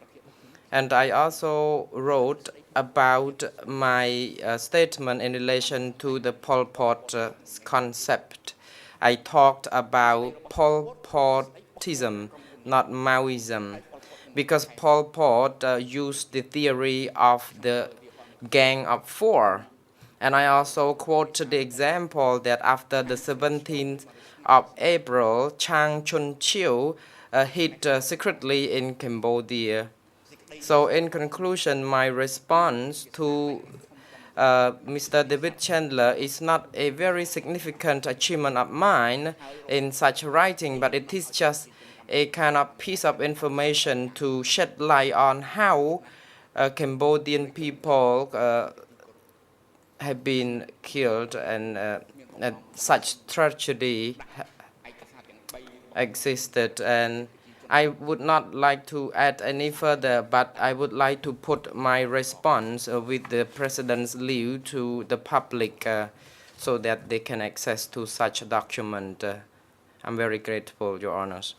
And I also wrote about my statement in relation to the Pol Pot concept. I talked about Pol Potism, not Maoism, because Pol Pot used the theory of the Gang of Four. And I also quoted the example that after the 17th of April, Chang Chun-chiu hid secretly in Cambodia. So in conclusion, my response to Mr. David Chandler is not a very significant achievement of mine in such writing, but it is just a kind of piece of information to shed light on how Cambodian people have been killed and such tragedy existed. And I would not like to add any further, but I would like to put my response with the President's leave to the public so that they can access to such a document. I'm very grateful, Your Honors.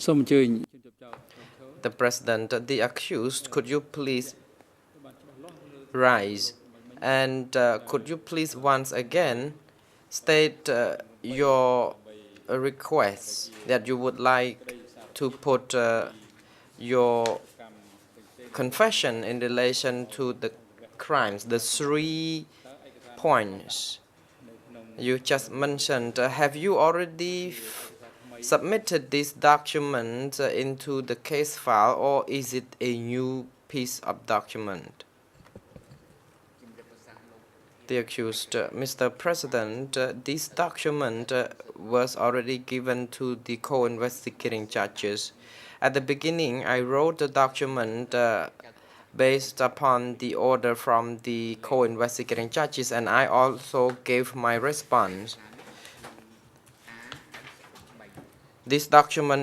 សូមអញ្ជើញ The President, the accused, could you please rise? And could you please once again state your request that you would like to put your confession in relation to the crimes, the 3 points you just mentioned. Have you already submitted this document into the case file, or is it a new piece of document? The accused, Mr. President, this document was already given to the co-investigating judges. At the beginning, I wrote the document based upon the order from the co-investigating judges, and I also gave my response. This document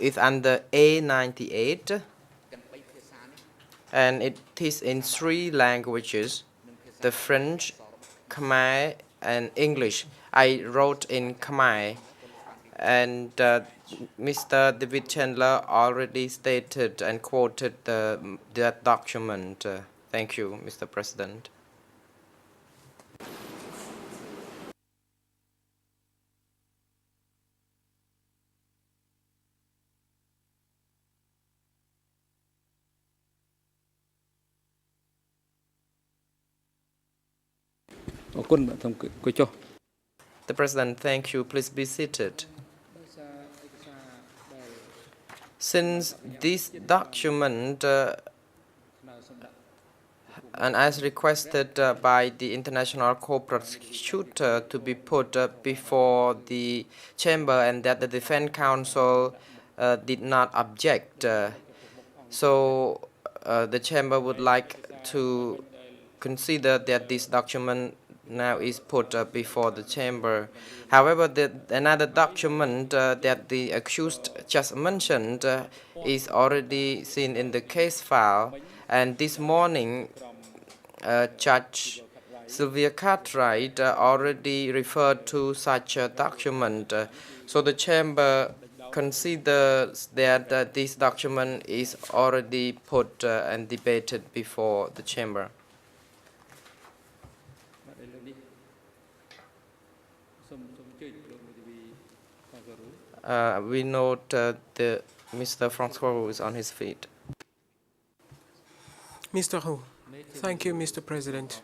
is under A98, and it is in 3 languages, the French, Khmer, and English. I wrote in Khmer, and Mr. David Chandler already stated and quoted that document. Thank you, Mr. President. The President, thank you. Please be seated. Since this document and as requested by the International Co-Prosecutor to be put before the chamber, and that the defense counsel did not object, so the chamber would like to consider that this document now is put before the chamber. However, another document that the accused just mentioned is already seen in the case file, and this morning Judge Sylvia Cartwright already referred to such a document. So the chamber considers that this document is already put and debated before the chamber. We note Mr. Francois Roux is on his feet. Mr. Roux, thank you, Mr. President.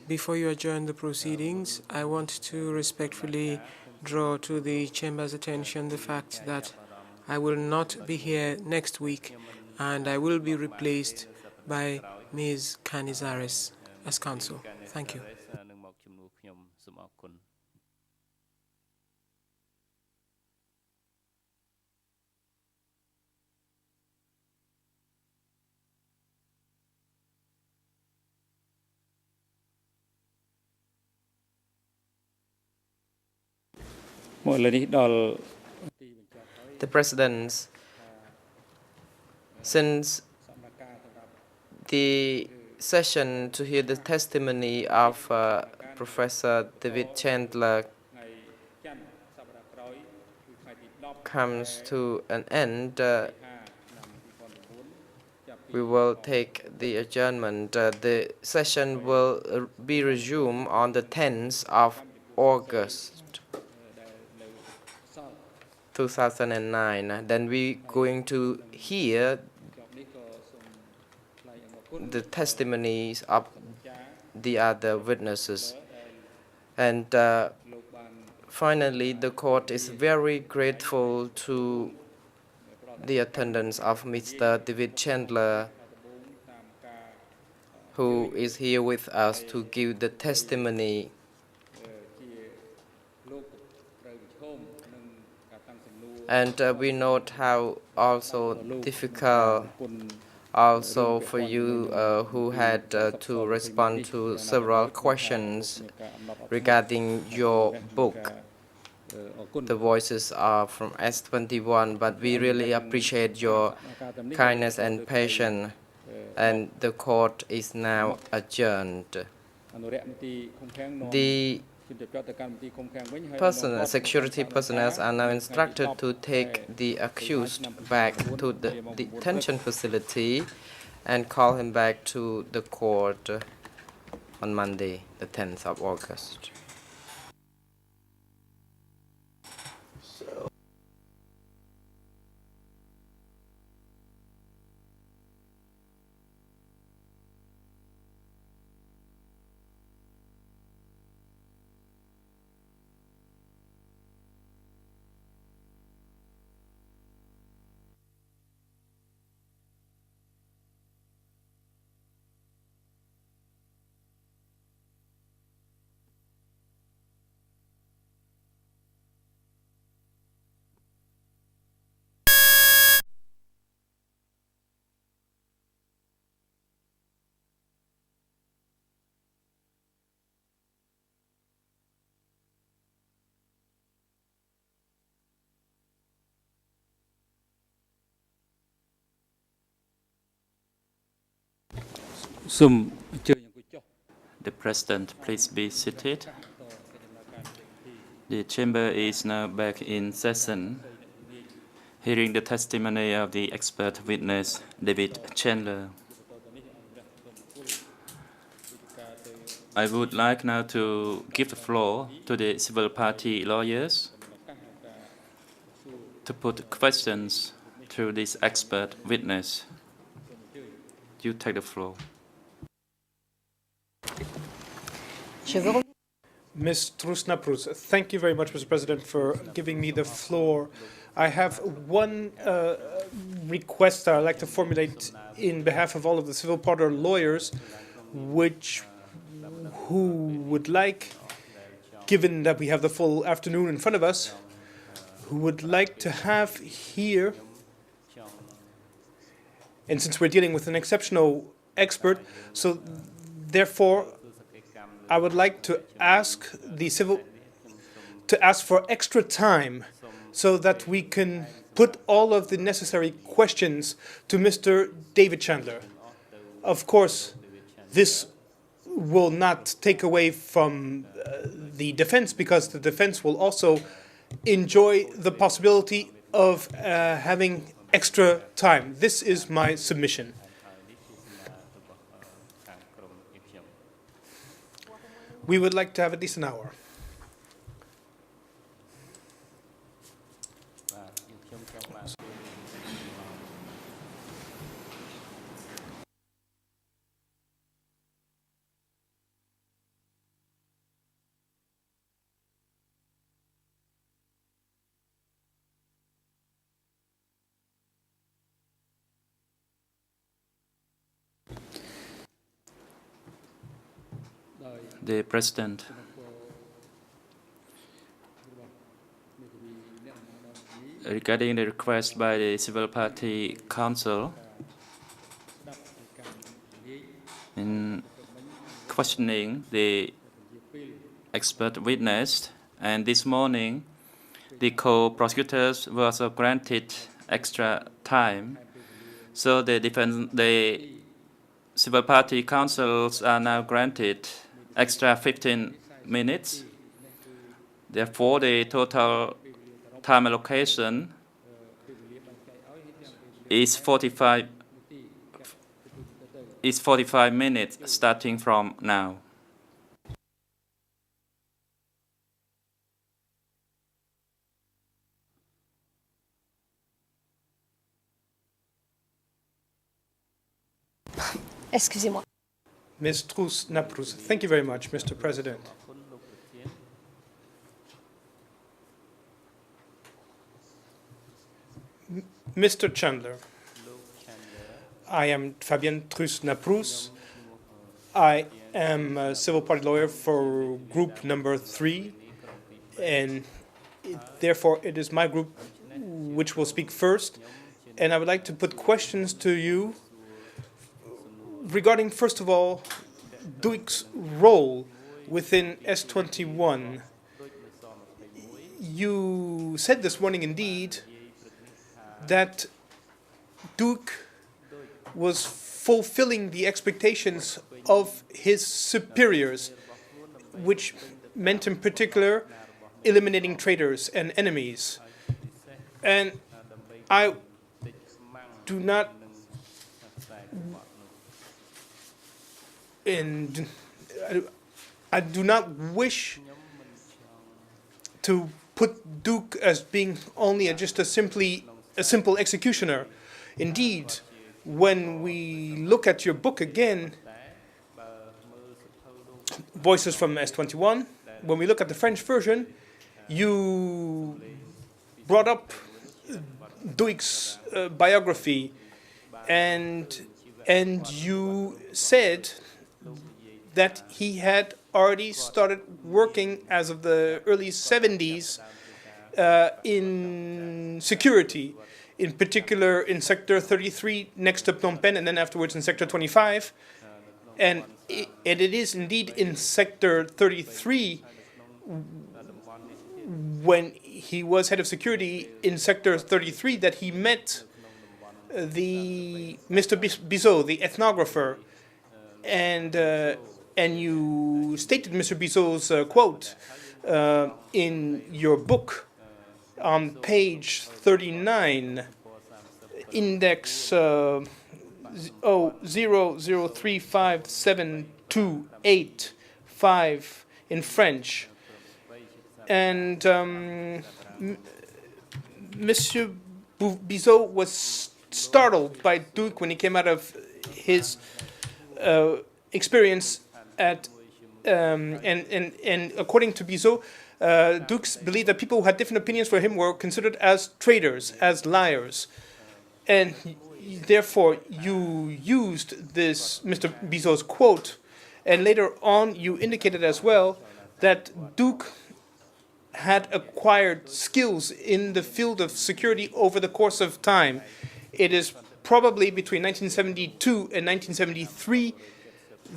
Before you adjourn the proceedings, I want to respectfully draw to the chamber's attention the fact that I will not be here next week, and I will be replaced by Ms. Canizares as counsel. Thank you. The President, since the session to hear the testimony of Professor David Chandler comes to an end, we will take the adjournment. The session will be resumed on the 10th of August 2009. Then we're going to hear the testimonies of the other witnesses. And finally, the court is very grateful to the attendance of Mr. David Chandler, who is here with us to give the testimony. And we note how also difficult also for you who had to respond to several questions regarding your book. The voices are from S21, but we really appreciate your kindness and patience, and the court is now adjourned. The security personnel are now instructed to take the accused back to the detention facility and call him back to the court on Monday, the 10th of August. The President, please be seated. The chamber is now back in session, hearing the testimony of the expert witness, David Chandler. I would like now to give the floor to the civil party lawyers to put questions to this expert witness. You take the floor. Ms. Trus-Naprus, thank you very much, Mr. President, for giving me the floor. I have one request that I'd like to formulate in behalf of all of the civil party lawyers, who would like, given that we have the full afternoon in front of us, who would like to have here, and since we're dealing with an exceptional expert, so therefore I would like to ask for extra time so that we can put all of the necessary questions to Mr. David Chandler. Of course, this will not take away from the defense, because the defense will also enjoy the possibility of having extra time. This is my submission. We would like to have at least an hour. The President, regarding the request by the Civil Party Council in questioning the expert witness, and this morning the co-prosecutors were also granted extra time, so the Civil Party Councils are now granted extra 15 minutes. Therefore, the total time allocation is 45 minutes starting from now. Excusez-moi. Ms. Trus-Naprus, thank you very much, Mr. President. Mr. Chandler, I am Fabien Trus-Naprus. I am a civil party lawyer for group number 3, and therefore it is my group which will speak first. And I would like to put questions to you regarding, first of all, Duch's role within S21. You said this morning, indeed, that Duch was fulfilling the expectations of his superiors, which meant in particular eliminating traitors and enemies. And I do not wish to put Duch as being only just a simple executioner. Indeed, when we look at your book again, Voices from S21, when we look at the French version, you brought up Duch's biography, and you said that he had already started working as of the early 70s in security, in particular in Sector 33 next to Phnom Penh, and then afterwards in Sector 25. And it is indeed in Sector 33, when he was head of security in Sector 33, that he met Mr. Bizot, the ethnographer, and you stated Mr. Bizot's quote in your book on page 39, index 0035728 in French. And Monsieur Bizot was startled by Duch when he came out of his experience at, and according to Bizot, Duch believed that people who had different opinions for him were considered as traitors, as liars. And therefore, you used this Mr. Bizot's quote, and later on you indicated as well that Duch had acquired skills in the field of security over the course of time. It is probably between 1972 and 1973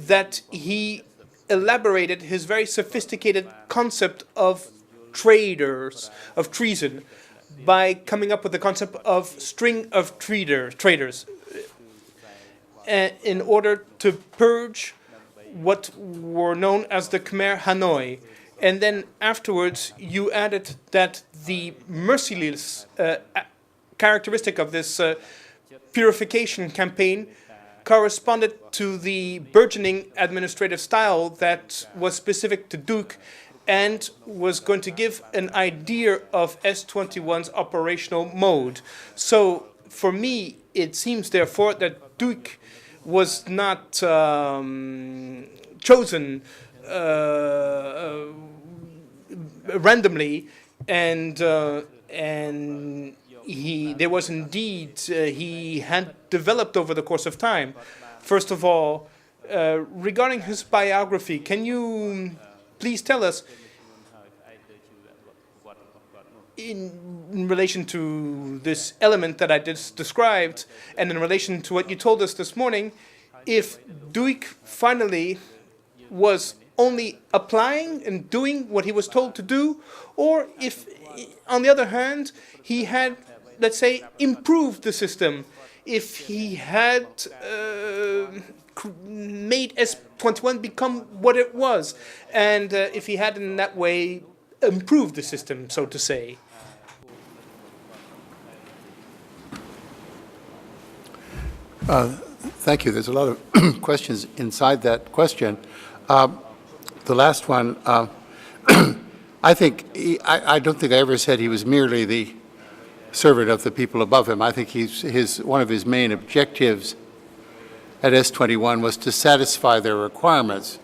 that he elaborated his very sophisticated concept of traitors, of treason, by coming up with the concept of string of traitors in order to purge what were known as the Khmer Hanoi. And then afterwards, you added that the merciless characteristic of this purification campaign corresponded to the burgeoning administrative style that was specific to Duch and was going to give an idea of S21's operational mode. So for me, it seems therefore that Duch was not chosen randomly, and there was indeed, he had developed over the course of time. First of all, regarding his biography, can you please tell us, in relation to this element that I just described, and in relation to what you told us this morning, if Duch finally was only applying and doing what he was told to do, or if, on the other hand, he had, let's say, improved the system, if he had made S21 become what it was, and if he had in that way improved the system, so to say. Thank you. There's a lot of questions inside that question. The last one, I don't think I ever said he was merely the servant of the people above him. I think one of his main objectives at S21 was to satisfy their requirements.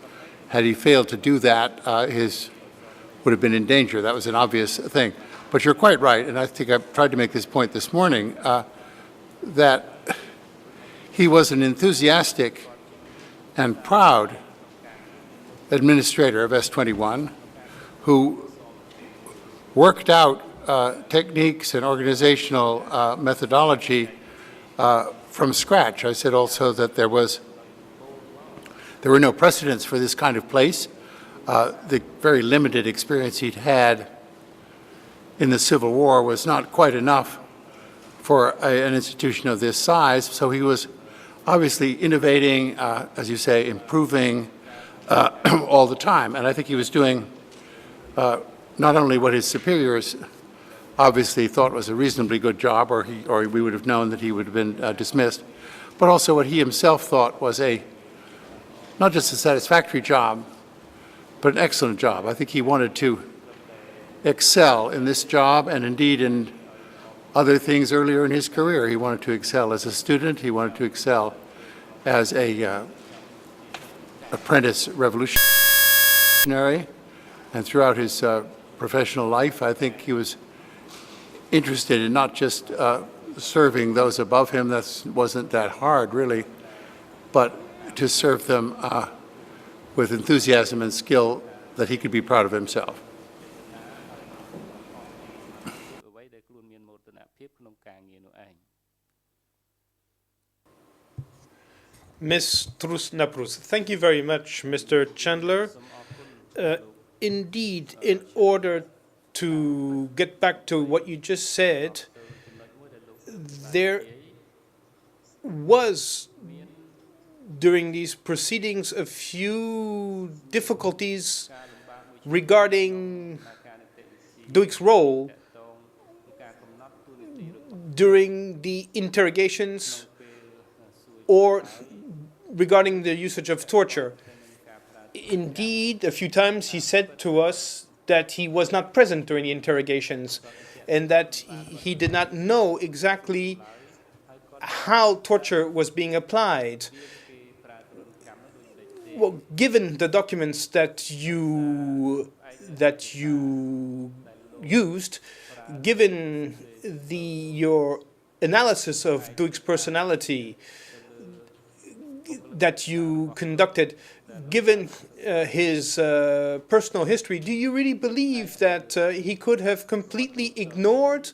Had he failed to do that, would have been in danger. That was an obvious thing. But you're quite right, and I think I tried to make this point this morning, that he was an enthusiastic and proud administrator of S21 who worked out techniques and organizational methodology from scratch. I said also that there were no precedents for this kind of place. The very limited experience he'd had in the Civil War was not quite enough for an institution of this size, so he was obviously innovating, as you say, improving all the time. And I think he was doing not only what his superiors obviously thought was a reasonably good job, or we would have known that he would have been dismissed, but also what he himself thought was not just a satisfactory job, but an excellent job. I think he wanted to excel in this job, and indeed in other things earlier in his career. He wanted to excel as a student. He wanted to excel as a apprentice revolutionary. And throughout his professional life, I think he was interested in not just serving those above him. That wasn't that hard, really, but to serve them with enthusiasm and skill that he could be proud of himself. Ms. Trus-Naprus, thank you very much, Mr. Chandler. Indeed, in order to get back to what you just said, there was, during these proceedings, a few difficulties regarding Duch's role during the interrogations or regarding the usage of torture. Indeed, a few times he said to us that he was not present during the interrogations and that he did not know exactly how torture was being applied. Well, given the documents that you used, given your analysis of Duch's personality that you conducted, given his personal history, do you really believe that he could have completely ignored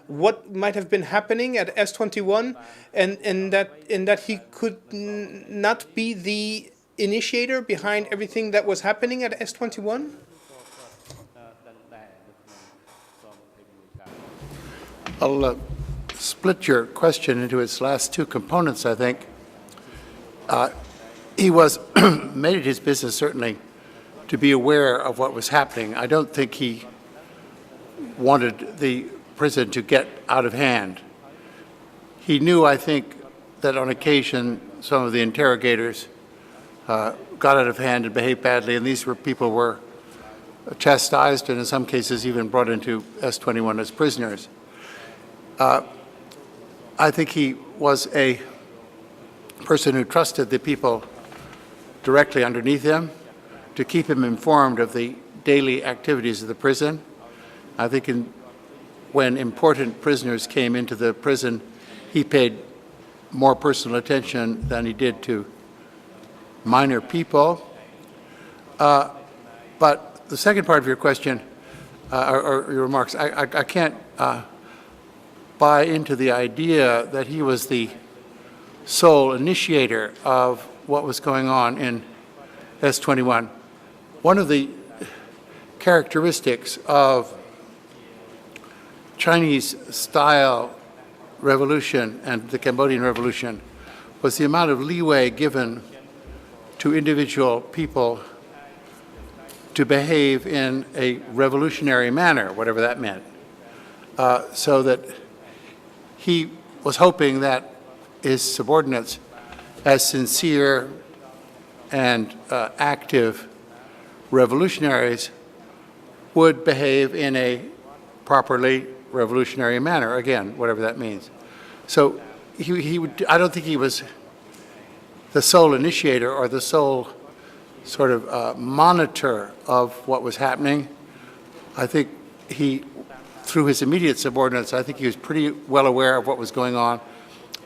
what might have been happening at S21, and that he could not be the initiator behind everything that was happening at S21? I'll split your question into its last two components, I think. He made it his business, certainly, to be aware of what was happening. I don't think he wanted the prison to get out of hand. He knew, I think, that on occasion some of the interrogators got out of hand and behaved badly, and these people were chastised and in some cases even brought into S21 as prisoners. I think he was a person who trusted the people directly underneath him to keep him informed of the daily activities of the prison. I think when important prisoners came into the prison, he paid more personal attention than he did to minor people. But the second part of your question, or your remarks, I can't buy into the idea that he was the sole initiator of what was going on in S21. One of the characteristics of Chinese-style revolution and the Cambodian revolution was the amount of leeway given to individual people to behave in a revolutionary manner, whatever that meant, so that he was hoping that his subordinates, as sincere and active revolutionaries, would behave in a properly revolutionary manner, again, whatever that means. So I don't think he was the sole initiator or the sole sort of monitor of what was happening. I think through his immediate subordinates, I think he was pretty well aware of what was going on.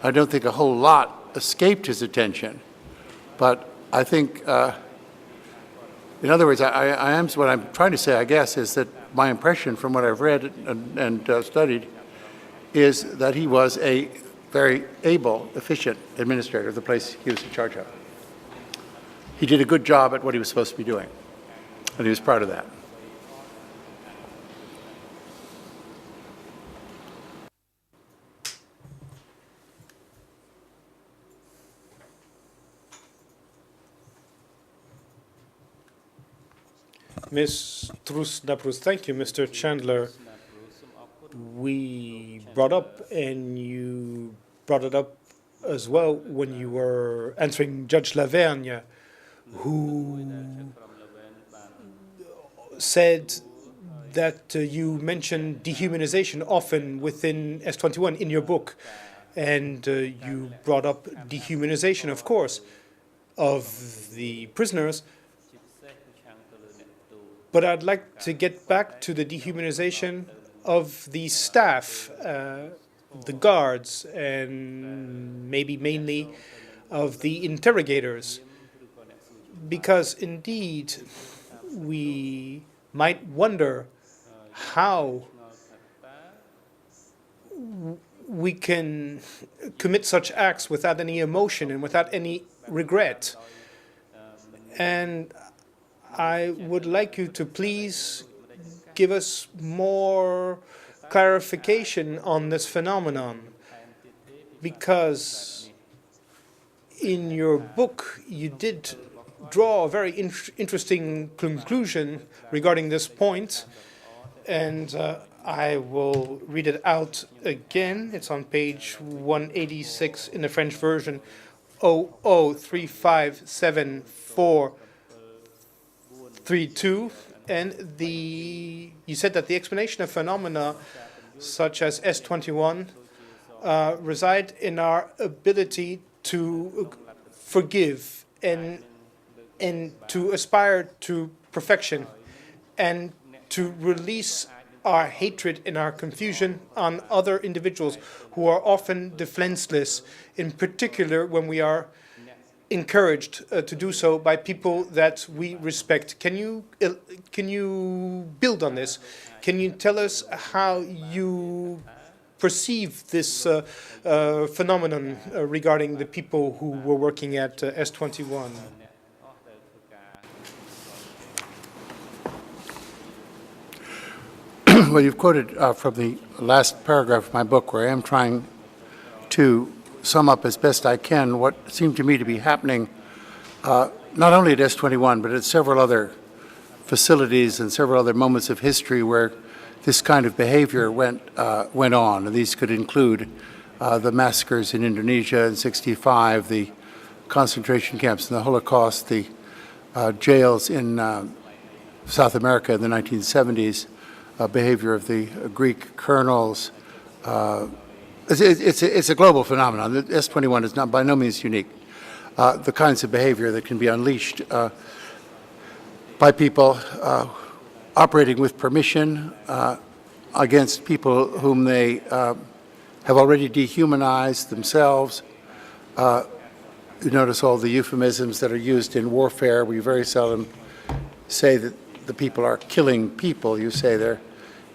I don't think a whole lot escaped his attention, but I think, in other words, what I'm trying to say, I guess, is that my impression from what I've read and studied is that he was a very able, efficient administrator of the place he was in charge of. He did a good job at what he was supposed to be doing, and he was proud of that. Ms. Trus, thank you, Mr. Chandler. We brought up, and you brought it up as well when you were answering Judge Lavergne, who said that you mentioned dehumanization often within S21 in your book. And you brought up dehumanization, of course, of the prisoners. But I'd like to get back to the dehumanization of the staff, the guards, and maybe mainly of the interrogators. Because indeed, we might wonder how we can commit such acts without any emotion and without any regret. And I would like you to please give us more clarification on this phenomenon, because in your book you did draw a very interesting conclusion regarding this point, and I will read it out again. It's on page 186 in the French version, 00357432. And you said that the explanation of phenomena such as S21 reside in our ability to forgive and to aspire to perfection and to release our hatred and our confusion on other individuals who are often defenseless, in particular when we are encouraged to do so by people that we respect. Can you build on this? Can you tell us how you perceive this phenomenon regarding the people who were working at S21? Well, you've quoted from the last paragraph of my book, where I am trying to sum up as best I can what seemed to me to be happening not only at S21, but at several other facilities and several other moments of history where this kind of behavior went on. And these could include the massacres in Indonesia in '65, the concentration camps in the Holocaust, the jails in South America in the 1970s, behavior of the Greek colonels. It's a global phenomenon. The S21 is not by no means unique. The kinds of behavior that can be unleashed by people operating with permission against people whom they have already dehumanized themselves. You notice all the euphemisms that are used in warfare. We very seldom say that the people are killing people. You say they're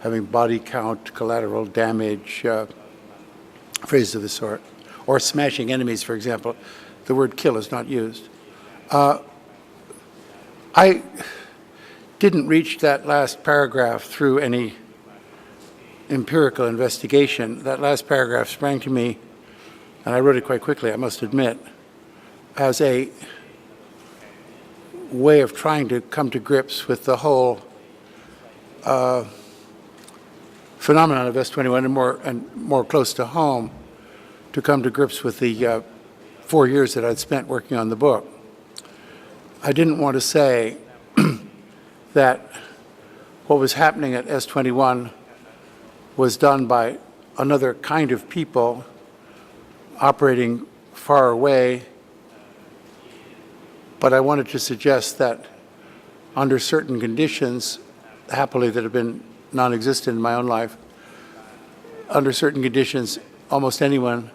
having body count, collateral damage, phrases of the sort, or smashing enemies, for example. The word kill is not used. I didn't reach that last paragraph through any empirical investigation. That last paragraph sprang to me, and I wrote it quite quickly, I must admit, as a way of trying to come to grips with the whole phenomenon of S21 and more close to home, to come to grips with the 4 years that I'd spent working on the book. I didn't want to say that what was happening at S21 was done by another kind of people operating far away, but I wanted to suggest that under certain conditions, happily that have been non-existent in my own life, under certain conditions, almost anyone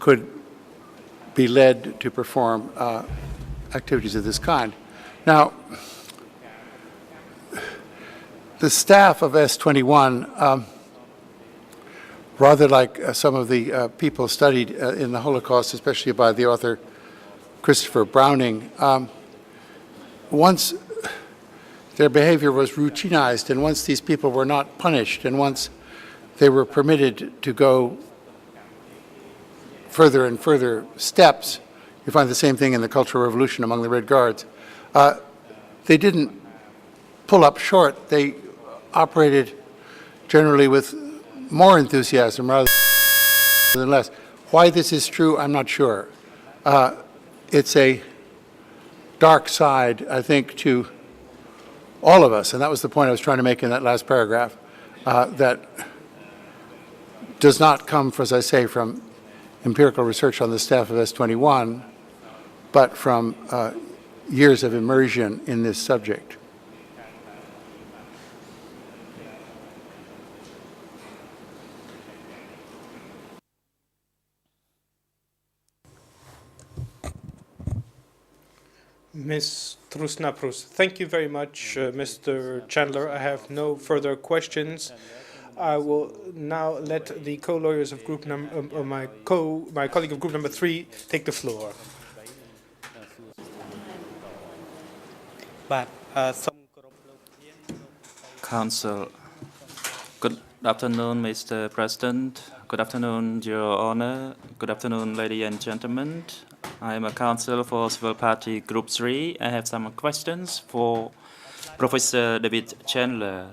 could be led to perform activities of this kind. Now, the staff of S21, rather like some of the people studied in the Holocaust, especially by the author Christopher Browning, once their behavior was routinized, and once these people were not punished, and once they were permitted to go further and further steps, you find the same thing in the Cultural Revolution among the Red Guards, they didn't pull up short. They operated generally with more enthusiasm rather than less. Why this is true, I'm not sure. It's a dark side, I think, to all of us, and that was the point I was trying to make in that last paragraph, that does not come, as I say, from empirical research on the staff of S21, but from years of immersion in this subject. Ms. Trusnaprus, thank you very much, Mr. Chandler. I have no further questions. I will now let the co-lawyers of group my colleague of group number 3 take the floor. Council. Good afternoon, Mr. President. Good afternoon, Your Honor. Good afternoon, ladies and gentlemen. I am a counsel for Civil Party Group 3. I have some questions for Professor David Chandler.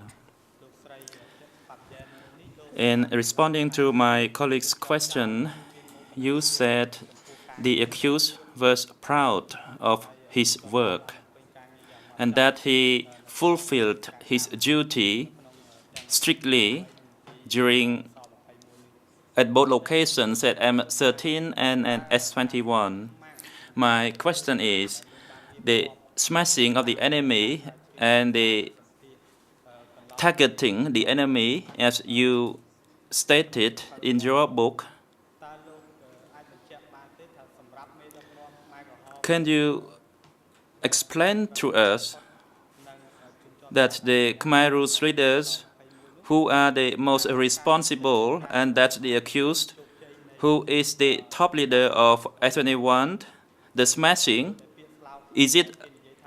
In responding to my colleague's question, you said the accused was proud of his work and that he fulfilled his duty strictly at both locations at M13 and S21. My question is, the smashing of the enemy and the targeting the enemy, as you stated in your book, can you explain to us that the Khmer Rouge leaders who are the most responsible and that the accused, who is the top leader of S21, the smashing, is it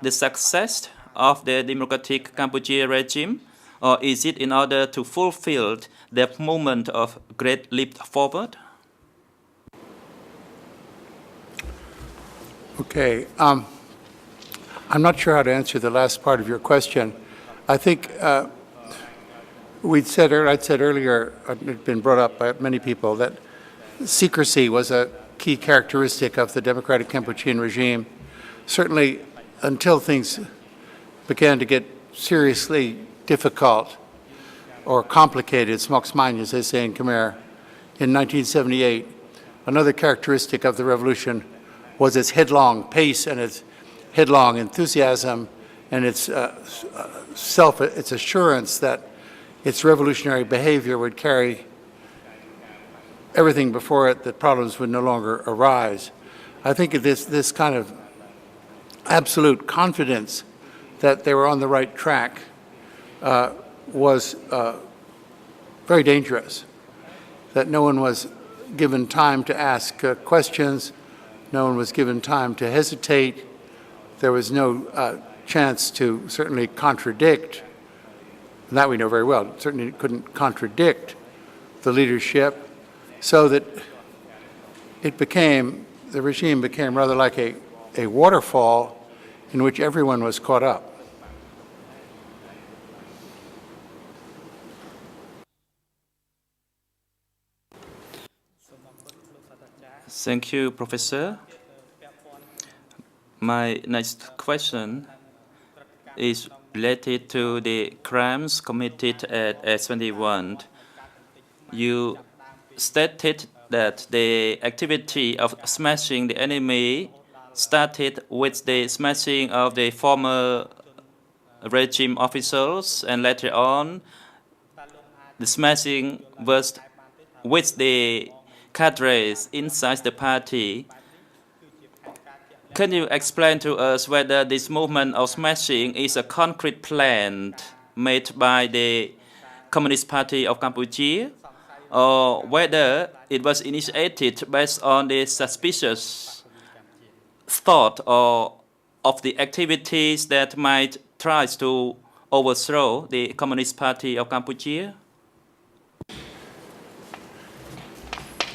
the success of the democratic Cambodia regime, or is it in order to fulfill the moment of great leap forward? Okay. I'm not sure how to answer the last part of your question. I think I'd said earlier, it had been brought up by many people, that secrecy was a key characteristic of the democratic Cambodian regime. Certainly, until things began to get seriously difficult or complicated, smoksmine, as they say in Khmer, in 1978, another characteristic of the revolution was its headlong pace and its headlong enthusiasm and its assurance that its revolutionary behavior would carry everything before it, that problems would no longer arise. I think this kind of absolute confidence that they were on the right track was very dangerous, that no one was given time to ask questions, no one was given time to hesitate, there was no chance to certainly contradict, and that we know very well, certainly couldn't contradict the leadership, so that the regime became rather like a waterfall in which everyone was caught up. Thank you, Professor. My next question is related to the crimes committed at S21. You stated that the activity of smashing the enemy started with the smashing of the former regime officials, and later on the smashing was with the cadres inside the party. Can you explain to us whether this movement of smashing is a concrete plan made by the Communist Party of Cambodia, or whether it was initiated based on the suspicious thought or of the activities that might try to overthrow the Communist Party of Cambodia?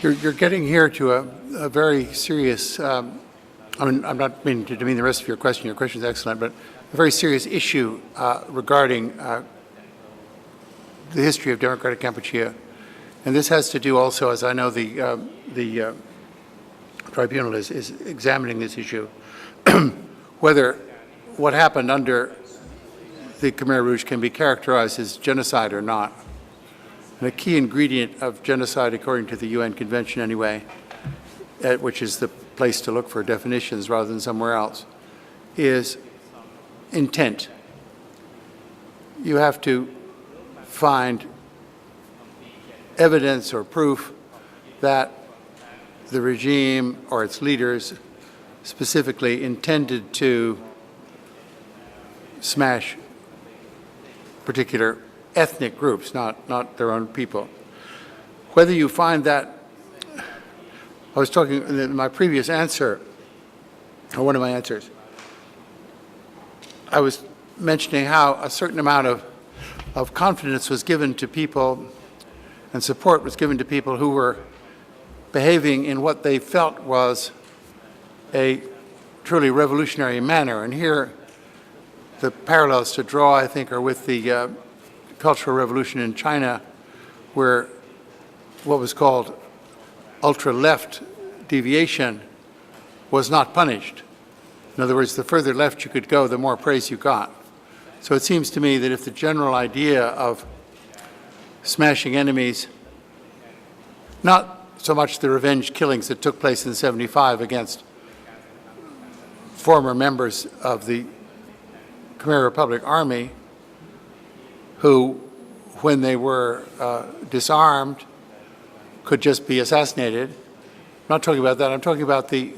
You're getting here to a very serious, I mean, I'm not meaning to demean the rest of your question. Your question is excellent, but a very serious issue regarding the history of democratic Kampuchea. And this has to do also, as I know the Tribunal is examining this issue, whether what happened under the Khmer Rouge can be characterized as genocide or not. And a key ingredient of genocide, according to the UN Convention anyway, which is the place to look for definitions rather than somewhere else, is intent. You have to find evidence or proof that the regime or its leaders specifically intended to smash particular ethnic groups, not their own people. Whether you find that, I was talking in my previous answer, or one of my answers, I was mentioning how a certain amount of confidence was given to people and support was given to people who were behaving in what they felt was a truly revolutionary manner. And here, the parallels to draw, I think, are with the Cultural Revolution in China, where what was called ultra-left deviation was not punished. In other words, the further left you could go, the more praise you got. So it seems to me that if the general idea of smashing enemies, not so much the revenge killings that took place in '75 against former members of the Khmer Republic Army, who, when they were disarmed, could just be assassinated. I'm not talking about that. I'm talking about the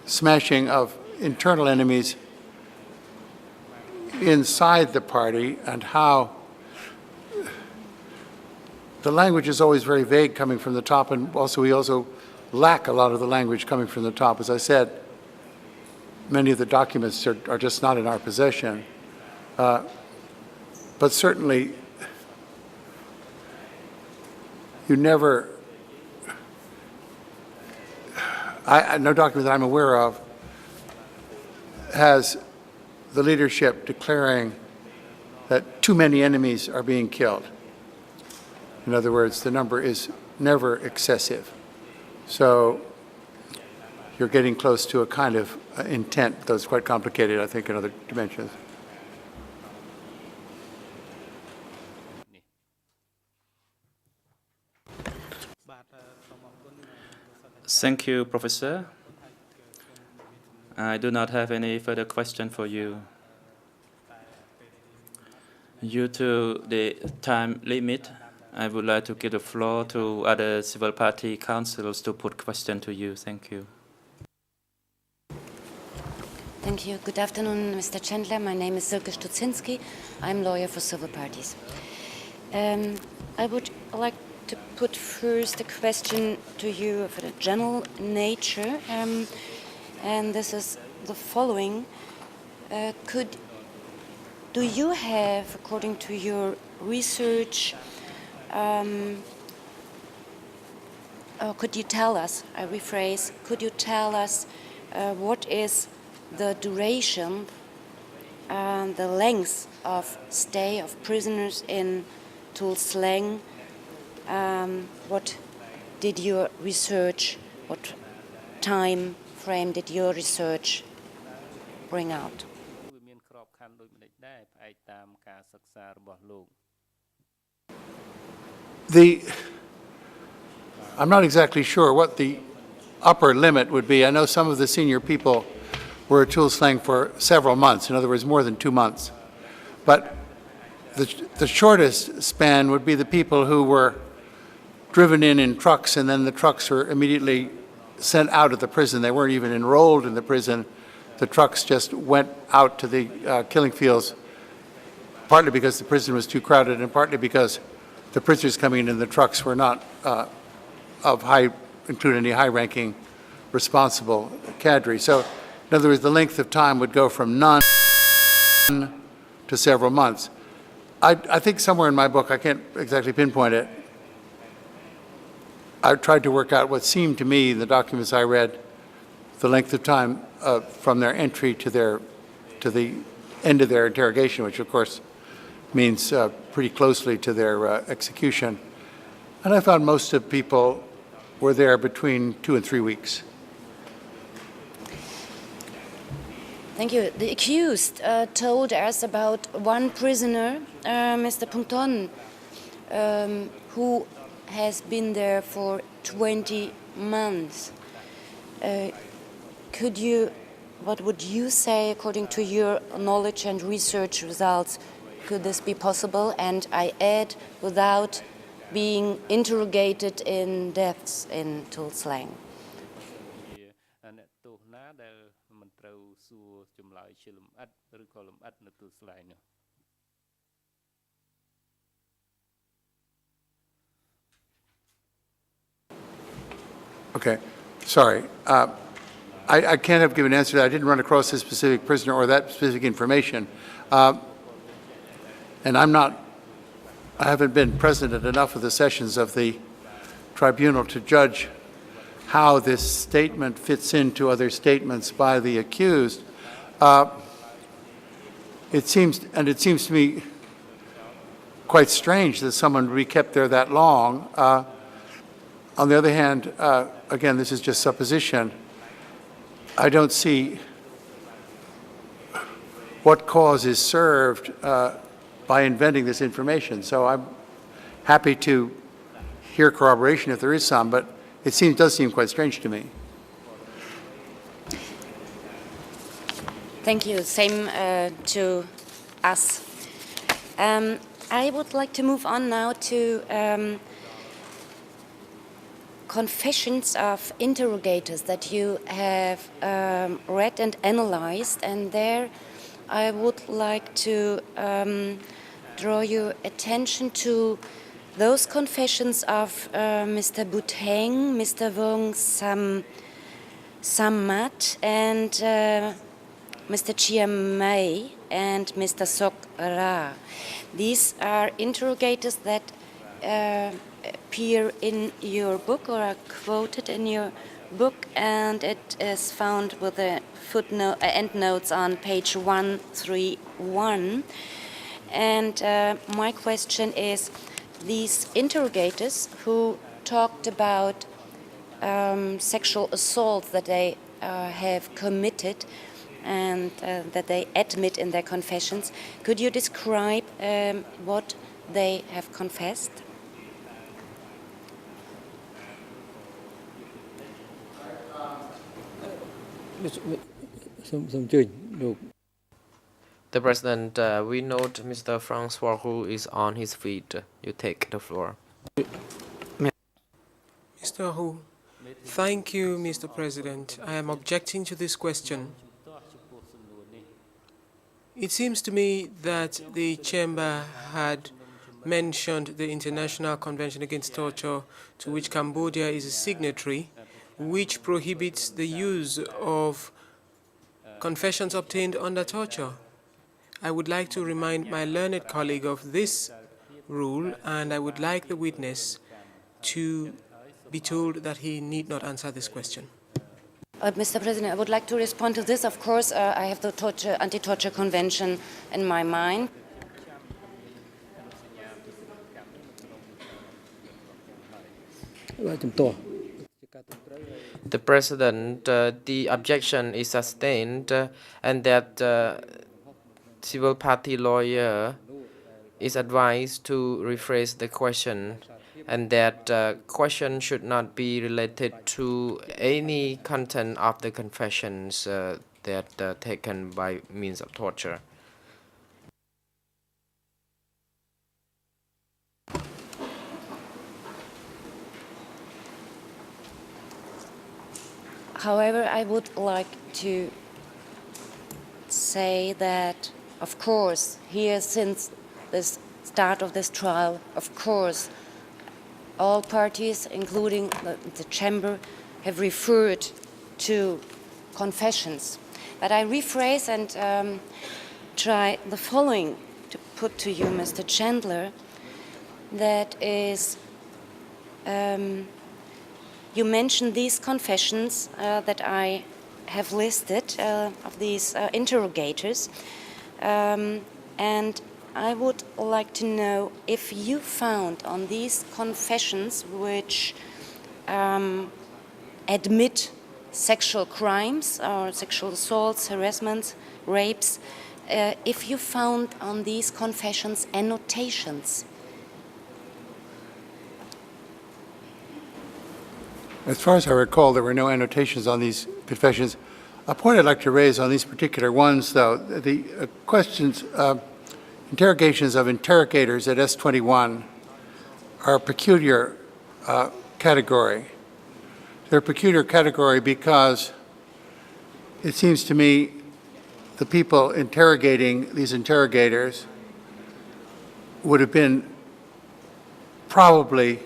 smashing of internal enemies inside the party and how the language is always very vague coming from the top, and also we also lack a lot of the language coming from the top. As I said, many of the documents are just not in our possession. But certainly, you never, no document that I'm aware of has the leadership declaring that too many enemies are being killed. In other words, the number is never excessive. So you're getting close to a kind of intent that's quite complicated, I think, in other dimensions. Thank you, Professor. I do not have any further question for you. Due to the time limit, I would like to give the floor to other civil party councils to put questions to you. Thank you. Thank you. Good afternoon, Mr. Chandler. My name is Silke Stutzinski. I'm lawyer for civil parties. I would like to put first a question to you of a general nature, and this is the following. Do you have, according to your research, or could you tell us, I rephrase, could you tell us what is the duration and the length of stay of prisoners in Tuol Sleng? What did your research, what time frame did your research bring out? I'm not exactly sure what the upper limit would be. I know some of the senior people were at Tuol Sleng for several months, in other words, more than 2 months. But the shortest span would be the people who were driven in trucks, and then the trucks were immediately sent out of the prison. They weren't even enrolled in the prison. The trucks just went out to the killing fields, partly because the prison was too crowded and partly because the prisoners coming in the trucks were not include any high-ranking responsible cadre. So, in other words, the length of time would go from none to several months. I think somewhere in my book, I can't exactly pinpoint it, I tried to work out what seemed to me, the documents I read, the length of time from their entry to to the end of their interrogation, which of course means pretty closely to their execution. And I found most of people were there between 2 and 3 weeks. Thank you. The accused told us about one prisoner, Mr. Pungton, who has been there for 20 months. What would you say, according to your knowledge and research results, could this be possible? And I add, without being interrogated in depths in Tool slang. Okay, sorry. I can't have given an answer to that. I didn't run across this specific prisoner or that specific information. And I haven't been present at enough of the sessions of the tribunal to judge how this statement fits into other statements by the accused. It seems to me quite strange that someone would be kept there that long. On the other hand, again, this is just supposition. I don't see what cause is served by inventing this information. So I'm happy to hear corroboration if there is some, but it does seem quite strange to me. Thank you. Same to us. I would like to move on now to confessions of interrogators that you have read and analyzed, and there I would like to draw your attention to those confessions of Mr. Buteng, Mr. Wong Sammat, and Mr. Chiam Mai, and Mr. Sok Ra. These are interrogators that appear in your book or are quoted in your book, and it is found with the footnote endnotes on page 131. And my question is, these interrogators who talked about sexual assault that they have committed and that they admit in their confessions, could you describe what they have confessed? The President, we note Mr. Francois who is on his feet. You take the floor. Mr. Hu, thank you, Mr. President. I am objecting to this question. It seems to me that the Chamber had mentioned the International Convention Against Torture, to which Cambodia is a signatory, which prohibits the use of confessions obtained under torture. I would like to remind my learned colleague of this rule, and I would like the witness to be told that he need not answer this question. Mr. President, I would like to respond to this. Of course, I have the Anti-Torture Convention in my mind. The President, the objection is sustained, and that civil party lawyer is advised to rephrase the question, and that question should not be related to any content of the confessions that taken by means of torture. However, I would like to say that, of course, here since the start of this trial, of course, all parties, including the Chamber, have referred to confessions. But I rephrase and try the following to put to you, Mr. Chandler, that is, you mentioned these confessions that I have listed of these interrogators, and I would like to know if you found on these confessions which admit sexual crimes or sexual assaults, harassments, rapes, if you found on these confessions annotations. As far as I recall, there were no annotations on these confessions. A point I'd like to raise on these particular ones, though, the questions, interrogations of interrogators at S21 are a peculiar category. They're a peculiar category because it seems to me the people interrogating these interrogators would have been probably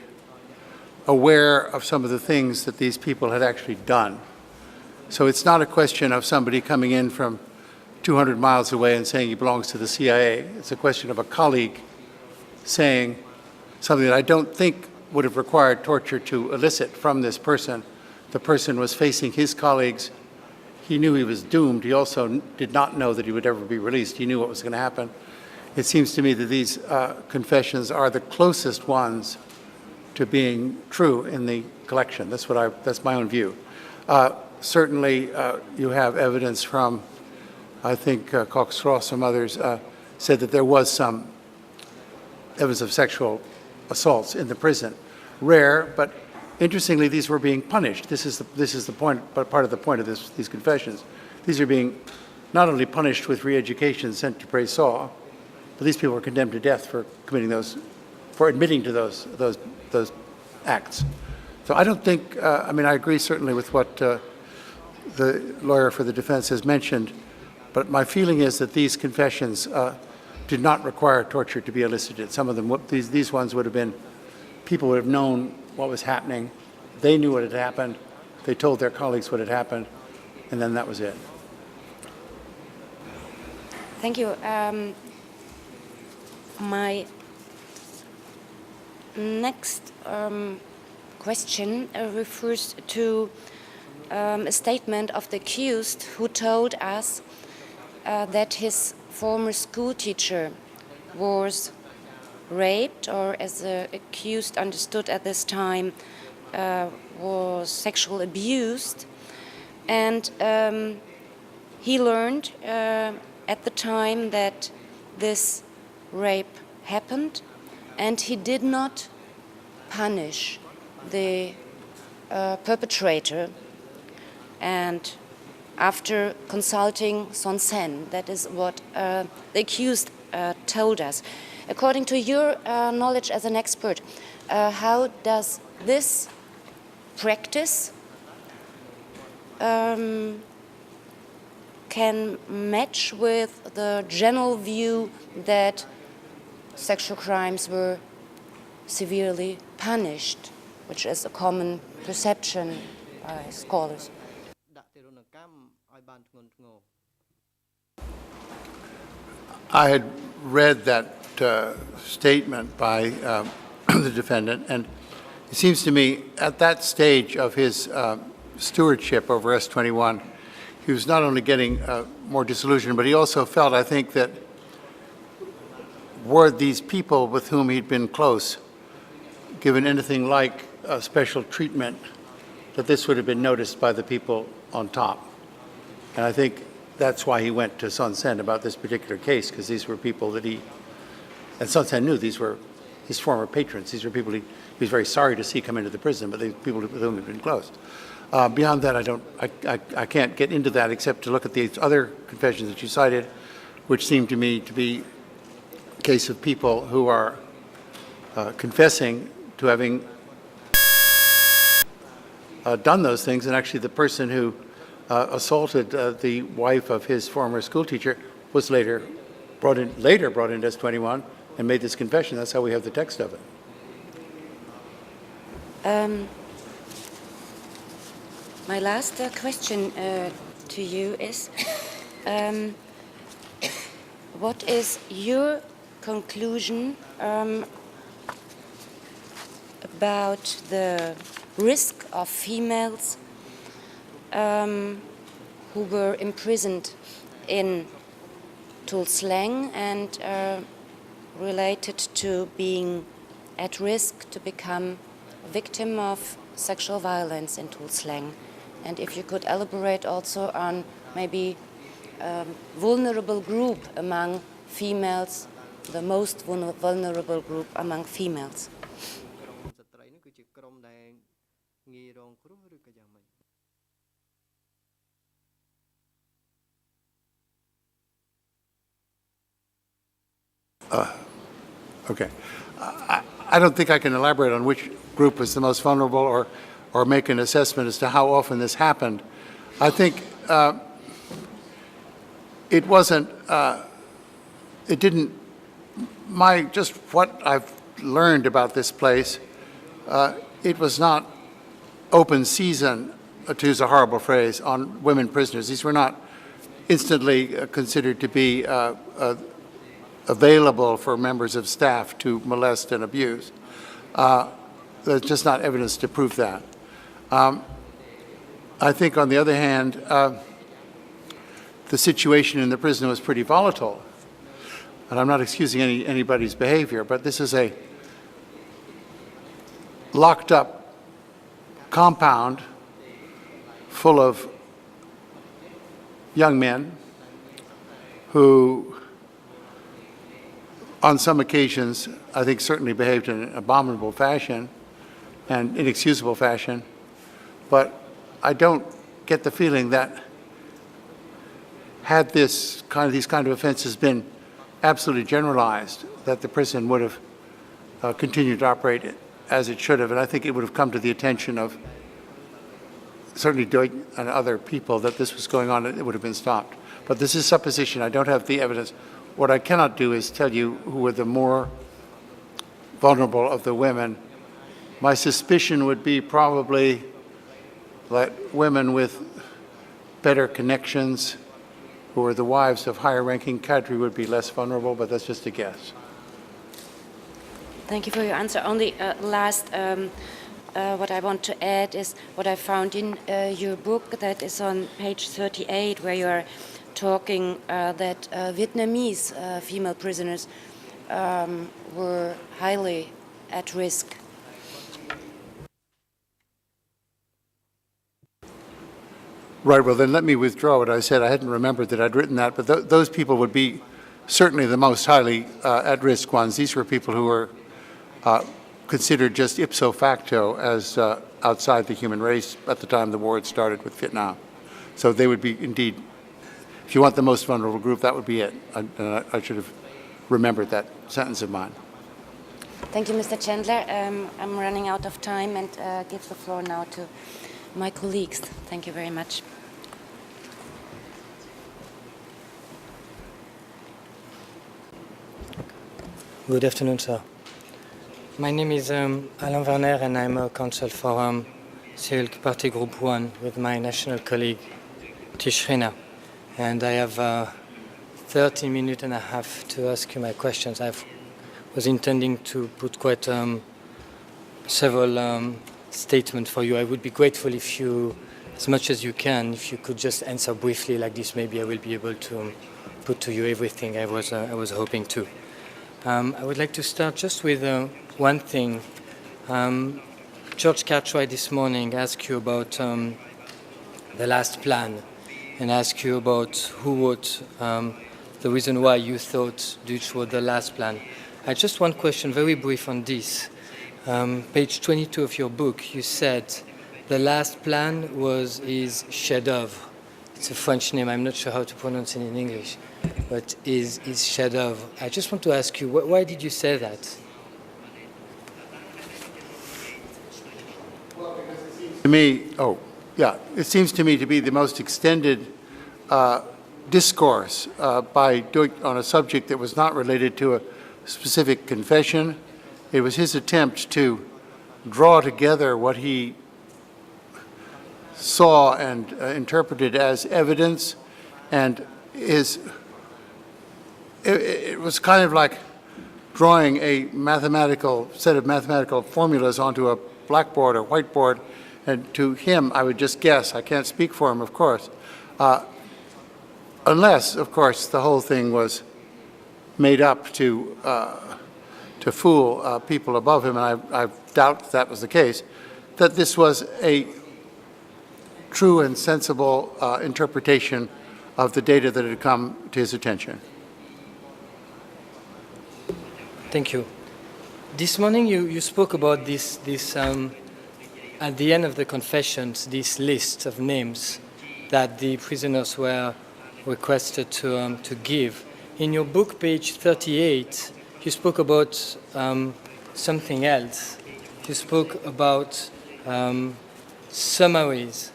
aware of some of the things that these people had actually done. So it's not a question of somebody coming in from 200 miles away and saying he belongs to the CIA. It's a question of a colleague saying something that I don't think would have required torture to elicit from this person. The person was facing his colleagues. He knew he was doomed. He also did not know that he would ever be released. He knew what was going to happen. It seems to me that these confessions are the closest ones to being true in the collection. That's my own view. Certainly, you have evidence from, I think, Cox Ross, some others said that there was some evidence of sexual assaults in the prison. Rare, but interestingly, these were being punished. This is the point, but part of the point of these confessions. These are being not only punished with re-education, sent to Prey Saw, but these people were condemned to death for committing those, for admitting to those acts. So I don't think, I mean, I agree certainly with what the lawyer for the defense has mentioned, but my feeling is that these confessions did not require torture to be elicited. Some of them, these ones would have been, people would have known what was happening. They knew what had happened. They told their colleagues what had happened, and then that was it. Thank you. My next question refers to a statement of the accused who told us that his former school teacher was raped, or as the accused understood at this time, was sexually abused. And he learned at the time that this rape happened, and he did not punish the perpetrator. And after consulting Son Sen, that is what the accused told us. According to your knowledge as an expert, how does this practice can match with the general view that sexual crimes were severely punished, which is a common perception by scholars? I had read that statement by the defendant, and it seems to me at that stage of his stewardship over S-21, he was not only getting more disillusioned, but he also felt, I think, that were these people with whom he'd been close given anything like special treatment, that this would have been noticed by the people on top. And I think that's why he went to Son Sen about this particular case, because these were people that and Son Sen knew these were his former patrons. These were people he was very sorry to see come into the prison, but they people with whom he'd been close. Beyond that, I can't get into that except to look at the other confessions that you cited, which seem to me to be a case of people who are confessing to having done those things, and actually the person who assaulted the wife of his former school teacher was later brought into S-21 and made this confession. That's how we have the text of it. My last question to you is, what is your conclusion about the risk of females who were imprisoned in Tuol Sleng and related to being at risk to become a victim of sexual violence in Tuol Sleng. And if you could elaborate also on maybe a vulnerable group among females, the most vulnerable group among females. Okay. I don't think I can elaborate on which group was the most vulnerable or make an assessment as to how often this happened. I think it wasn't, it didn't, just what I've learned about this place, it was not open season, to use a horrible phrase, on women prisoners. These were not instantly considered to be available for members of staff to molest and abuse. There's just not evidence to prove that. I think, on the other hand, the situation in the prison was pretty volatile. And I'm not excusing anybody's behavior, but this is a locked up compound full of young men who, on some occasions, I think certainly behaved in an abominable fashion and inexcusable fashion, but I don't get the feeling that had these kind of offenses been absolutely generalized, that the prison would have continued to operate as it should have, and I think it would have come to the attention of certainly Duch and other people that this was going on, and it would have been stopped. But this is supposition. I don't have the evidence. What I cannot do is tell you who were the more vulnerable of the women. My suspicion would be probably that women with better connections, who were the wives of higher-ranking cadre, would be less vulnerable, but that's just a guess. Thank you for your answer. Only last, what I want to add is what I found in your book that is on page 38, where you are talking that Vietnamese female prisoners were highly at risk. Right, well then let me withdraw what I said. I hadn't remembered that I'd written that, but those people would be certainly the most highly at-risk ones. These were people who were considered just ipso facto as outside the human race at the time the war had started with Vietnam. So they would be indeed, if you want the most vulnerable group, that would be it. I should have remembered that sentence of mine. Thank you, Mr. Chandler. I'm running out of time and give the floor now to my colleagues. Thank you very much. Good afternoon, sir. My name is Alain Werner, and I'm a counsel for Civil Party Group 1 with my national colleague, Tishrina. And I have 30 minutes and a half to ask you my questions. I was intending to put quite several statements for you. I would be grateful if you, as much as you can, if you could just answer briefly like this. Maybe I will be able to put to you everything I was hoping to. I would like to start just with one thing. George Cartwright this morning asked you about the last plan and asked you about who wrote the reason why you thought Duch wrote the last plan. I just one question, very brief on this. Page 22 of your book, you said the last plan was his chef-d'oeuvre. It's a French name, I'm not sure how to pronounce it in English, but is chef-d'oeuvre. I just want to ask you, why did you say that? To me, it seems to me to be the most extended discourse by Duch on a subject that was not related to a specific confession. It was his attempt to draw together what he saw and interpreted as evidence, and it was kind of like drawing a set of mathematical formulas onto a blackboard or whiteboard, and to him, I would just guess, I can't speak for him, of course, Unless, of course, the whole thing was made up to fool people above him, and I doubt that was the case, that this was a true and sensible interpretation of the data that had come to his attention. Thank you. This morning you spoke about this at the end of the confessions, this list of names that the prisoners were requested to give. In your book, page 38, you spoke about something else. You spoke about summaries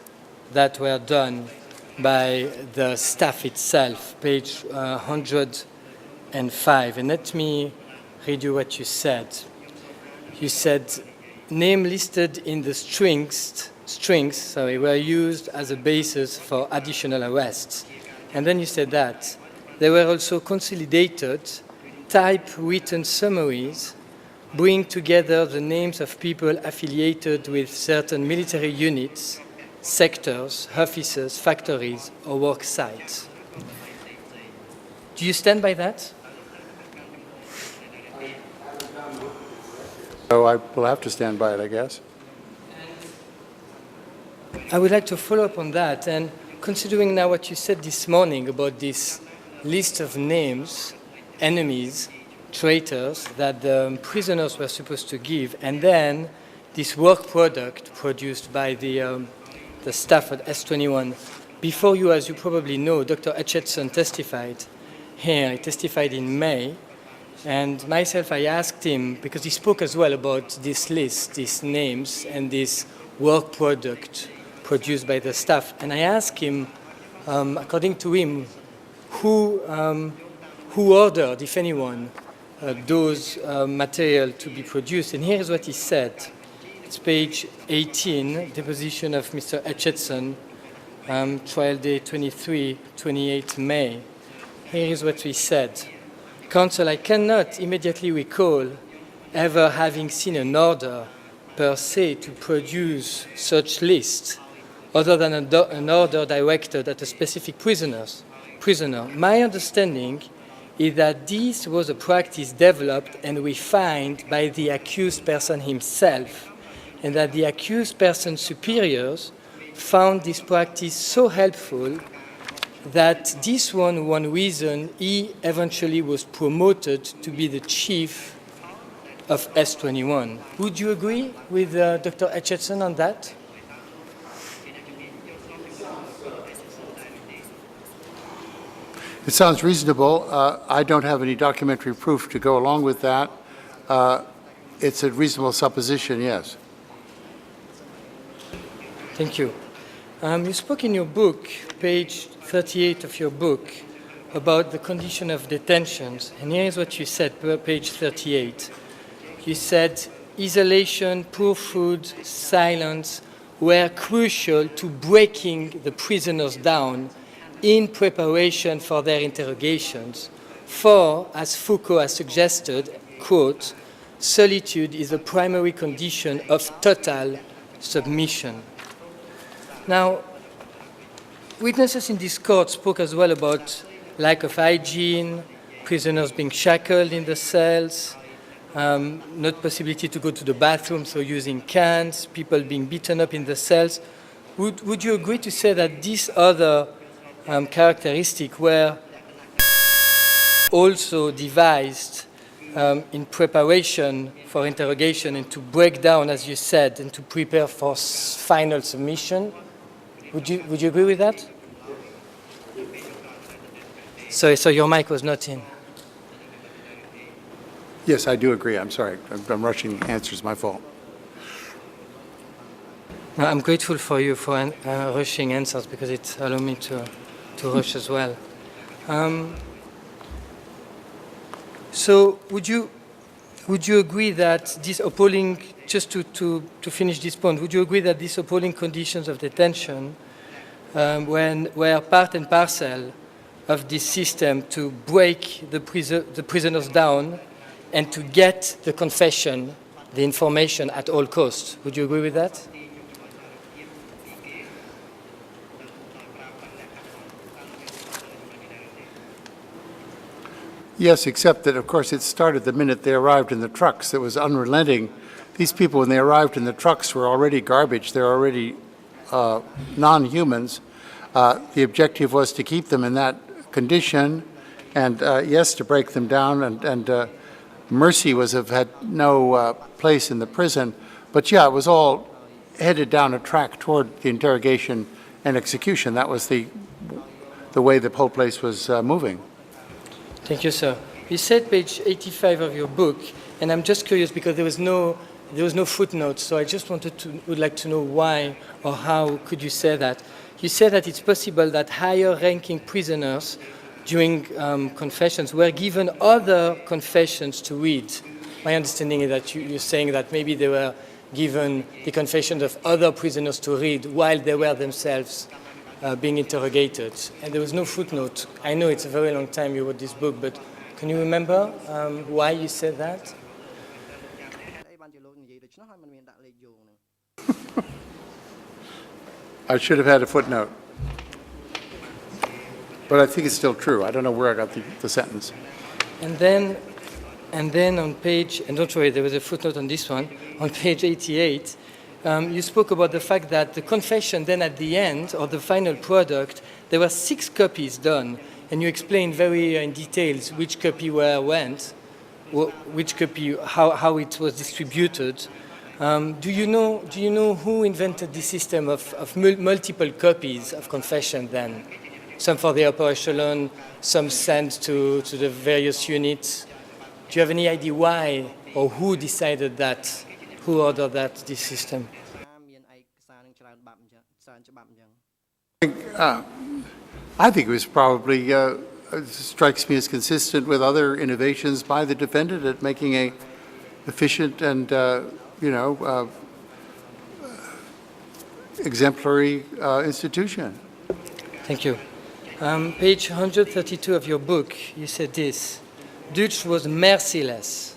that were done by the staff itself, page 105. And let me read you what you said. You said, name listed in the strings were used as a basis for additional arrests. And then you said that there were also consolidated typewritten summaries bring together the names of people affiliated with certain military units, sectors, offices, factories, or work sites. Do you stand by that? So I will have to stand by it, I guess. I would like to follow up on that, and considering now what you said this morning about this list of names, enemies, traitors that the prisoners were supposed to give, and then this work product produced by the staff at S21. Before you, as you probably know, Dr. Etchison testified here. He testified in May. And myself, I asked him, because he spoke as well about this list, these names, and this work product produced by the staff. And I asked him, according to him, who ordered, if anyone, those material to be produced. And here is what he said. It's page 18, deposition of Mr. Etchison, trial day 28 May. Here is what he said. Counsel, I cannot immediately recall ever having seen an order per se to produce such lists other than an order directed at a specific prisoner. My understanding is that this was a practice developed and refined by the accused person himself, and that the accused person's superiors found this practice so helpful that this one reason he eventually was promoted to be the chief of S21. Would you agree with Dr. Etchison on that? It sounds reasonable. I don't have any documentary proof to go along with that. It's a reasonable supposition, yes. Thank you. You spoke in your book, page 38 of your book, about the condition of detentions. And here is what you said, page 38. You said, isolation, poor food, silence were crucial to breaking the prisoners down in preparation for their interrogations. For, as Foucault has suggested, quote, solitude is a primary condition of total submission. Now, witnesses in this court spoke as well about lack of hygiene, prisoners being shackled in the cells, not possibility to go to the bathroom, so using cans, people being beaten up in the cells. Would you agree to say that these other characteristics were also devised in preparation for interrogation and to break down, as you said, and to prepare for final submission? Would you agree with that? So your mic was not in. Yes, I do agree. I'm sorry. I'm rushing answers. My fault. No, I'm grateful for you for rushing answers because it allowed me to rush as well. So would you agree that this appalling, just to finish this point, would you agree that these appalling conditions of detention were part and parcel of this system to break the prisoners down and to get the confession, the information at all costs? Would you agree with that? Yes, except that, of course, it started the minute they arrived in the trucks. It was unrelenting. These people, when they arrived in the trucks, were already garbage. They're already non-humans. The objective was to keep them in that condition, and yes, to break them down, and mercy was have had no place in the prison. But yeah, it was all headed down a track toward the interrogation and execution. That was the way the whole place was moving. Thank you, sir. You said page 85 of your book, and I'm just curious because there was no footnote, so I just would like to know why or how could you say that. You said that it's possible that higher-ranking prisoners during confessions were given other confessions to read. My understanding is that you're saying that maybe they were given the confessions of other prisoners to read while they were themselves being interrogated. And there was no footnote. I know it's a very long time you wrote this book, but can you remember why you said that? I should have had a footnote. But I think it's still true. I don't know where I got the sentence. And then on page, and don't worry, there was a footnote on this one, on page 88, you spoke about the fact that the confession then at the end, or the final product, there were 6 copies done, and you explained very in details which copy where went, which copy, how it was distributed. Do you know who invented the system of multiple copies of confession then? Some for the upper echelon, some sent to the various units. Do you have any idea why or who decided that? Who ordered this system? I think it was probably, strikes me as consistent with other innovations by the defendant at making a efficient and, exemplary institution. Thank you. Page 132 of your book, you said this. Duch was merciless,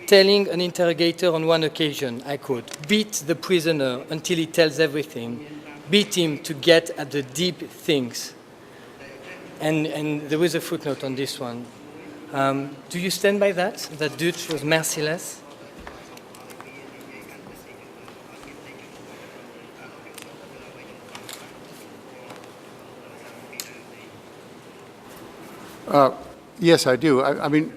telling an interrogator on one occasion, I quote, beat the prisoner until he tells everything, beat him to get at the deep things. And there was a footnote on this one. Do you stand by that Duch was merciless? Yes, I do. I mean,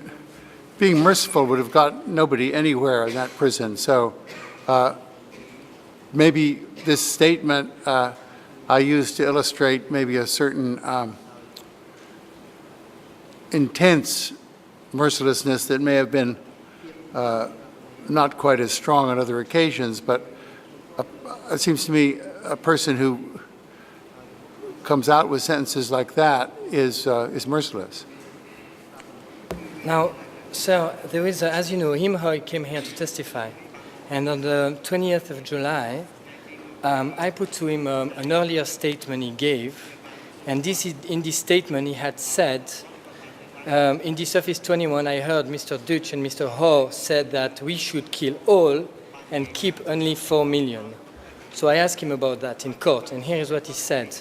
being merciful would have got nobody anywhere in that prison. So maybe this statement I used to illustrate maybe a certain intense mercilessness that may have been not quite as strong on other occasions, but it seems to me a person who comes out with sentences like that is merciless. Now, sir, there is, as you know, Him Hoi came here to testify, and on the 20th of July, I put to him an earlier statement he gave, and in this statement he had said, in this Office 21, I heard Mr. Duch and Mr. Ho said that we should kill all and keep only 4 million. So I asked him about that in court, and here is what he said.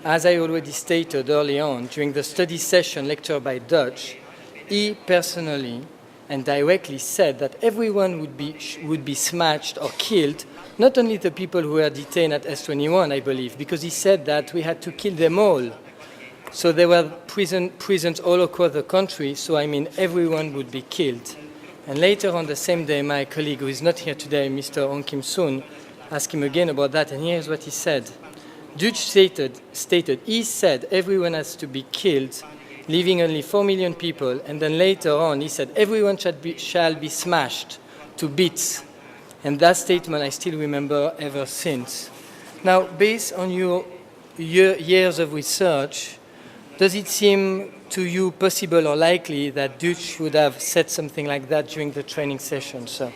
As I already stated early on, during the study session lecture by Duch, he personally and directly said that everyone would be smashed or killed, not only the people who were detained at S21, I believe, because he said that we had to kill them all. So there were prisons all across the country, so I mean everyone would be killed. And later on the same day, my colleague who is not here today, Mr. Ong Kim Soon, asked him again about that, and here's what he said. Duch stated, he said everyone has to be killed, leaving only 4 million people, and then later on he said everyone shall be smashed to bits. And that statement I still remember ever since. Now, based on your years of research, does it seem to you possible or likely that Duch would have said something like that during the training session, sir?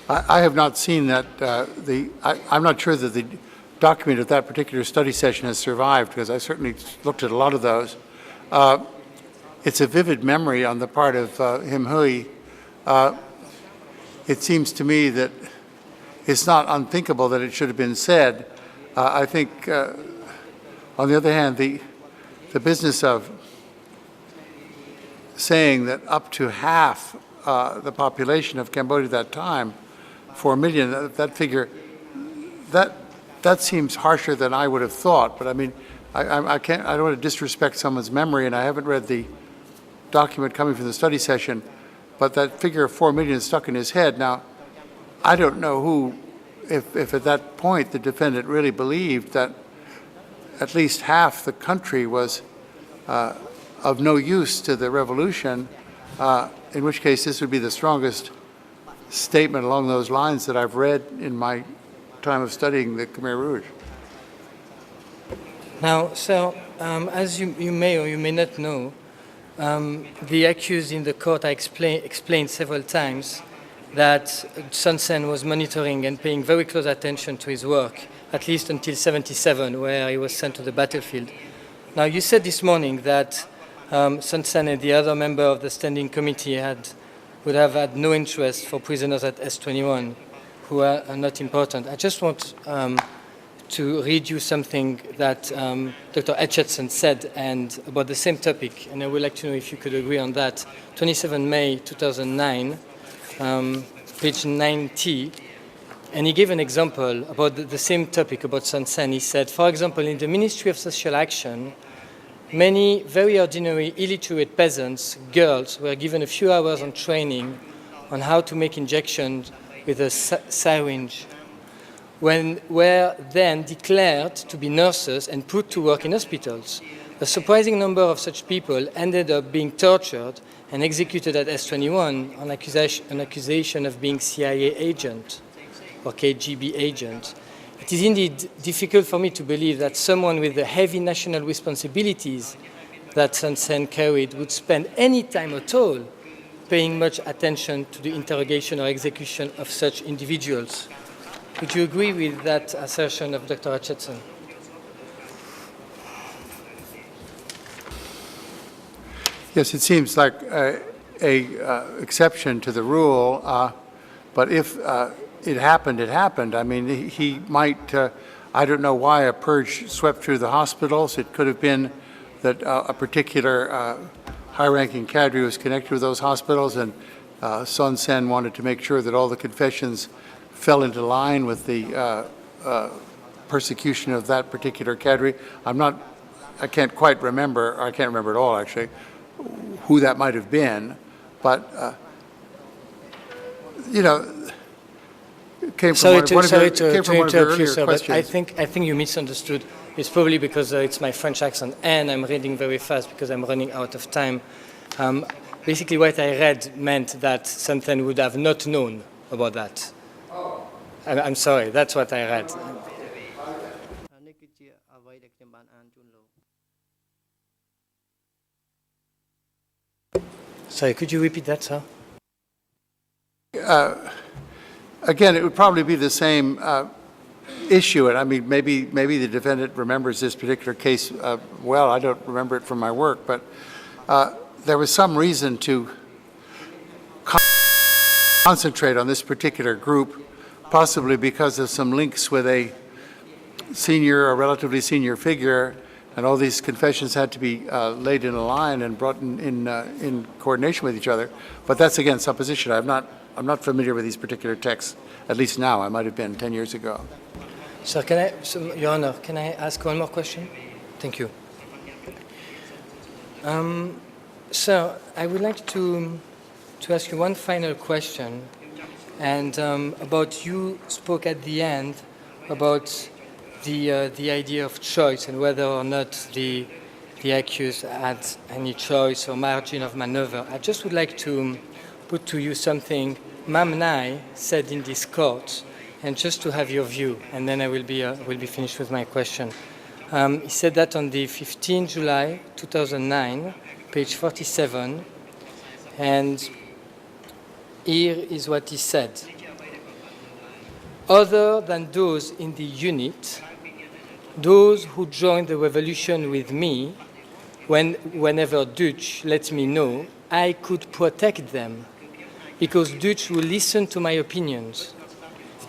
I have not seen that. I'm not sure that the document of that particular study session has survived, because I certainly looked at a lot of those. It's a vivid memory on the part of Him Hui. It seems to me that it's not unthinkable that it should have been said. I think On the other hand, the business of saying that up to half the population of Cambodia at that time, 4 million, that figure, that seems harsher than I would have thought. But I mean, I don't want to disrespect someone's memory, and I haven't read the document coming from the study session, but that figure of 4 million is stuck in his head. Now, I don't know if at that point the defendant really believed that at least half the country was of no use to the revolution, in which case this would be the strongest statement along those lines that I've read in my time of studying the Khmer Rouge. Now, sir, as you may or you may not know, the accused in the court explained several times that Son Sen was monitoring and paying very close attention to his work, at least until 1977, where he was sent to the battlefield. Now, you said this morning that Son Sen and the other member of the standing committee would have had no interest for prisoners at S21 who are not important. I just want to read you something that Dr. Etchison said and about the same topic, and I would like to know if you could agree on that. 27 May 2009, page 90, and he gave an example about the same topic about Son Sen. He said, for example, in the Ministry of Social Action, many very ordinary illiterate peasants, girls, were given a few hours on training on how to make injections with a syringe, were then declared to be nurses and put to work in hospitals. A surprising number of such people ended up being tortured and executed at S21 on accusation of being CIA agent or KGB agent. It is indeed difficult for me to believe that someone with the heavy national responsibilities that Son Sen carried would spend any time at all paying much attention to the interrogation or execution of such individuals. Would you agree with that assertion of Dr. Hutchinson? Yes, it seems like a exception to the rule, but if it happened, it happened. I mean, he might, I don't know why a purge swept through the hospitals. It could have been that a particular high-ranking cadre was connected with those hospitals, and Son Sen wanted to make sure that all the confessions fell into line with the persecution of that particular cadre. I can't quite remember, or I can't remember at all actually, who that might have been, but you know, it came from one of your earlier sir, questions. But I think you misunderstood. It's probably because it's my French accent and I'm reading very fast because I'm running out of time. Basically what I read meant that Son Sen would have not known about that. I'm sorry, that's what I read. Sorry, could you repeat that, sir? Again, it would probably be the same issue, and I mean, maybe the defendant remembers this particular case well. I don't remember it from my work, but there was some reason to concentrate on this particular group, possibly because of some links with a senior or relatively senior figure, and all these confessions had to be laid in a line and brought in coordination with each other. But that's again supposition. I'm not familiar with these particular texts, at least now. I might have been 10 years ago. Sir, Your Honor, can I ask one more question? Thank you. Sir, I would like to ask you one final question, and about you spoke at the end about the idea of choice and whether or not the accused had any choice or margin of maneuver. I just would like to put to you something Mam Nai said in this court, and just to have your view, and then I will be finished with my question. He said that on the 15th July 2009, page 47, and here is what he said. Other than those in the unit, those who joined the revolution with me, whenever Duch let me know, I could protect them, because Duch will listen to my opinions.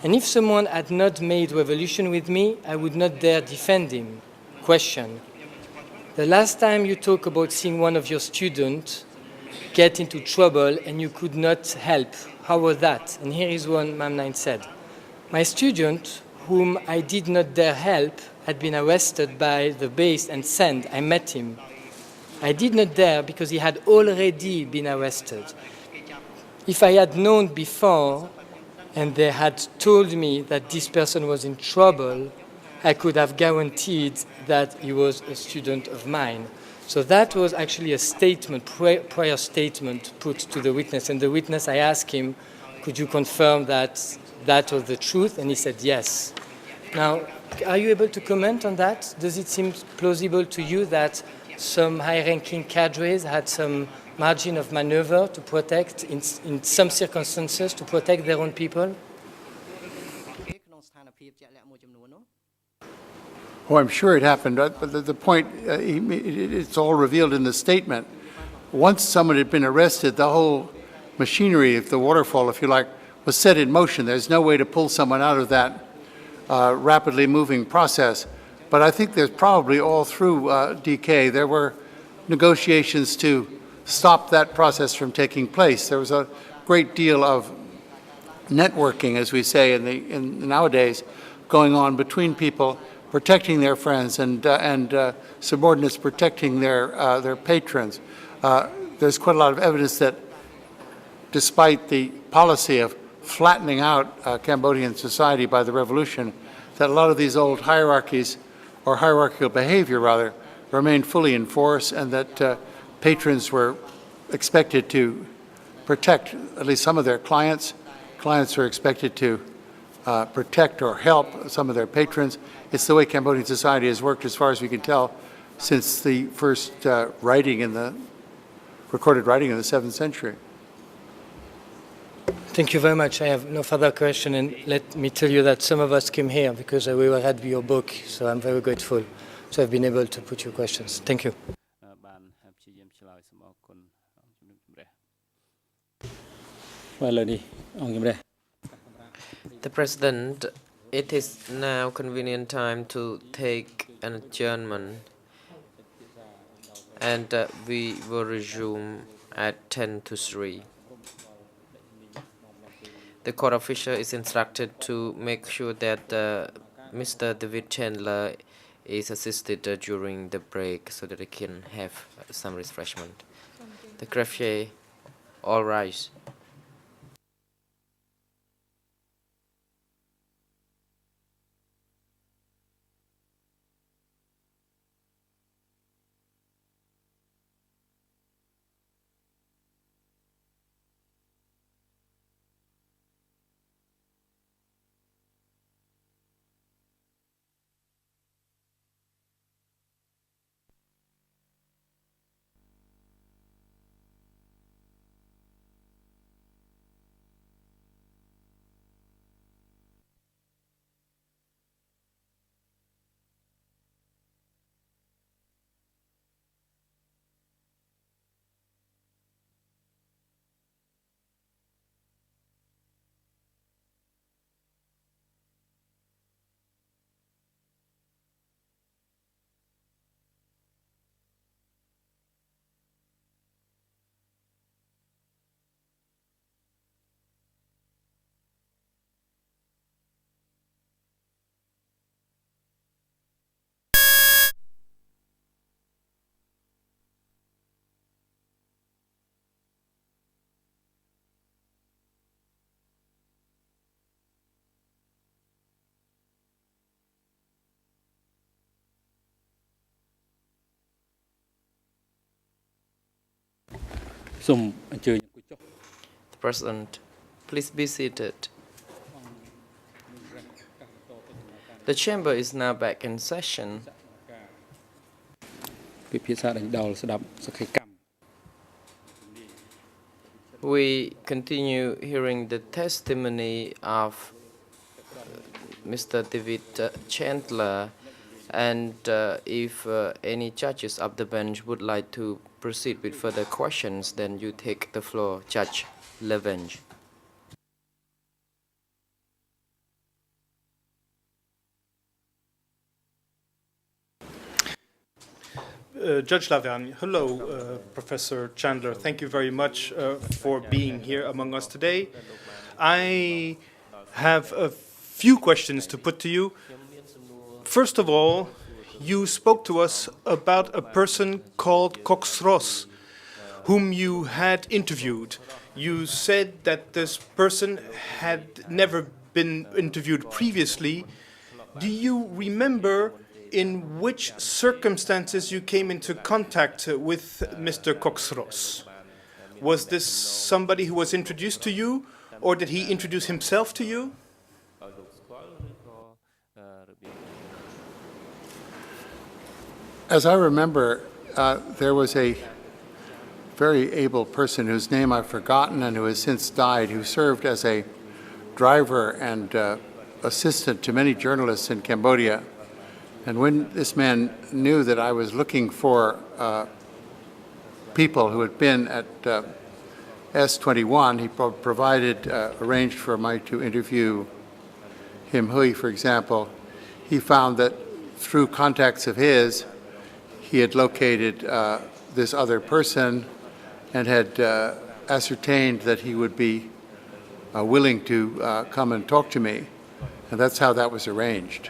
And if someone had not made revolution with me, I would not dare defend him. question. The last time you talked about seeing one of your students get into trouble and you could not help. How was that? And here is what Mam Nine said. My student, whom I did not dare help, had been arrested by the base and sent. I met him. I did not dare because he had already been arrested. If I had known before and they had told me that this person was in trouble, I could have guaranteed that he was a student of mine. So that was actually a statement, prior statement put to the witness. And the witness, I asked him, could you confirm that that was the truth? And he said yes. Now, are you able to comment on that? Does it seem plausible to you that some high-ranking cadres had some margin of maneuver to protect, in some circumstances, to protect their own people? Oh, I'm sure it happened, but the point, it's all revealed in the statement. Once someone had been arrested, the whole machinery of the waterfall, if you like, was set in motion. There's no way to pull someone out of that rapidly moving process. But I think there's probably all through DK, there were negotiations to stop that process from taking place. There was a great deal of networking, as we say in nowadays, going on between people, protecting their friends and subordinates protecting their patrons. There's quite a lot of evidence that despite the policy of flattening out Cambodian society by the revolution, that a lot of these old hierarchies, or hierarchical behavior rather, remained fully in force, and that patrons were expected to protect at least some of their clients. Clients were expected to protect or help some of their patrons. It's the way Cambodian society has worked, as far as we can tell, since the first recorded writing in the 7th century. Thank you very much. I have no further question, and let me tell you that some of us came here because we read your book, so I'm very grateful to have been able to put your questions. Thank you. The President, it is now convenient time to take an adjournment, and we will resume at 10 to 3. The court official is instructed to make sure that Mr. David Chandler is assisted during the break so that they can have some refreshment. The greffier, all rise. The President, please be seated. The chamber is now back in session. We continue hearing the testimony of Mr. David Chandler, and if any judges of the bench would like to proceed with further questions, then you take the floor, Judge Levenge. Judge Lavergne. Hello, Professor Chandler. Thank you very much for being here among us today. I have a few questions to put to you. First of all, you spoke to us about a person called Coxros, whom you had interviewed. You said that this person had never been interviewed previously. Do you remember in which circumstances you came into contact with Mr. Coxros? Was this somebody who was introduced to you, or did he introduce himself to you? As I remember, there was a very able person whose name I've forgotten and who has since died, who served as a driver and assistant to many journalists in Cambodia. And when this man knew that I was looking for people who had been at S21, he arranged for me to interview Him Hui, for example. He found that through contacts of his, he had located this other person and had ascertained that he would be willing to come and talk to me. And that's how that was arranged.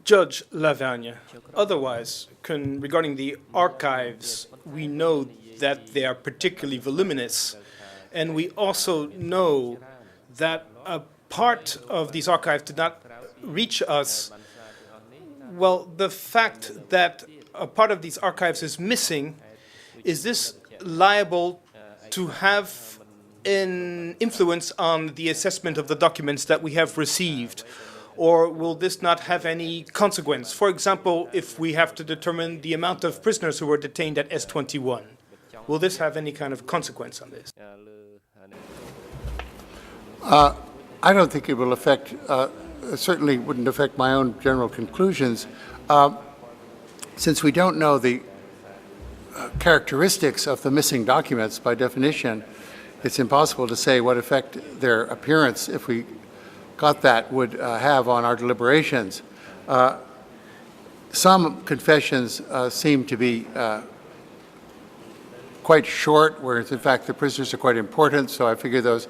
Judge Lavergne, otherwise, regarding the archives, we know that they are particularly voluminous, and we also know that a part of these archives did not reach us. Well, the fact that a part of these archives is missing, is this liable to have an influence on the assessment of the documents that we have received? Or will this not have any consequence? For example, if we have to determine the amount of prisoners who were detained at S21, will this have any kind of consequence on this? I don't think it will affect, it certainly wouldn't affect my own general conclusions. Since we don't know the characteristics of the missing documents by definition, it's impossible to say what effect their appearance, if we got that, would have on our deliberations. Some confessions seem to be quite short, whereas in fact the prisoners are quite important, so I figure those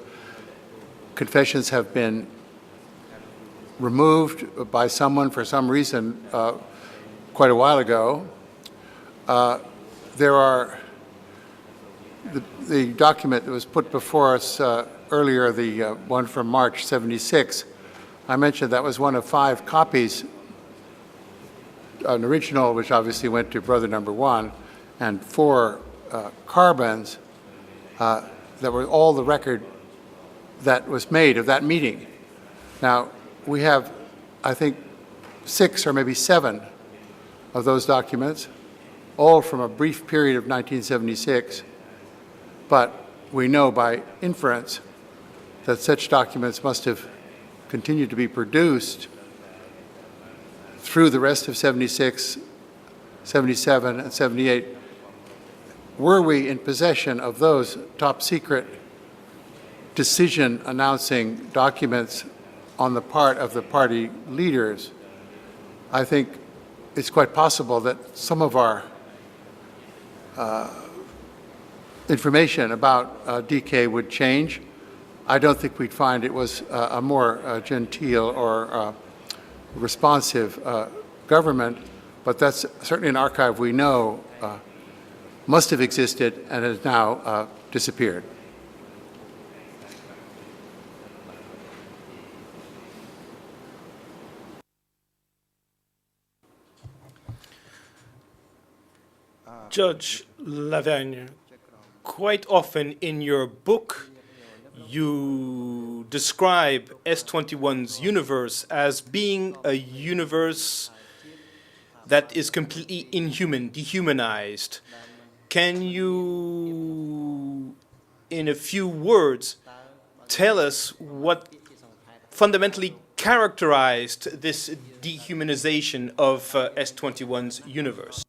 confessions have been removed by someone for some reason quite a while ago. There are the document that was put before us earlier, the one from March 76, I mentioned that was one of 5 copies, an original which obviously went to brother number 1, and 4 carbons that were all the record that was made of that meeting. Now, we have, I think, 6 or maybe 7 of those documents, all from a brief period of 1976, but we know by inference that such documents must have continued to be produced through the rest of 76, 77, and 78. Were we in possession of those top secret decision announcing documents on the part of the party leaders, I think it's quite possible that some of our information about DK would change. I don't think we'd find it was a more genteel or responsive government, but that's certainly an archive we know must have existed and has now disappeared. Judge Lavergne, quite often in your book, you describe S21's universe as being a universe that is completely inhuman, dehumanized. Can you, in a few words, tell us what fundamentally characterized this dehumanization of S21's universe?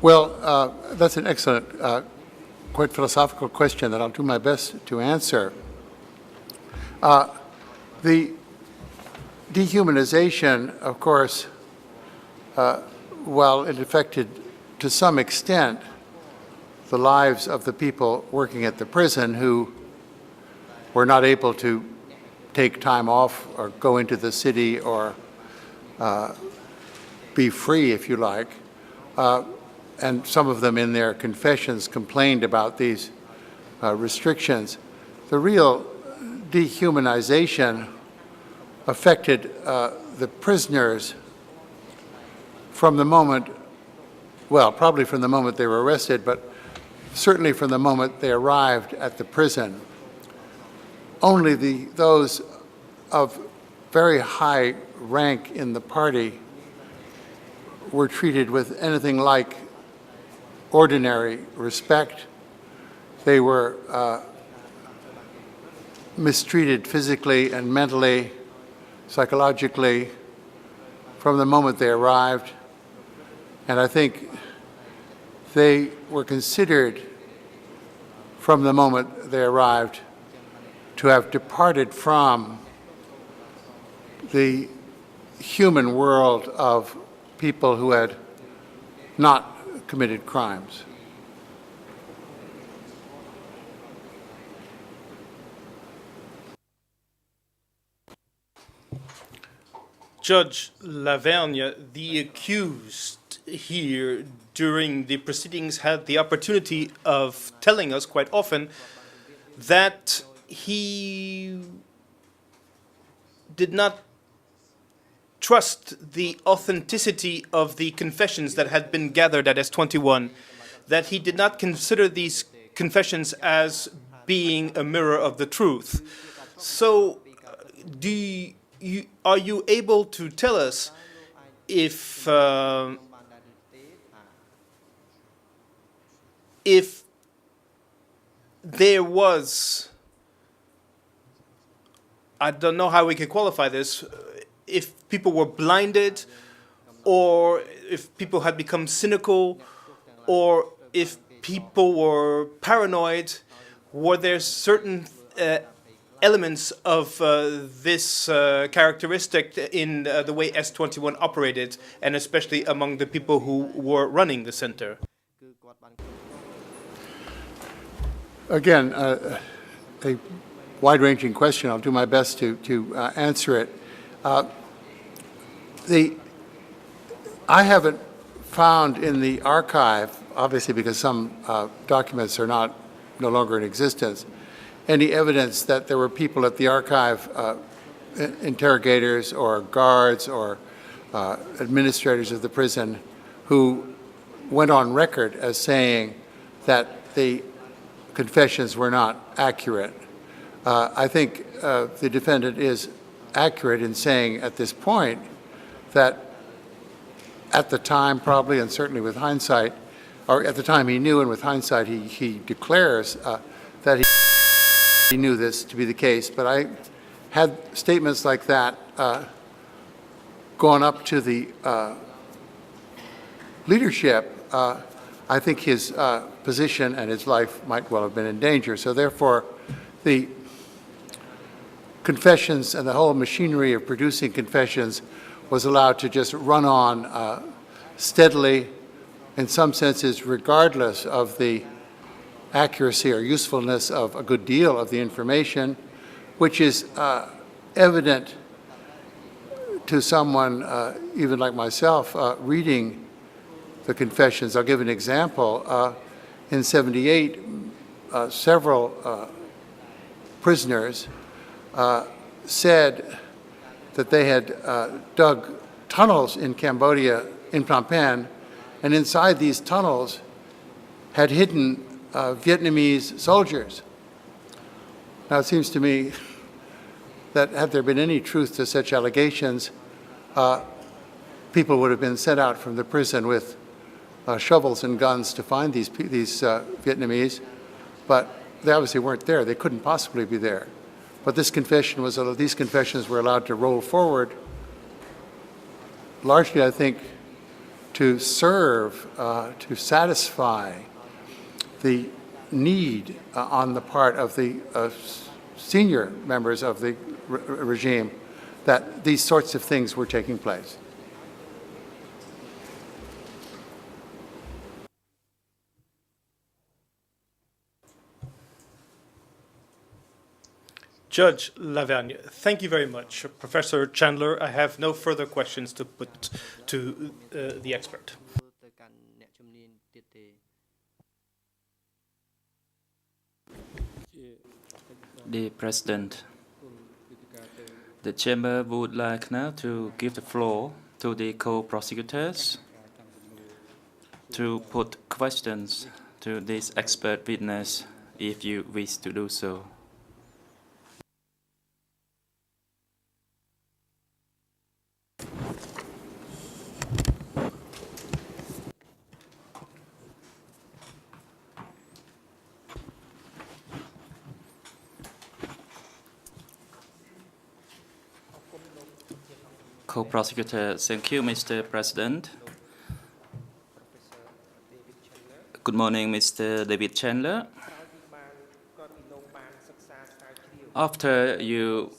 Well, that's an excellent, quite philosophical question that I'll do my best to answer. The dehumanization, of course, while it affected to some extent the lives of the people working at the prison who were not able to take time off or go into the city or be free, if you like, and some of them in their confessions complained about these restrictions. The real dehumanization affected the prisoners from the moment, well, probably from the moment they were arrested, but certainly from the moment they arrived at the prison. Only those of very high rank in the party were treated with anything like ordinary respect. They were mistreated physically and mentally, psychologically, from the moment they arrived. And I think they were considered, from the moment they arrived, to have departed from the human world of people who had not committed crimes. Judge Lavergne, the accused here during the proceedings had the opportunity of telling us quite often that he did not trust the authenticity of the confessions that had been gathered at S21, that he did not consider these confessions as being a mirror of the truth. So, are you able to tell us if there was, I don't know how we could qualify this, if people were blinded, or if people had become cynical, or if people were paranoid? Were there certain elements of this characteristic in the way S21 operated, and especially among the people who were running the center? Again, a wide-ranging question. I'll do my best to answer it. I haven't found in the archive, obviously because some documents are no longer in existence, any evidence that there were people at the archive, interrogators or guards or administrators of the prison, who went on record as saying that the confessions were not accurate. I think the defendant is accurate in saying at this point that at the time probably, and certainly with hindsight, or at the time he knew and with hindsight he declares that he knew this to be the case. But I had statements like that gone up to the leadership, I think his position and his life might well have been in danger. So therefore, the confessions and the whole machinery of producing confessions was allowed to just run on steadily, in some senses regardless of the accuracy or usefulness of a good deal of the information, which is evident to someone, even like myself, reading the confessions. I'll give an example. In '78, several prisoners said that they had dug tunnels in Cambodia, in Phnom Penh, and inside these tunnels had hidden Vietnamese soldiers. Now, it seems to me that had there been any truth to such allegations, people would have been sent out from the prison with shovels and guns to find these Vietnamese, but they obviously weren't there. They couldn't possibly be there. But these confessions were allowed to roll forward, largely, I think, to serve, to satisfy the need on the part of the senior members of the regime that these sorts of things were taking place. Judge Lavergne, thank you very much. Professor Chandler, I have no further questions to put to the expert. The President, the Chamber would like now to give the floor to the co-prosecutors to put questions to this expert witness if you wish to do so. Co-prosecutor, thank you, Mr. President. Good morning, Mr. David Chandler. After you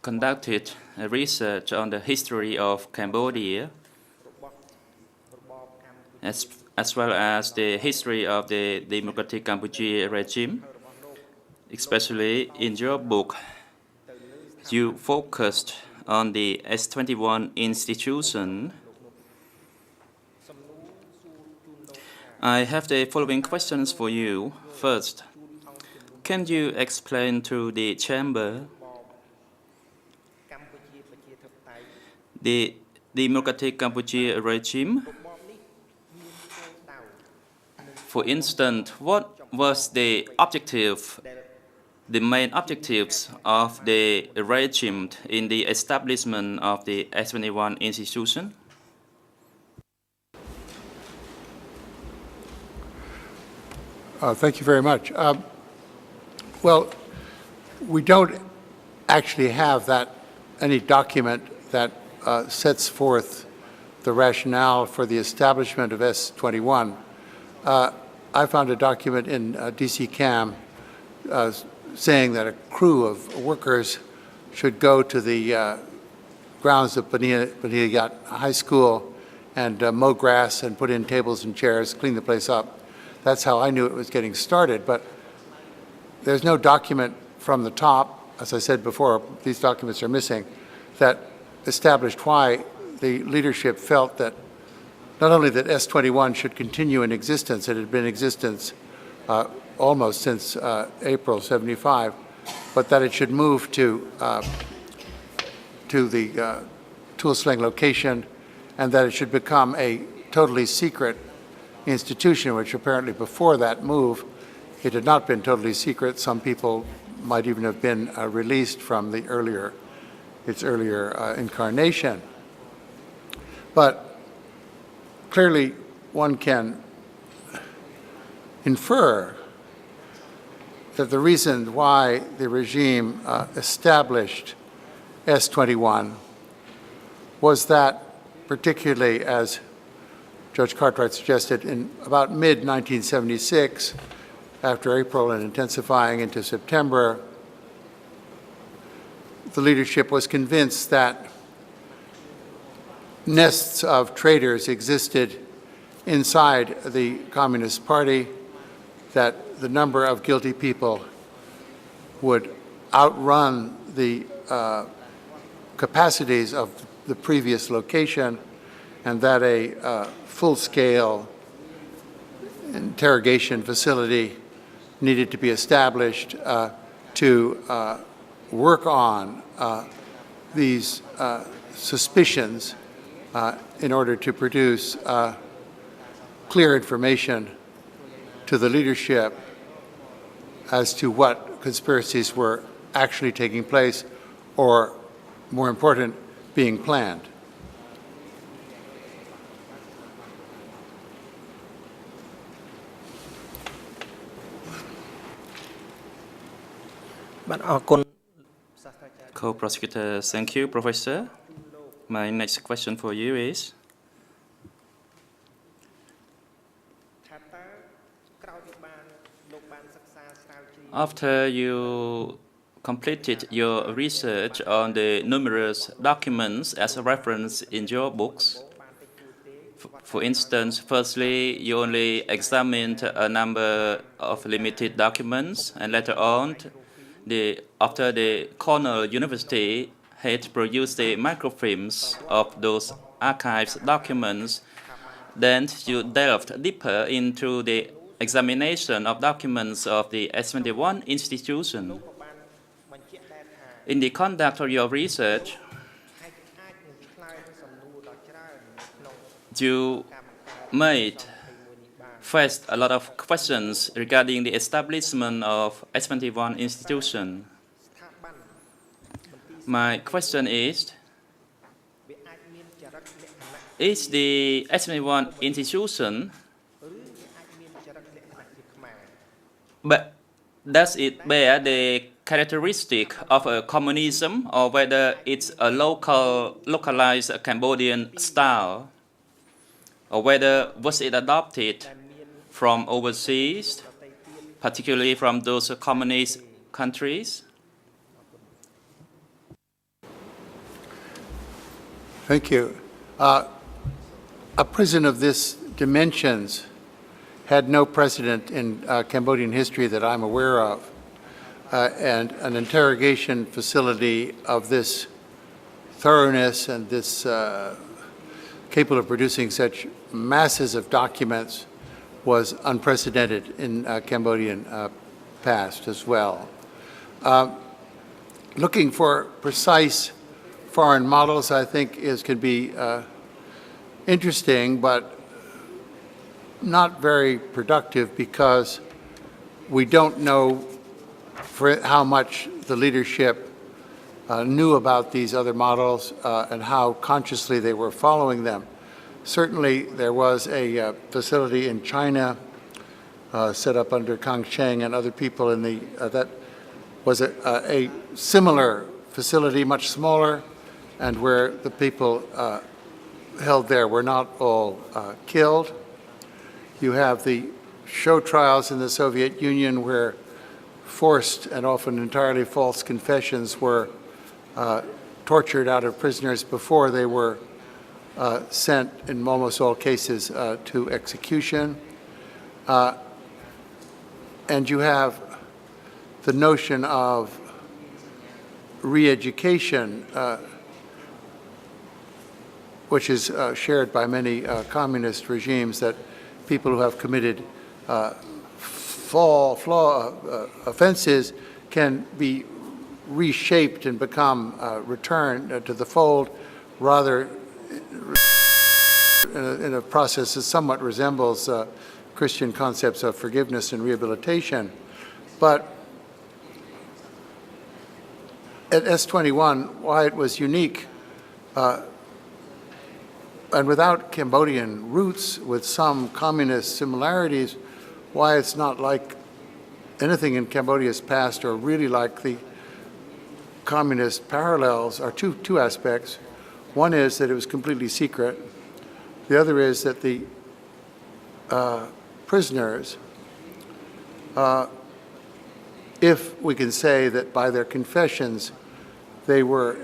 conducted a research on the history of Cambodia, as well as the history of the Democratic Cambodia regime, especially in your book, you focused on the S21 institution. I have the following questions for you. First, can you explain to the Chamber the Democratic Cambodia regime? For instance, what was the objective, the main objectives of the regime in the establishment of the S21 institution? Thank you very much. Well, we don't actually have any document that sets forth the rationale for the establishment of S21. I found a document in DC Cam saying that a crew of workers should go to the grounds of Baniyat High School and mow grass and put in tables and chairs, clean the place up. That's how I knew it was getting started. But there's no document from the top, as I said before, these documents are missing, that established why the leadership felt that not only that S21 should continue in existence, it had been in existence almost since April '75, but that it should move to the Tuol Sleng location, and that it should become a totally secret institution, which apparently before that move, it had not been totally secret. Some people might even have been released from its earlier incarnation. But clearly, one can infer that the reason why the regime established S21 was that, particularly as Judge Cartwright suggested, in about mid-1976, after April and intensifying into September, the leadership was convinced that nests of traitors existed inside the Communist Party, that the number of guilty people would outrun the capacities of the previous location, and that a full-scale interrogation facility needed to be established to work on these suspicions in order to produce clear information to the leadership as to what conspiracies were actually taking place, or, more important, being planned. Co-prosecutor, thank you, Professor. My next question for you is, After you completed your research on the numerous documents as a reference in your books, for instance, firstly, you only examined a number of limited documents, and later on, after the Cornell University had produced the microfilms of those archives documents, then you delved deeper into the examination of documents of the S21 institution. In the conduct of your research, you faced a lot of questions regarding the establishment of S21 institution. My question is the S21 institution, but does it bear the characteristic of a communism, or whether it's a localized Cambodian style, or whether was it adopted from overseas, particularly from those communist countries? Thank you. A prison of this dimensions had no precedent in Cambodian history that I'm aware of, and an interrogation facility of this thoroughness and this capable of producing such masses of documents was unprecedented in Cambodian past as well. Looking for precise foreign models, I think, can be interesting, but not very productive, because we don't know how much the leadership knew about these other models and how consciously they were following them. Certainly, there was a facility in China set up under Kang Cheng and other people in the that was a similar facility, much smaller, and where the people held there were not all killed. You have the show trials in the Soviet Union where forced and often entirely false confessions were tortured out of prisoners before they were sent, in almost all cases, to execution. And you have the notion of re-education, which is shared by many communist regimes, that people who have committed offenses can be reshaped and become returned to the fold, rather in a process that somewhat resembles Christian concepts of forgiveness and rehabilitation. But at S21, why it was unique, and without Cambodian roots, with some communist similarities, why it's not like anything in Cambodia's past or really like the communist parallels are two aspects. One is that it was completely secret. The other is that the prisoners, if we can say that by their confessions they were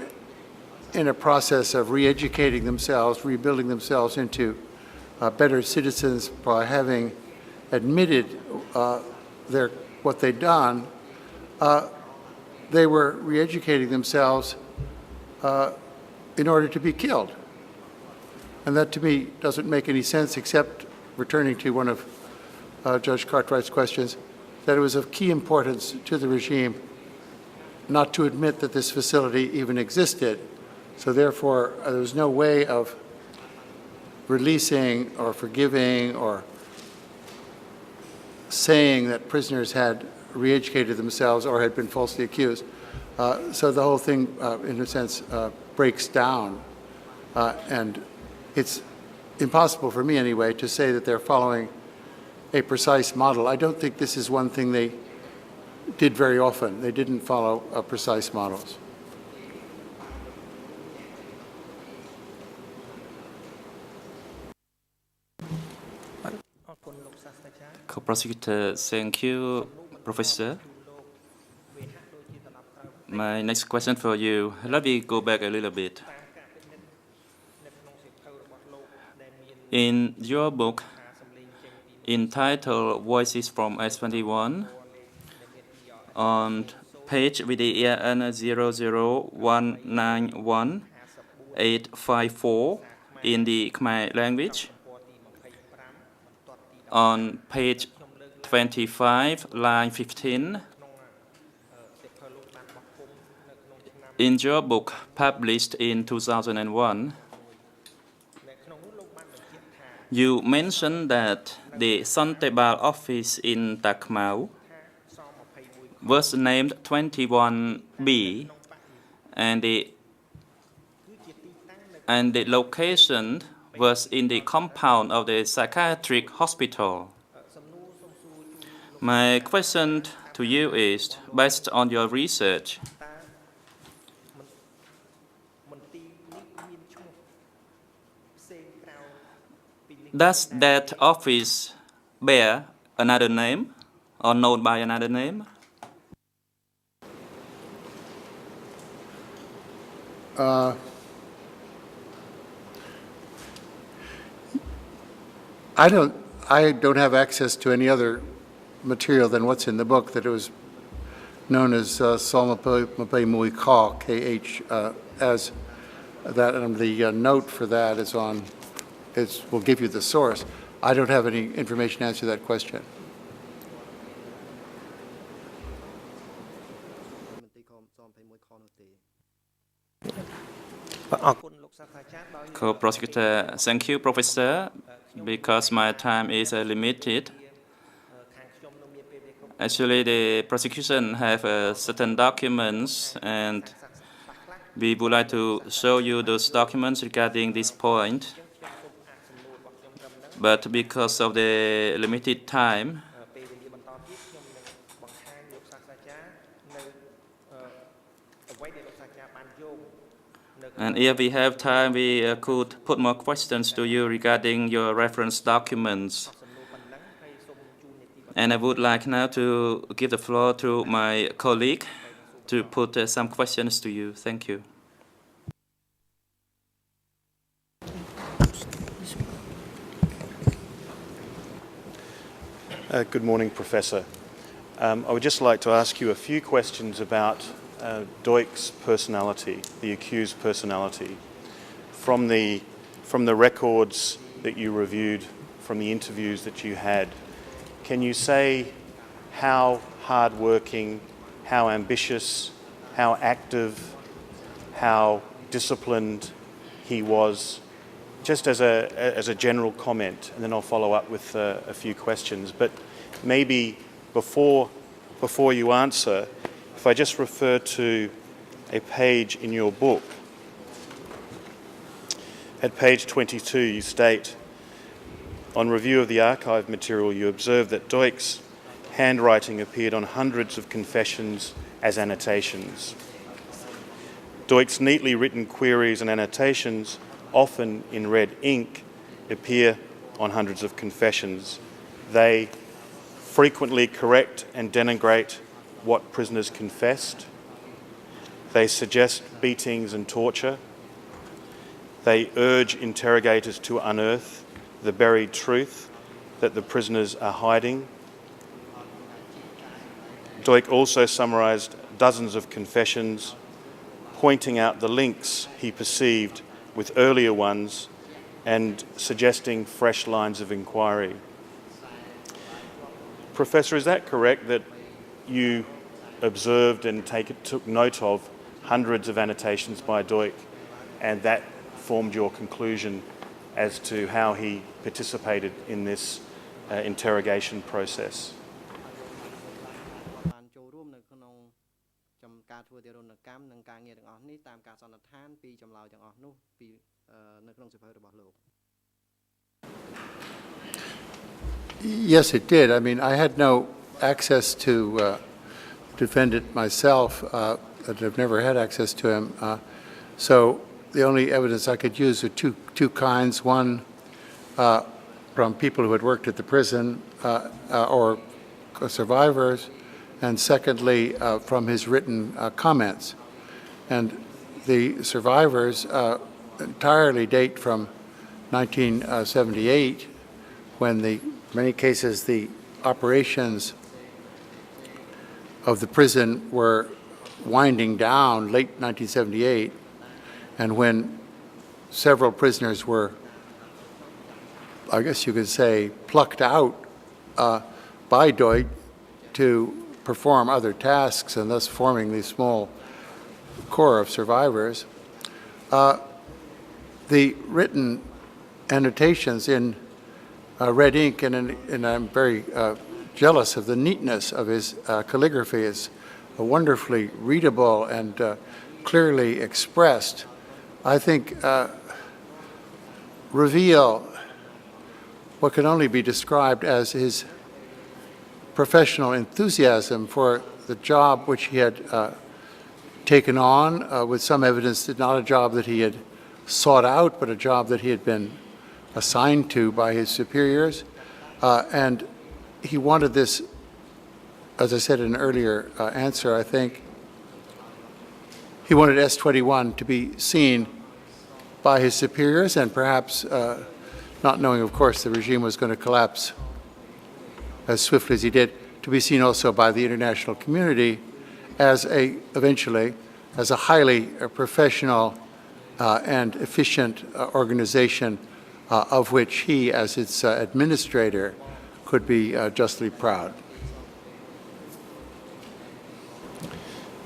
in a process of re-educating themselves, rebuilding themselves into better citizens by having admitted what they'd done, they were re-educating themselves in order to be killed. And that, to me, doesn't make any sense, except, returning to one of Judge Cartwright's questions, that it was of key importance to the regime not to admit that this facility even existed. So therefore, there was no way of releasing or forgiving or saying that prisoners had re-educated themselves or had been falsely accused. So the whole thing, in a sense, breaks down. And it's impossible for me, anyway, to say that they're following a precise model. I don't think this is one thing they did very often. They didn't follow precise models. Co-prosecutor, thank you, Professor. My next question for you, let me go back a little bit. In your book, entitled Voices from S21, on page VDN 00191-854 in the Khmer language, on page 25, line 15, in your book published in 2001, you mentioned that the Sontebal office in Tak Mau was named 21B, and the location was in the compound of the psychiatric hospital. My question to you is, based on your research, does that office bear another name or known by another name? I don't have access to any other material than what's in the book, that it was known as Solmape Mui Ka, KH, as that, and the note for that is on, will give you the source. I don't have any information to answer that question. Co-prosecutor, thank you, Professor. Because my time is limited, actually the prosecution have certain documents, and we would like to show you those documents regarding this point. But because of the limited time, and if we have time, we could put more questions to you regarding your reference documents. And I would like now to give the floor to my colleague to put some questions to you. Thank you. Good morning, Professor. I would just like to ask you a few questions about Duch's personality, the accused personality. From the records that you reviewed, from the interviews that you had, can you say how hardworking, how ambitious, how active, how disciplined he was, just as a general comment, and then I'll follow up with a few questions. But maybe before you answer, if I just refer to a page in your book, at page 22 you state, on review of the archive material you observed that Duch's handwriting appeared on hundreds of confessions as annotations. Duch's neatly written queries and annotations, often in red ink, appear on hundreds of confessions. They frequently correct and denigrate what prisoners confessed. They suggest beatings and torture. They urge interrogators to unearth the buried truth that the prisoners are hiding. Duch also summarised dozens of confessions, pointing out the links he perceived with earlier ones and suggesting fresh lines of inquiry. Professor, is that correct, that you observed and took note of hundreds of annotations by Duch, and that formed your conclusion as to how he participated in this interrogation process? Yes, it did. I mean, I had no access to defend it myself. I've never had access to him. So the only evidence I could use are two kinds. One, from people who had worked at the prison, or survivors, and secondly, from his written comments. And the survivors entirely date from 1978, when in many cases the operations of the prison were winding down, late 1978, and when several prisoners were, I guess you could say, plucked out by Duch to perform other tasks, and thus forming the small core of survivors. The written annotations in red ink, and I'm very jealous of the neatness of his calligraphy. It's wonderfully readable and clearly expressed, I think reveal what can only be described as his professional enthusiasm for the job which he had taken on, with some evidence that not a job that he had sought out, but a job that he had been assigned to by his superiors. And he wanted this, as I said in an earlier answer, I think, he wanted S-21 to be seen by his superiors, and perhaps not knowing, of course, the regime was going to collapse as swiftly as he did, to be seen also by the international community as eventually as a highly professional and efficient organization of which he, as its administrator, could be justly proud.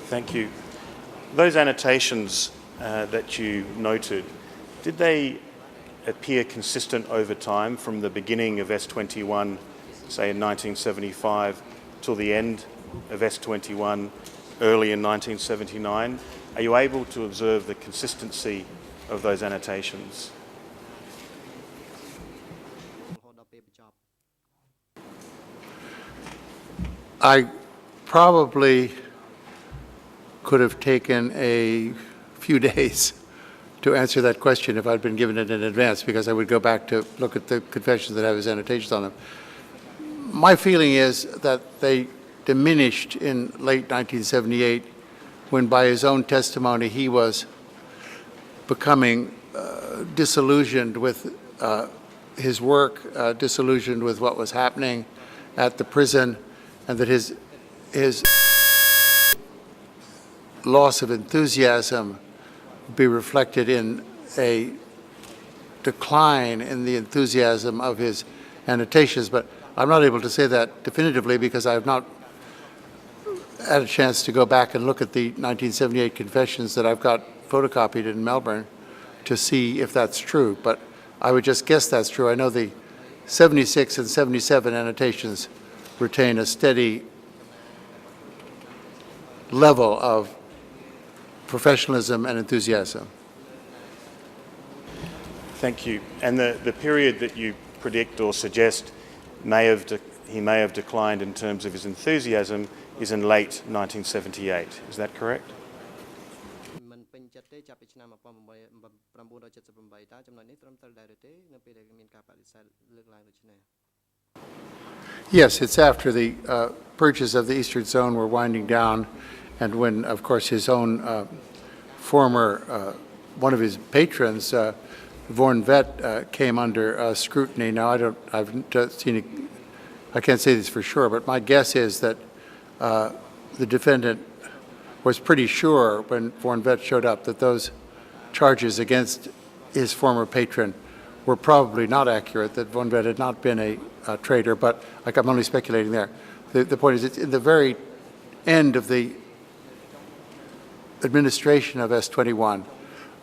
Thank you. Those annotations that you noted, did they appear consistent over time from the beginning of S-21, say in 1975, till the end of S-21, early in 1979? Are you able to observe the consistency of those annotations? I probably could have taken a few days to answer that question if I'd been given it in advance, because I would go back to look at the confessions that have his annotations on them. My feeling is that they diminished in late 1978, when by his own testimony he was becoming disillusioned with his work, disillusioned with what was happening at the prison, and that his loss of enthusiasm would be reflected in a decline in the enthusiasm of his annotations. But I'm not able to say that definitively, because I have not had a chance to go back and look at the 1978 confessions that I've got photocopied in Melbourne to see if that's true. But I would just guess that's true. I know the 76 and 77 annotations retain a steady level of professionalism and enthusiasm. Thank you. And the period that you predict or suggest he may have declined in terms of his enthusiasm is in late 1978. Is that correct? Yes, it's after the purges of the Eastern Zone were winding down, and when, of course, his own former, one of his patrons, Von Vet, came under scrutiny. Now, I've seen it, I can't say this for sure, but my guess is that the defendant was pretty sure when Von Vet showed up that those charges against his former patron were probably not accurate, that Von Vet had not been a traitor, but I'm only speculating there. The point is, it's in the very end of the administration of S-21,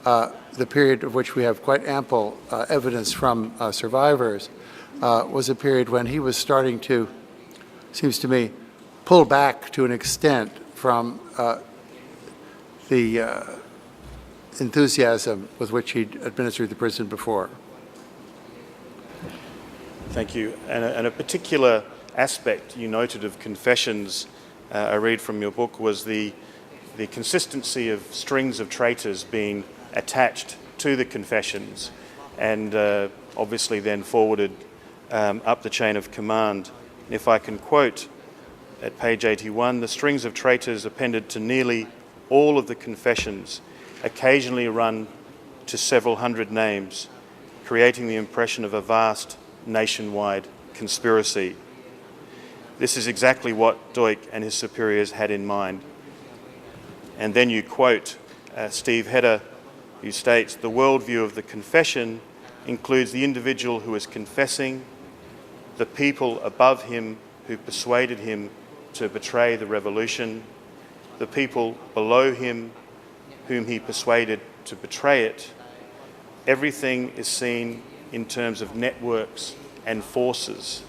the period of which we have quite ample evidence from survivors, was a period when he was starting to, seems to me, pull back to an extent from the enthusiasm with which he'd administered the prison before. Thank you. And a particular aspect you noted of confessions, I read from your book, was the consistency of strings of traitors being attached to the confessions and obviously then forwarded up the chain of command If I can quote at page 81, the strings of traitors appended to nearly all of the confessions occasionally run to several hundred names, creating the impression of a vast nationwide conspiracy. This is exactly what Duch and his superiors had in mind. And then you quote Steve Hedder, who states, the worldview of the confession includes the individual who is confessing, the people above him who persuaded him to betray the revolution, the people below him whom he persuaded to betray it. Everything is seen in terms of networks and forces.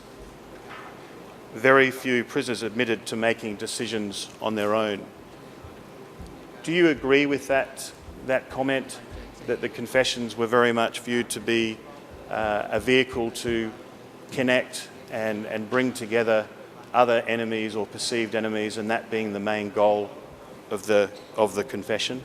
Very few prisoners admitted to making decisions on their own. Do you agree with that comment, that the confessions were very much viewed to be a vehicle to connect and bring together other enemies or perceived enemies, and that being the main goal of the confession?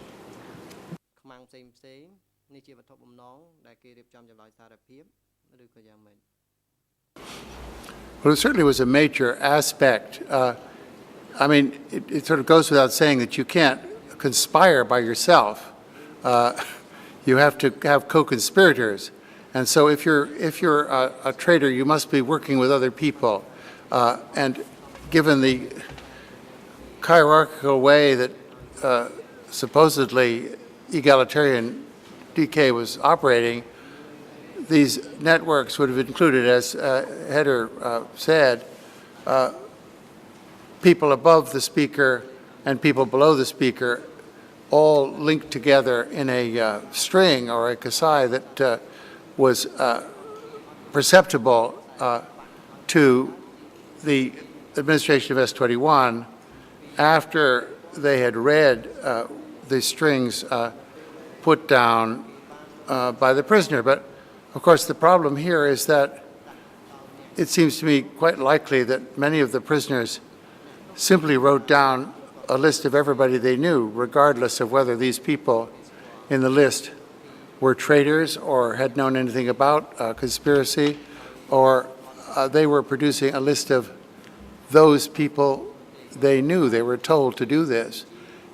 Well, it certainly was a major aspect. I mean, it sort of goes without saying that you can't conspire by yourself. You have to have co-conspirators. And so if you're a traitor, you must be working with other people. And given the hierarchical way that supposedly egalitarian DK was operating, these networks would have included, as Hedder said, people above the speaker and people below the speaker, all linked together in a string or a kasai that was perceptible to the administration of S-21 after they had read the strings put down by the prisoner. But of course, the problem here is that it seems to me quite likely that many of the prisoners simply wrote down a list of everybody they knew, regardless of whether these people in the list were traitors or had known anything about conspiracy, or they were producing a list of those people they knew. They were told to do this.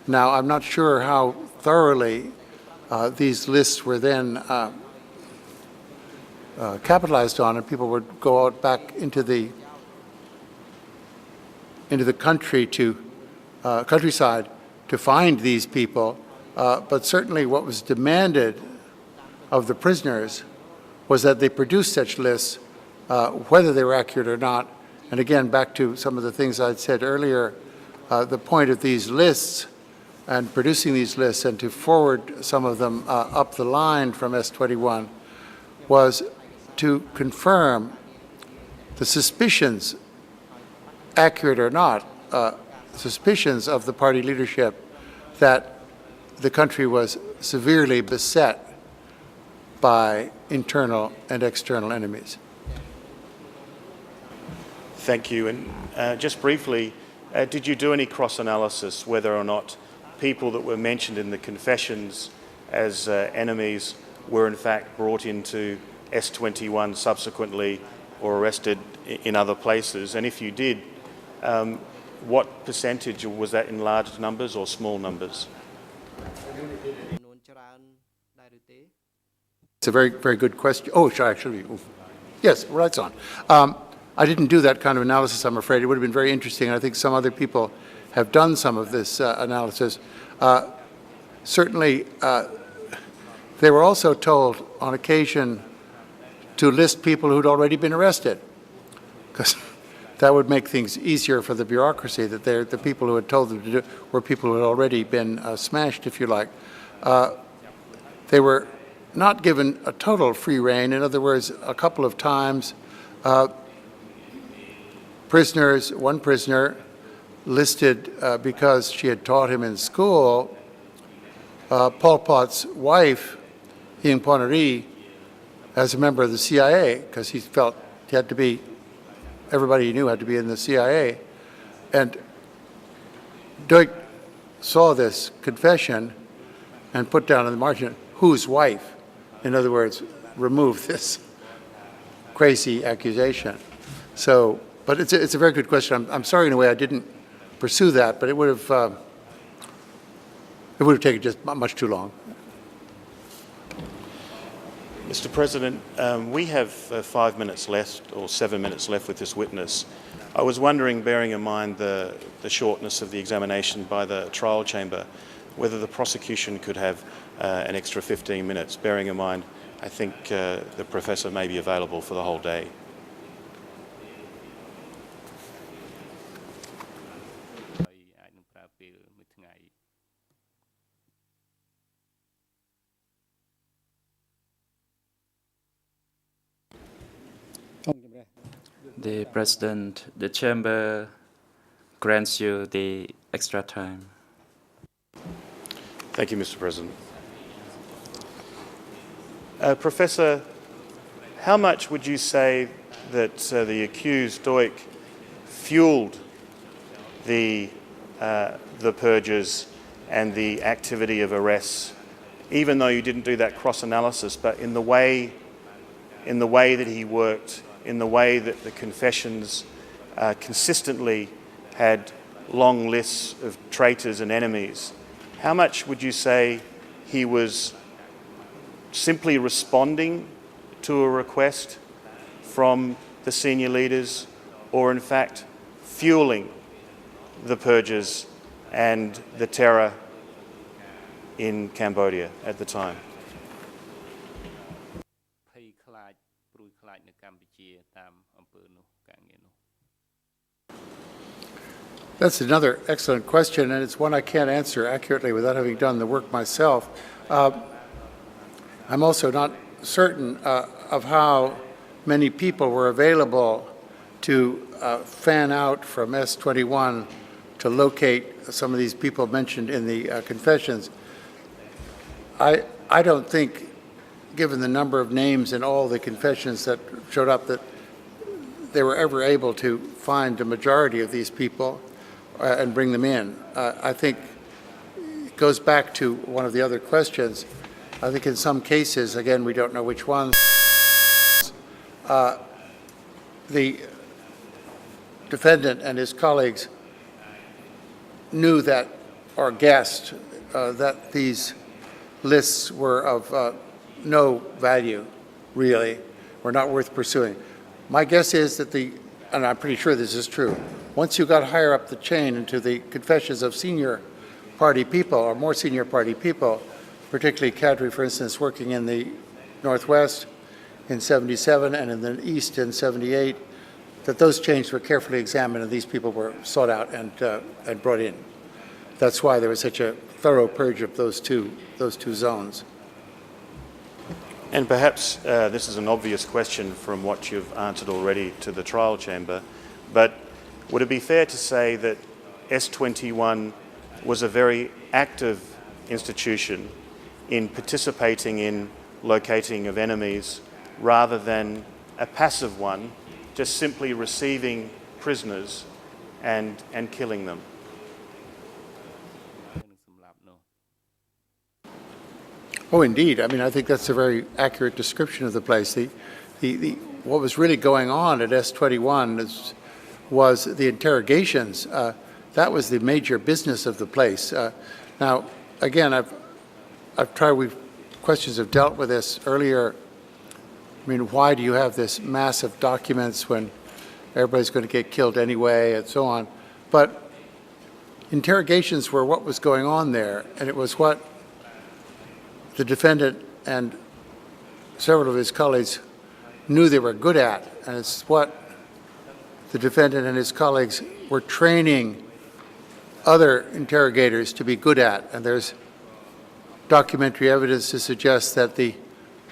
Now, I'm not sure how thoroughly these lists were then capitalized on, and people would go out back into the country countryside to find these people. But certainly what was demanded of the prisoners was that they produce such lists, whether they were accurate or not. And again, back to some of the things I'd said earlier, the point of these lists and producing these lists and to forward some of them up the line from S-21 was to confirm the suspicions, accurate or not, suspicions of the party leadership that the country was severely beset by internal and external enemies. Thank you. And just briefly, did you do any cross-analysis whether or not people that were mentioned in the confessions as enemies were in fact brought into S-21 subsequently or arrested in other places? And if you did, what percentage? Was that in large numbers or small numbers? It's a very, very good question. Oh, actually, yes, right on. I didn't do that kind of analysis, I'm afraid. It would have been very interesting, and I think some other people have done some of this analysis. Certainly, they were also told on occasion to list people who'd already been arrested, because that would make things easier for the bureaucracy, that the people who had told them to do were people who had already been smashed, if you like. They were not given a total free rein. In other words, a couple of times, one prisoner listed because she had taught him in school, Pol Pot's wife, Hing Ponari, as a member of the CIA, because he felt he had to be, everybody he knew had to be in the CIA. And Duch saw this confession and put down in the margin, whose wife? In other words, remove this crazy accusation. So But it's a very good question. I'm sorry in a way I didn't pursue that, but it would have taken just much too long. Mr. President, we have 5 minutes left or 7 minutes left with this witness. I was wondering, bearing in mind the shortness of the examination by the trial chamber, whether the prosecution could have an extra 15 minutes, bearing in mind I think the professor may be available for the whole day. The President, the Chamber grants you the extra time. Thank you, Mr. President. Professor, how much would you say that the accused Duch fueled the purges and the activity of arrests, even though you didn't do that cross-analysis, but in the way that he worked, in the way that the confessions consistently had long lists of traitors and enemies? How much would you say he was simply responding to a request from the senior leaders, or in fact fueling the purges and the terror in Cambodia at the time? That's another excellent question, and it's one I can't answer accurately without having done the work myself. I'm also not certain of how many people were available to fan out from S21 to locate some of these people mentioned in the confessions. I don't think, given the number of names in all the confessions that showed up, that they were ever able to find a majority of these people and bring them in. I think it goes back to one of the other questions. I think in some cases, again, we don't know which ones, the defendant and his colleagues knew that, or guessed, that these lists were of no value, really, or not worth pursuing. My guess is that and I'm pretty sure this is true, once you got higher up the chain into the confessions of senior party people, or more senior party people, particularly Kadri, for instance, working in the Northwest in 77 and in the East in 78, that those chains were carefully examined and these people were sought out and brought in. That's why there was such a thorough purge of those two zones. And perhaps this is an obvious question from what you've answered already to the trial chamber, but would it be fair to say that S21 was a very active institution in participating in locating of enemies rather than a passive one, just simply receiving prisoners and killing them? Oh, indeed. I mean, I think that's a very accurate description of the place. What was really going on at S21 was the interrogations. That was the major business of the place. Now, again, questions have dealt with this earlier. I mean, why do you have this mass of documents when everybody's going to get killed anyway, and so on? But interrogations were what was going on there, and it was what the defendant and several of his colleagues knew they were good at, and it's what the defendant and his colleagues were training other interrogators to be good at. And there's documentary evidence to suggest that the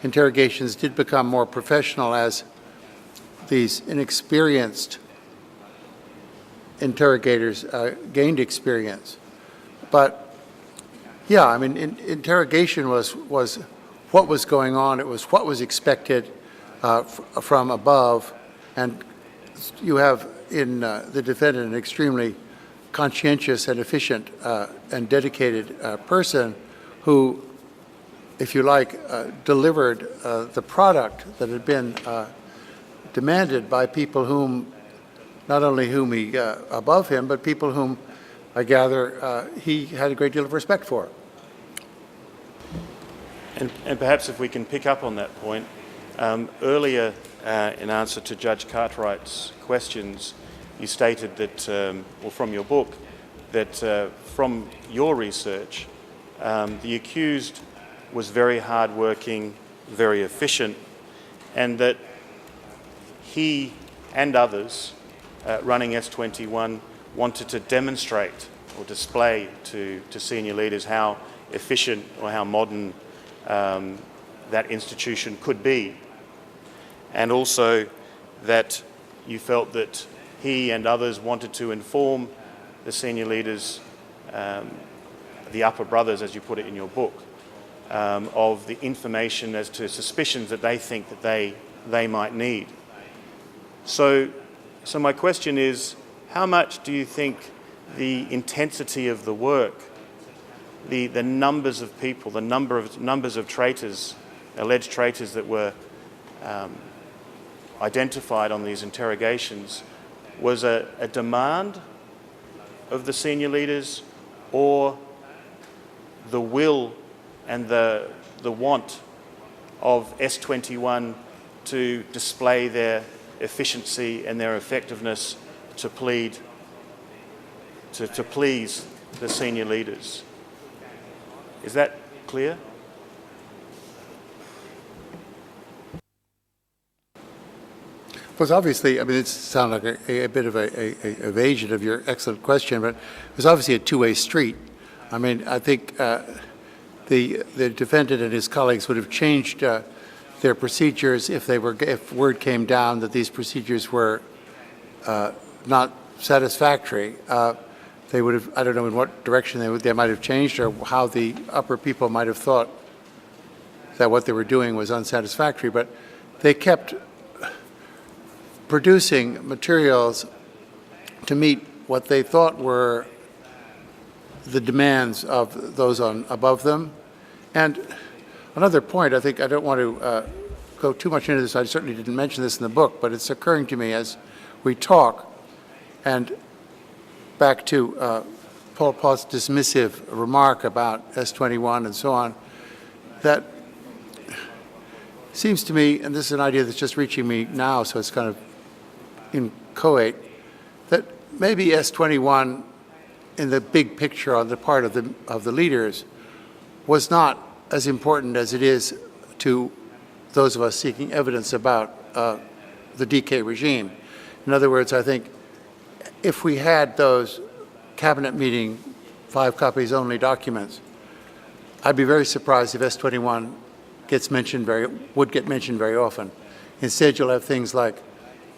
interrogations did become more professional as these inexperienced interrogators gained experience. But yeah, I mean, interrogation was what was going on. It was what was expected from above, and you have in the defendant an extremely conscientious and efficient and dedicated person who, if you like, delivered the product that had been demanded by people whom not only whom he above him, but people whom I gather he had a great deal of respect for. And perhaps if we can pick up on that point, earlier in answer to Judge Cartwright's questions, you stated that, or from your book, that from your research, the accused was very hard-working, very efficient, and that he and others running S21 wanted to demonstrate or display to senior leaders how efficient or how modern that institution could be, and also that you felt that he and others wanted to inform the senior leaders, the upper brothers, as you put it in your book, of the information as to suspicions that they think that they might need. So my question is, how much do you think the intensity of the work, the numbers of people, the numbers of traitors, alleged traitors that were identified on these interrogations, was a demand of the senior leaders, or the will and the want of S21 to display their efficiency and their effectiveness to please the senior leaders? Is that clear? Well, obviously, I mean, it sounds like a bit of a evasion of your excellent question, but it was obviously a two-way street. I mean, I think the defendant and his colleagues would have changed their procedures if word came down that these procedures were not satisfactory. They would have, I don't know in what direction they might have changed, or how the upper people might have thought that what they were doing was unsatisfactory, but they kept producing materials to meet what they thought were the demands of those above them. And another point, I think I don't want to go too much into this, I certainly didn't mention this in the book, but it's occurring to me as we talk, and back to Pol Pot's dismissive remark about S21 and so on, that seems to me, and this is an idea that's just reaching me now, so it's kind of inchoate, that maybe S21 in the big picture on the part of the leaders was not as important as it is to those of us seeking evidence about the DK regime. In other words, I think if we had those cabinet meeting 5 copies only documents, I'd be very surprised if S21 would get mentioned very often. Instead, you'll have things like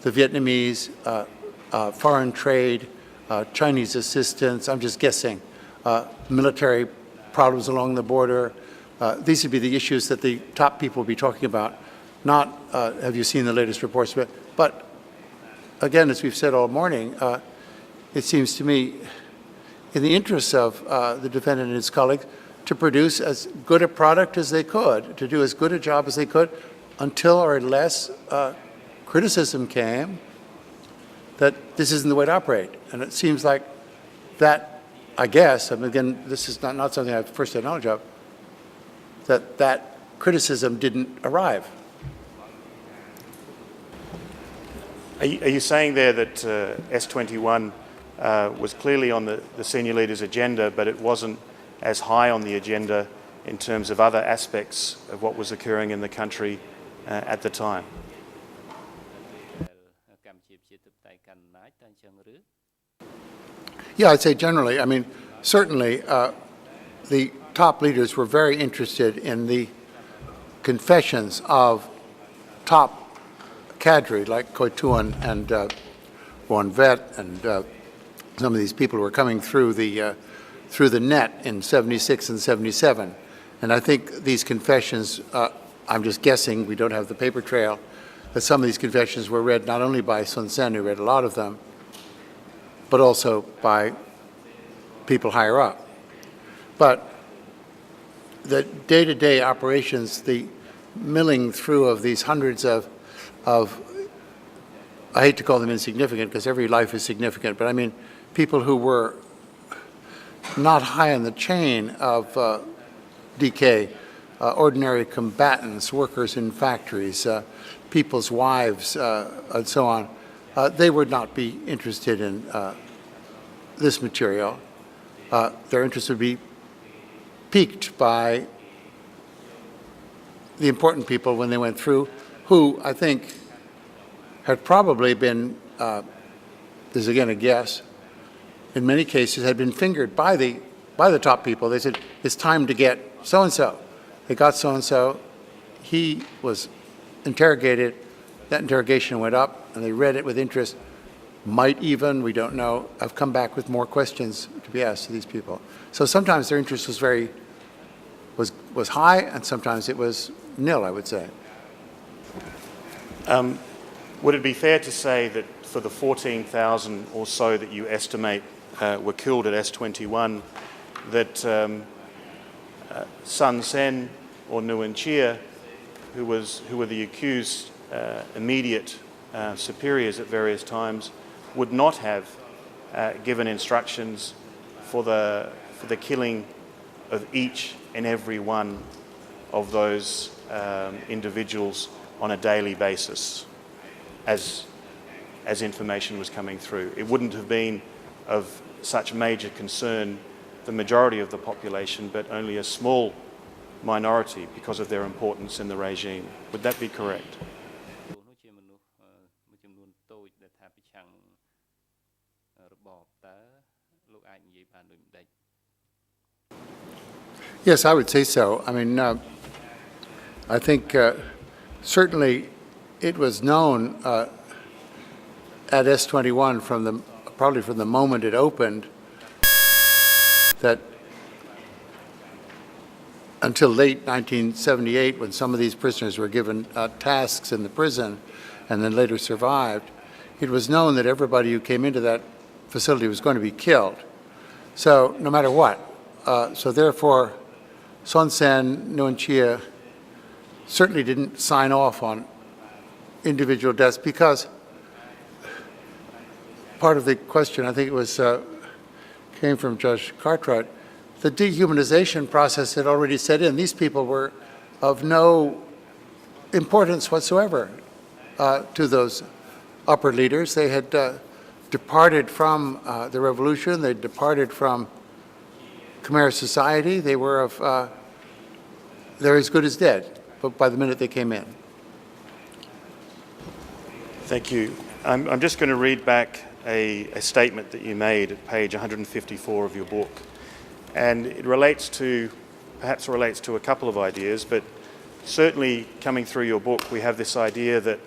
the Vietnamese, foreign trade, Chinese assistance, I'm just guessing, military problems along the border. These would be the issues that the top people would be talking about, not have you seen the latest reports, but again, as we've said all morning, it seems to me in the interests of the defendant and his colleagues to produce as good a product as they could, to do as good a job as they could, until or unless criticism came that this isn't the way to operate. And it seems like that, I guess, I mean, again, this is not something I have first knowledge of, that criticism didn't arrive. Are you saying there that S21 was clearly on the senior leaders' agenda, but it wasn't as high on the agenda in terms of other aspects of what was occurring in the country at the time? Yeah, I'd say generally. I mean, certainly the top leaders were very interested in the confessions of top cadre like Koituan and Von Vet and some of these people who were coming through the net in 76 and 77. And I think these confessions, I'm just guessing, we don't have the paper trail, that some of these confessions were read not only by Sun Sen, who read a lot of them, but also by people higher up. But the day-to-day operations, the milling through of these hundreds of I hate to call them insignificant because every life is significant, but I mean people who were not high on the chain of decay, ordinary combatants, workers in factories, people's wives, and so on, they would not be interested in this material. Their interest would be piqued by the important people when they went through, who I think had probably been, this is again a guess, in many cases had been fingered by the top people. They said, it's time to get so-and-so. They got so-and-so, he was interrogated, that interrogation went up, and they read it with interest, might even, we don't know, have come back with more questions to be asked to these people. So sometimes their interest was high, and sometimes it was nil, I would say. Would it be fair to say that for the 14,000 or so that you estimate were killed at S21, that Sun Sen or Nguyen Chia, who were the accused immediate superiors at various times, would not have given instructions for the killing of each and every one of those individuals on a daily basis as information was coming through? It wouldn't have been of such major concern the majority of the population, but only a small minority because of their importance in the regime. Would that be correct? Yes, I would say so. I mean, I think certainly it was known at S21 probably from the moment it opened that until late 1978, when some of these prisoners were given tasks in the prison and then later survived, it was known that everybody who came into that facility was going to be killed. So no matter what. So therefore, Son Sen, Nguyen Chia certainly didn't sign off on individual deaths because part of the question, I think it was, came from Judge Cartwright, the dehumanization process had already set in. These people were of no importance whatsoever to those upper leaders. They had departed from the revolution. They departed from Khmer society. They were of, they're as good as dead, but by the minute they came in. Thank you. I'm just going to read back a statement that you made at page 154 of your book. And it perhaps relates to a couple of ideas, but certainly coming through your book, we have this idea that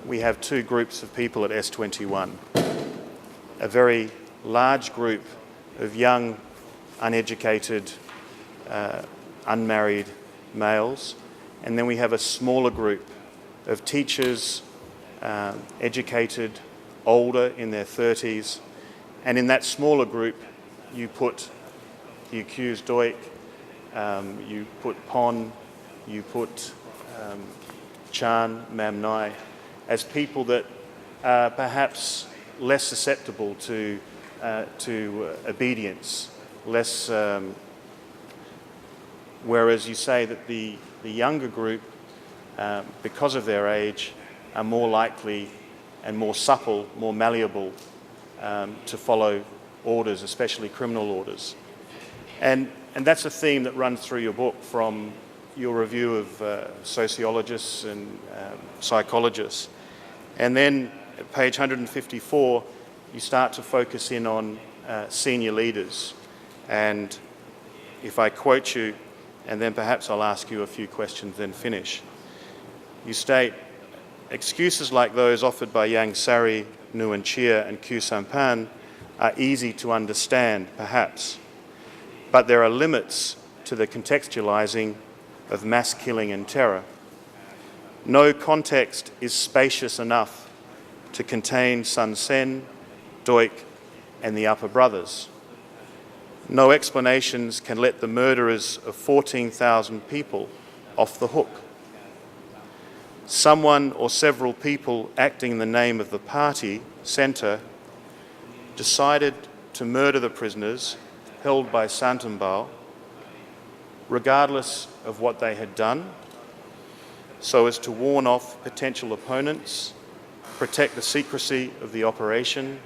we have two groups of people at S21. A very large group of young, uneducated, unmarried males, and then we have a smaller group of teachers, educated, older, in their 30s, and in that smaller group you put the accused Duch, you put Pon, you put Chan, Mam Nai, as people that are perhaps less susceptible to obedience, less. Whereas you say that the younger group, because of their age, are more likely and more supple, more malleable to follow orders, especially criminal orders. And that's a theme that runs through your book from your review of sociologists and psychologists. And then at page 154, you start to focus in on senior leaders. And if I quote you, and then perhaps I'll ask you a few questions, then finish. You state, excuses like those offered by Yang Sari, Nguyen Chia and Khieu Samphan are easy to understand, perhaps, but there are limits to the contextualizing of mass killing and terror. No context is spacious enough to contain Sun Sen, Duch and the Upper Brothers. No explanations can let the murderers of 14,000 people off the hook. someone or several people acting in the name of the party centre decided to murder the prisoners held by Santambao, regardless of what they had done, so as to warn off potential opponents, protect the secrecy of the operation,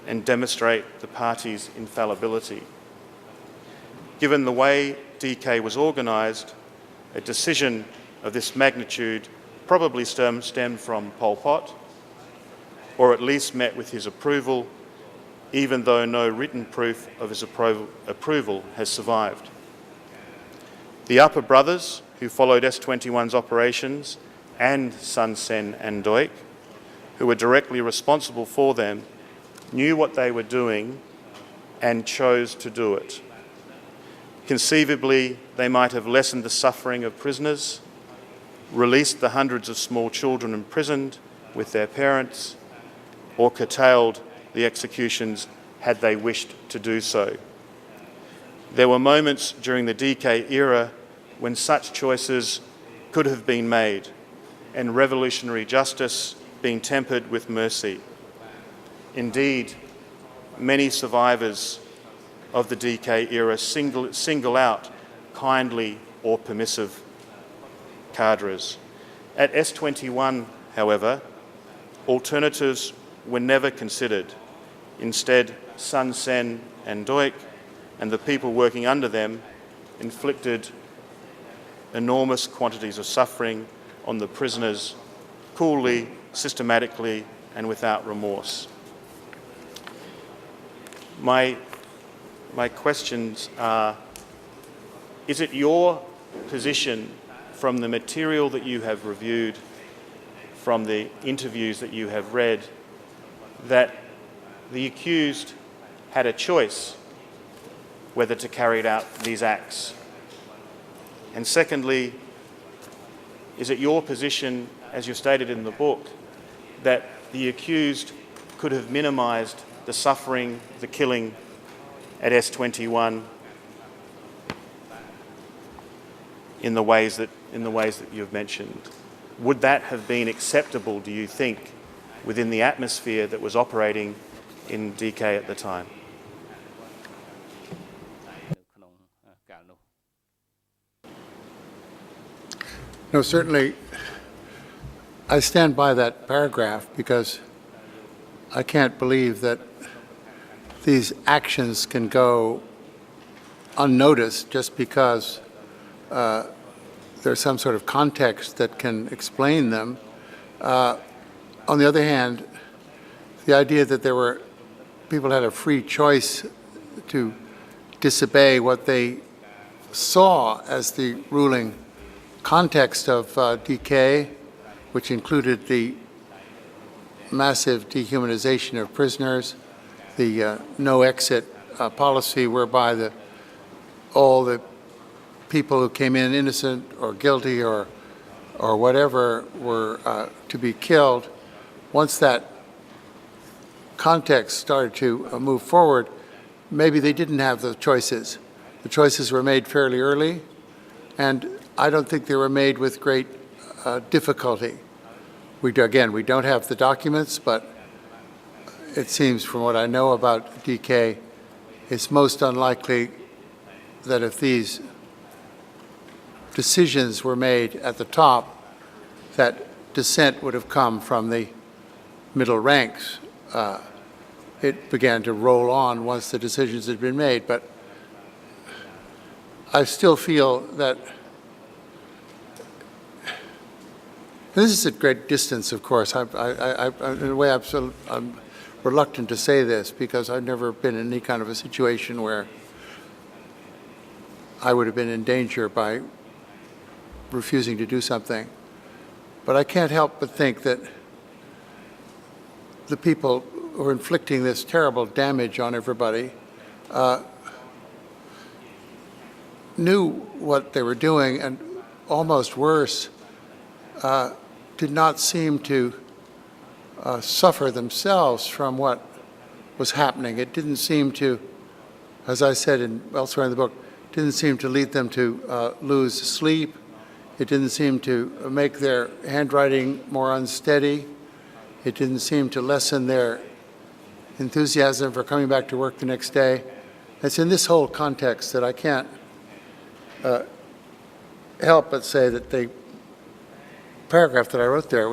and demonstrate the party's infallibility. Given the way DK was organised, a decision of this magnitude probably stemmed from Pol Pot, or at least met with his approval, even though no written proof of his approval has survived. The Upper Brothers, who followed S21's operations, and Sun Sen and Duch, who were directly responsible for them, knew what they were doing and chose to do it. Conceivably, they might have lessened the suffering of prisoners, released the hundreds of small children imprisoned with their parents, or curtailed the executions had they wished to do so. There were moments during the DK era when such choices could have been made, and revolutionary justice being tempered with mercy. Indeed, many survivors of the DK era single out kindly or permissive cadres. At S21, however, alternatives were never considered. Instead, Sun Sen and Duch and the people working under them inflicted enormous quantities of suffering on the prisoners coolly, systematically, and without remorse. My questions are, is it your position from the material that you have reviewed, from the interviews that you have read, that the accused had a choice whether to carry out these acts? And secondly, is it your position, as you stated in the book, that the accused could have minimised the suffering, the killing at S21 in the ways that you've mentioned? Would that have been acceptable, do you think, within the atmosphere that was operating in DK at the time? No, certainly I stand by that paragraph because I can't believe that these actions can go unnoticed just because there's some sort of context that can explain them. On the other hand, the idea that there were people had a free choice to disobey what they saw as the ruling context of DK, which included the massive dehumanization of prisoners, the no-exit policy whereby all the people who came in innocent or guilty or whatever were to be killed. Once that context started to move forward, maybe they didn't have the choices. The choices were made fairly early, and I don't think they were made with great difficulty. We don't have the documents, but it seems from what I know about DK, it's most unlikely that if these decisions were made at the top, that dissent would have come from the middle ranks. It began to roll on once the decisions had been made, but I still feel that this is at great distance, of course. In a way, I'm reluctant to say this because I've never been in any kind of a situation where I would have been in danger by refusing to do something. But I can't help but think that the people who are inflicting this terrible damage on everybody knew what they were doing, and almost worse, did not seem to suffer themselves from what was happening. It didn't seem to, as I said elsewhere in the book, didn't seem to lead them to lose sleep. It didn't seem to make their handwriting more unsteady. It didn't seem to lessen their enthusiasm for coming back to work the next day. It's in this whole context that I can't help but say that the paragraph that I wrote there,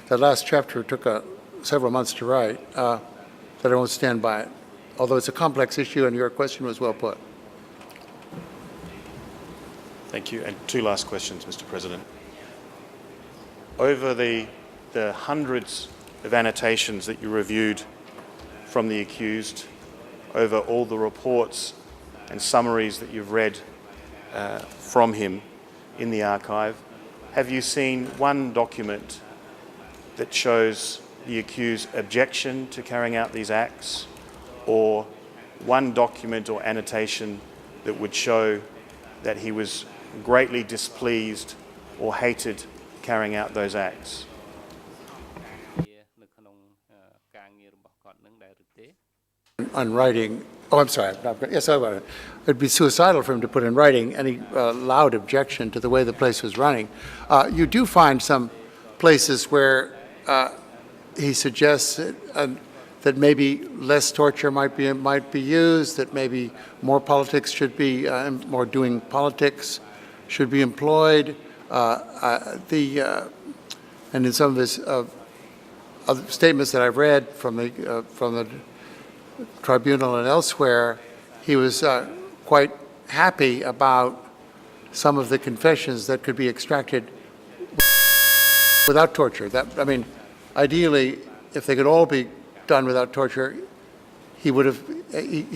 the last chapter took several months to write, that I won't stand by it, although it's a complex issue and your question was well put. Thank you. And two last questions, Mr. President. Over the hundreds of annotations that you reviewed from the accused, over all the reports and summaries that you've read from him in the archive, have you seen one document that shows the accused's objection to carrying out these acts, or one document or annotation that would show that he was greatly displeased or hated carrying out those acts? On writing, oh, I'm sorry, yes, I would. It'd be suicidal for him to put in writing any loud objection to the way the place was running. You do find some places where he suggests that maybe less torture might be used, that maybe more politics should be, more doing politics should be employed. And in some of his other statements that I've read from the Tribunal and elsewhere, he was quite happy about some of the confessions that could be extracted without torture. I mean, ideally, if they could all be done without torture, he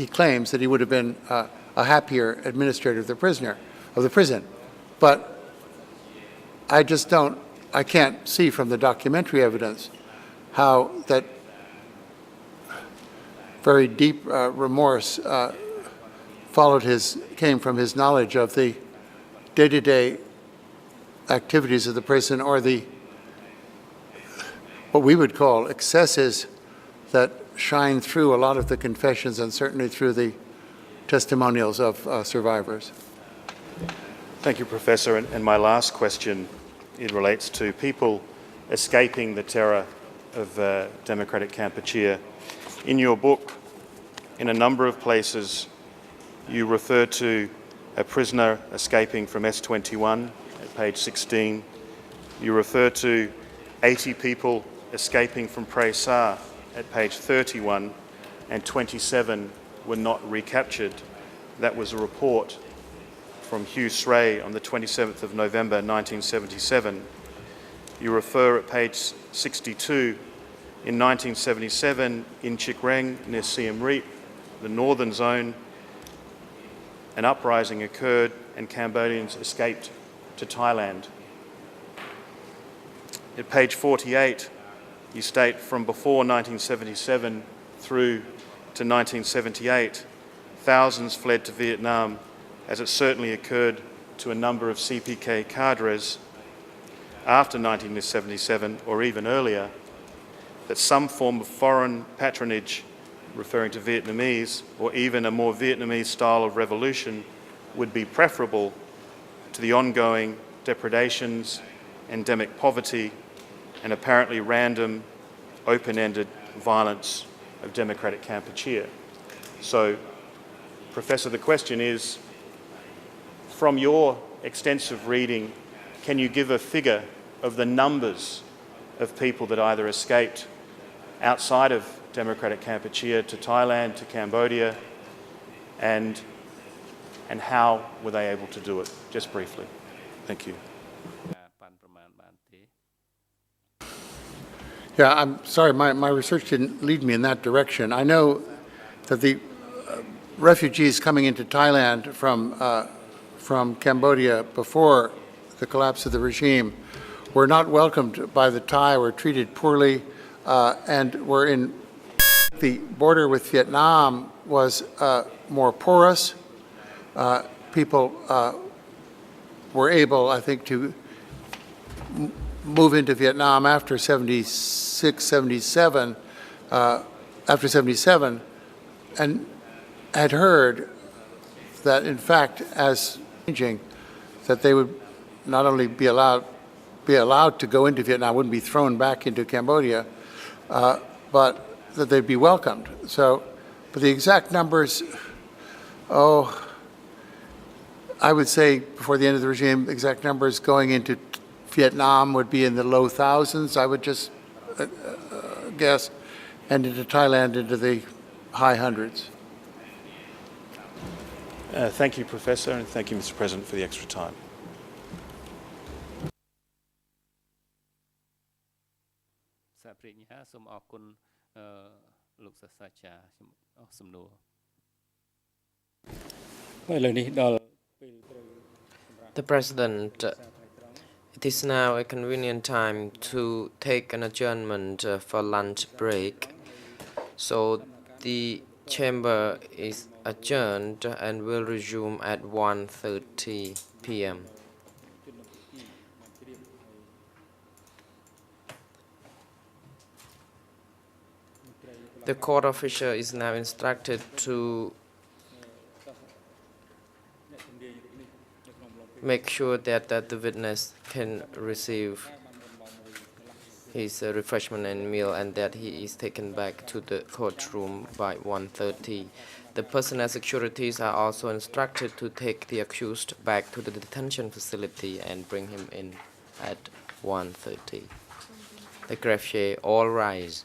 claims that he would have been a happier administrator of the prison. But I can't see from the documentary evidence how that very deep remorse came from his knowledge of the day-to-day activities of the prison, or what we would call excesses that shine through a lot of the confessions and certainly through the testimonials of survivors. Thank you, Professor. And my last question, it relates to people escaping the terror of democratic Kampuchea. In your book, in a number of places, you refer to a prisoner escaping from S21 at page 16. You refer to 80 people escaping from Prey Sar at page 31, and 27 were not recaptured. That was a report from Hugh Sray on the 27th of November 1977. You refer at page 62, in 1977, in Chikreng, near Siem Reap, the northern zone, an uprising occurred and Cambodians escaped to Thailand. At page 48, you state from before 1977 through to 1978, thousands fled to Vietnam, as it certainly occurred to a number of CPK cadres after 1977 or even earlier, that some form of foreign patronage, referring to Vietnamese, or even a more Vietnamese style of revolution would be preferable to the ongoing depredations, endemic poverty, and apparently random, open-ended violence of democratic Kampuchea. So, Professor, the question is, from your extensive reading, can you give a figure of the numbers of people that either escaped outside of democratic Kampuchea to Thailand, to Cambodia, and how were they able to do it? Just briefly. Thank you. Yeah, I'm sorry, my research didn't lead me in that direction. I know that the refugees coming into Thailand from Cambodia before the collapse of the regime were not welcomed by the Thai, were treated poorly, and were in the border with Vietnam was more porous. People were able, I think, to move into Vietnam after 76, 77, after 77, and had heard that, in fact, as changing, that they would not only be allowed to go into Vietnam, wouldn't be thrown back into Cambodia, but that they'd be welcomed. So, but the exact numbers, I would say before the end of the regime, exact numbers going into Vietnam would be in the low thousands, I would just guess, and into Thailand into the high hundreds. Thank you, Professor, and thank you, Mr. President, for the extra time. សាស្ត្រាចារ្យសូមអរគុណលោកសាស្ត្រាចារ្យខ្ញុំអស់សំណួរ The President, it is now a convenient time to take an adjournment for lunch break. So the chamber is adjourned and will resume at 1:30 p.m. The court official is now instructed to make sure that the witness can receive his refreshment and meal and that he is taken back to the courtroom by 1:30. The personnel securities are also instructed to take the accused back to the detention facility and bring him in at 1:30. The greffier, all rise.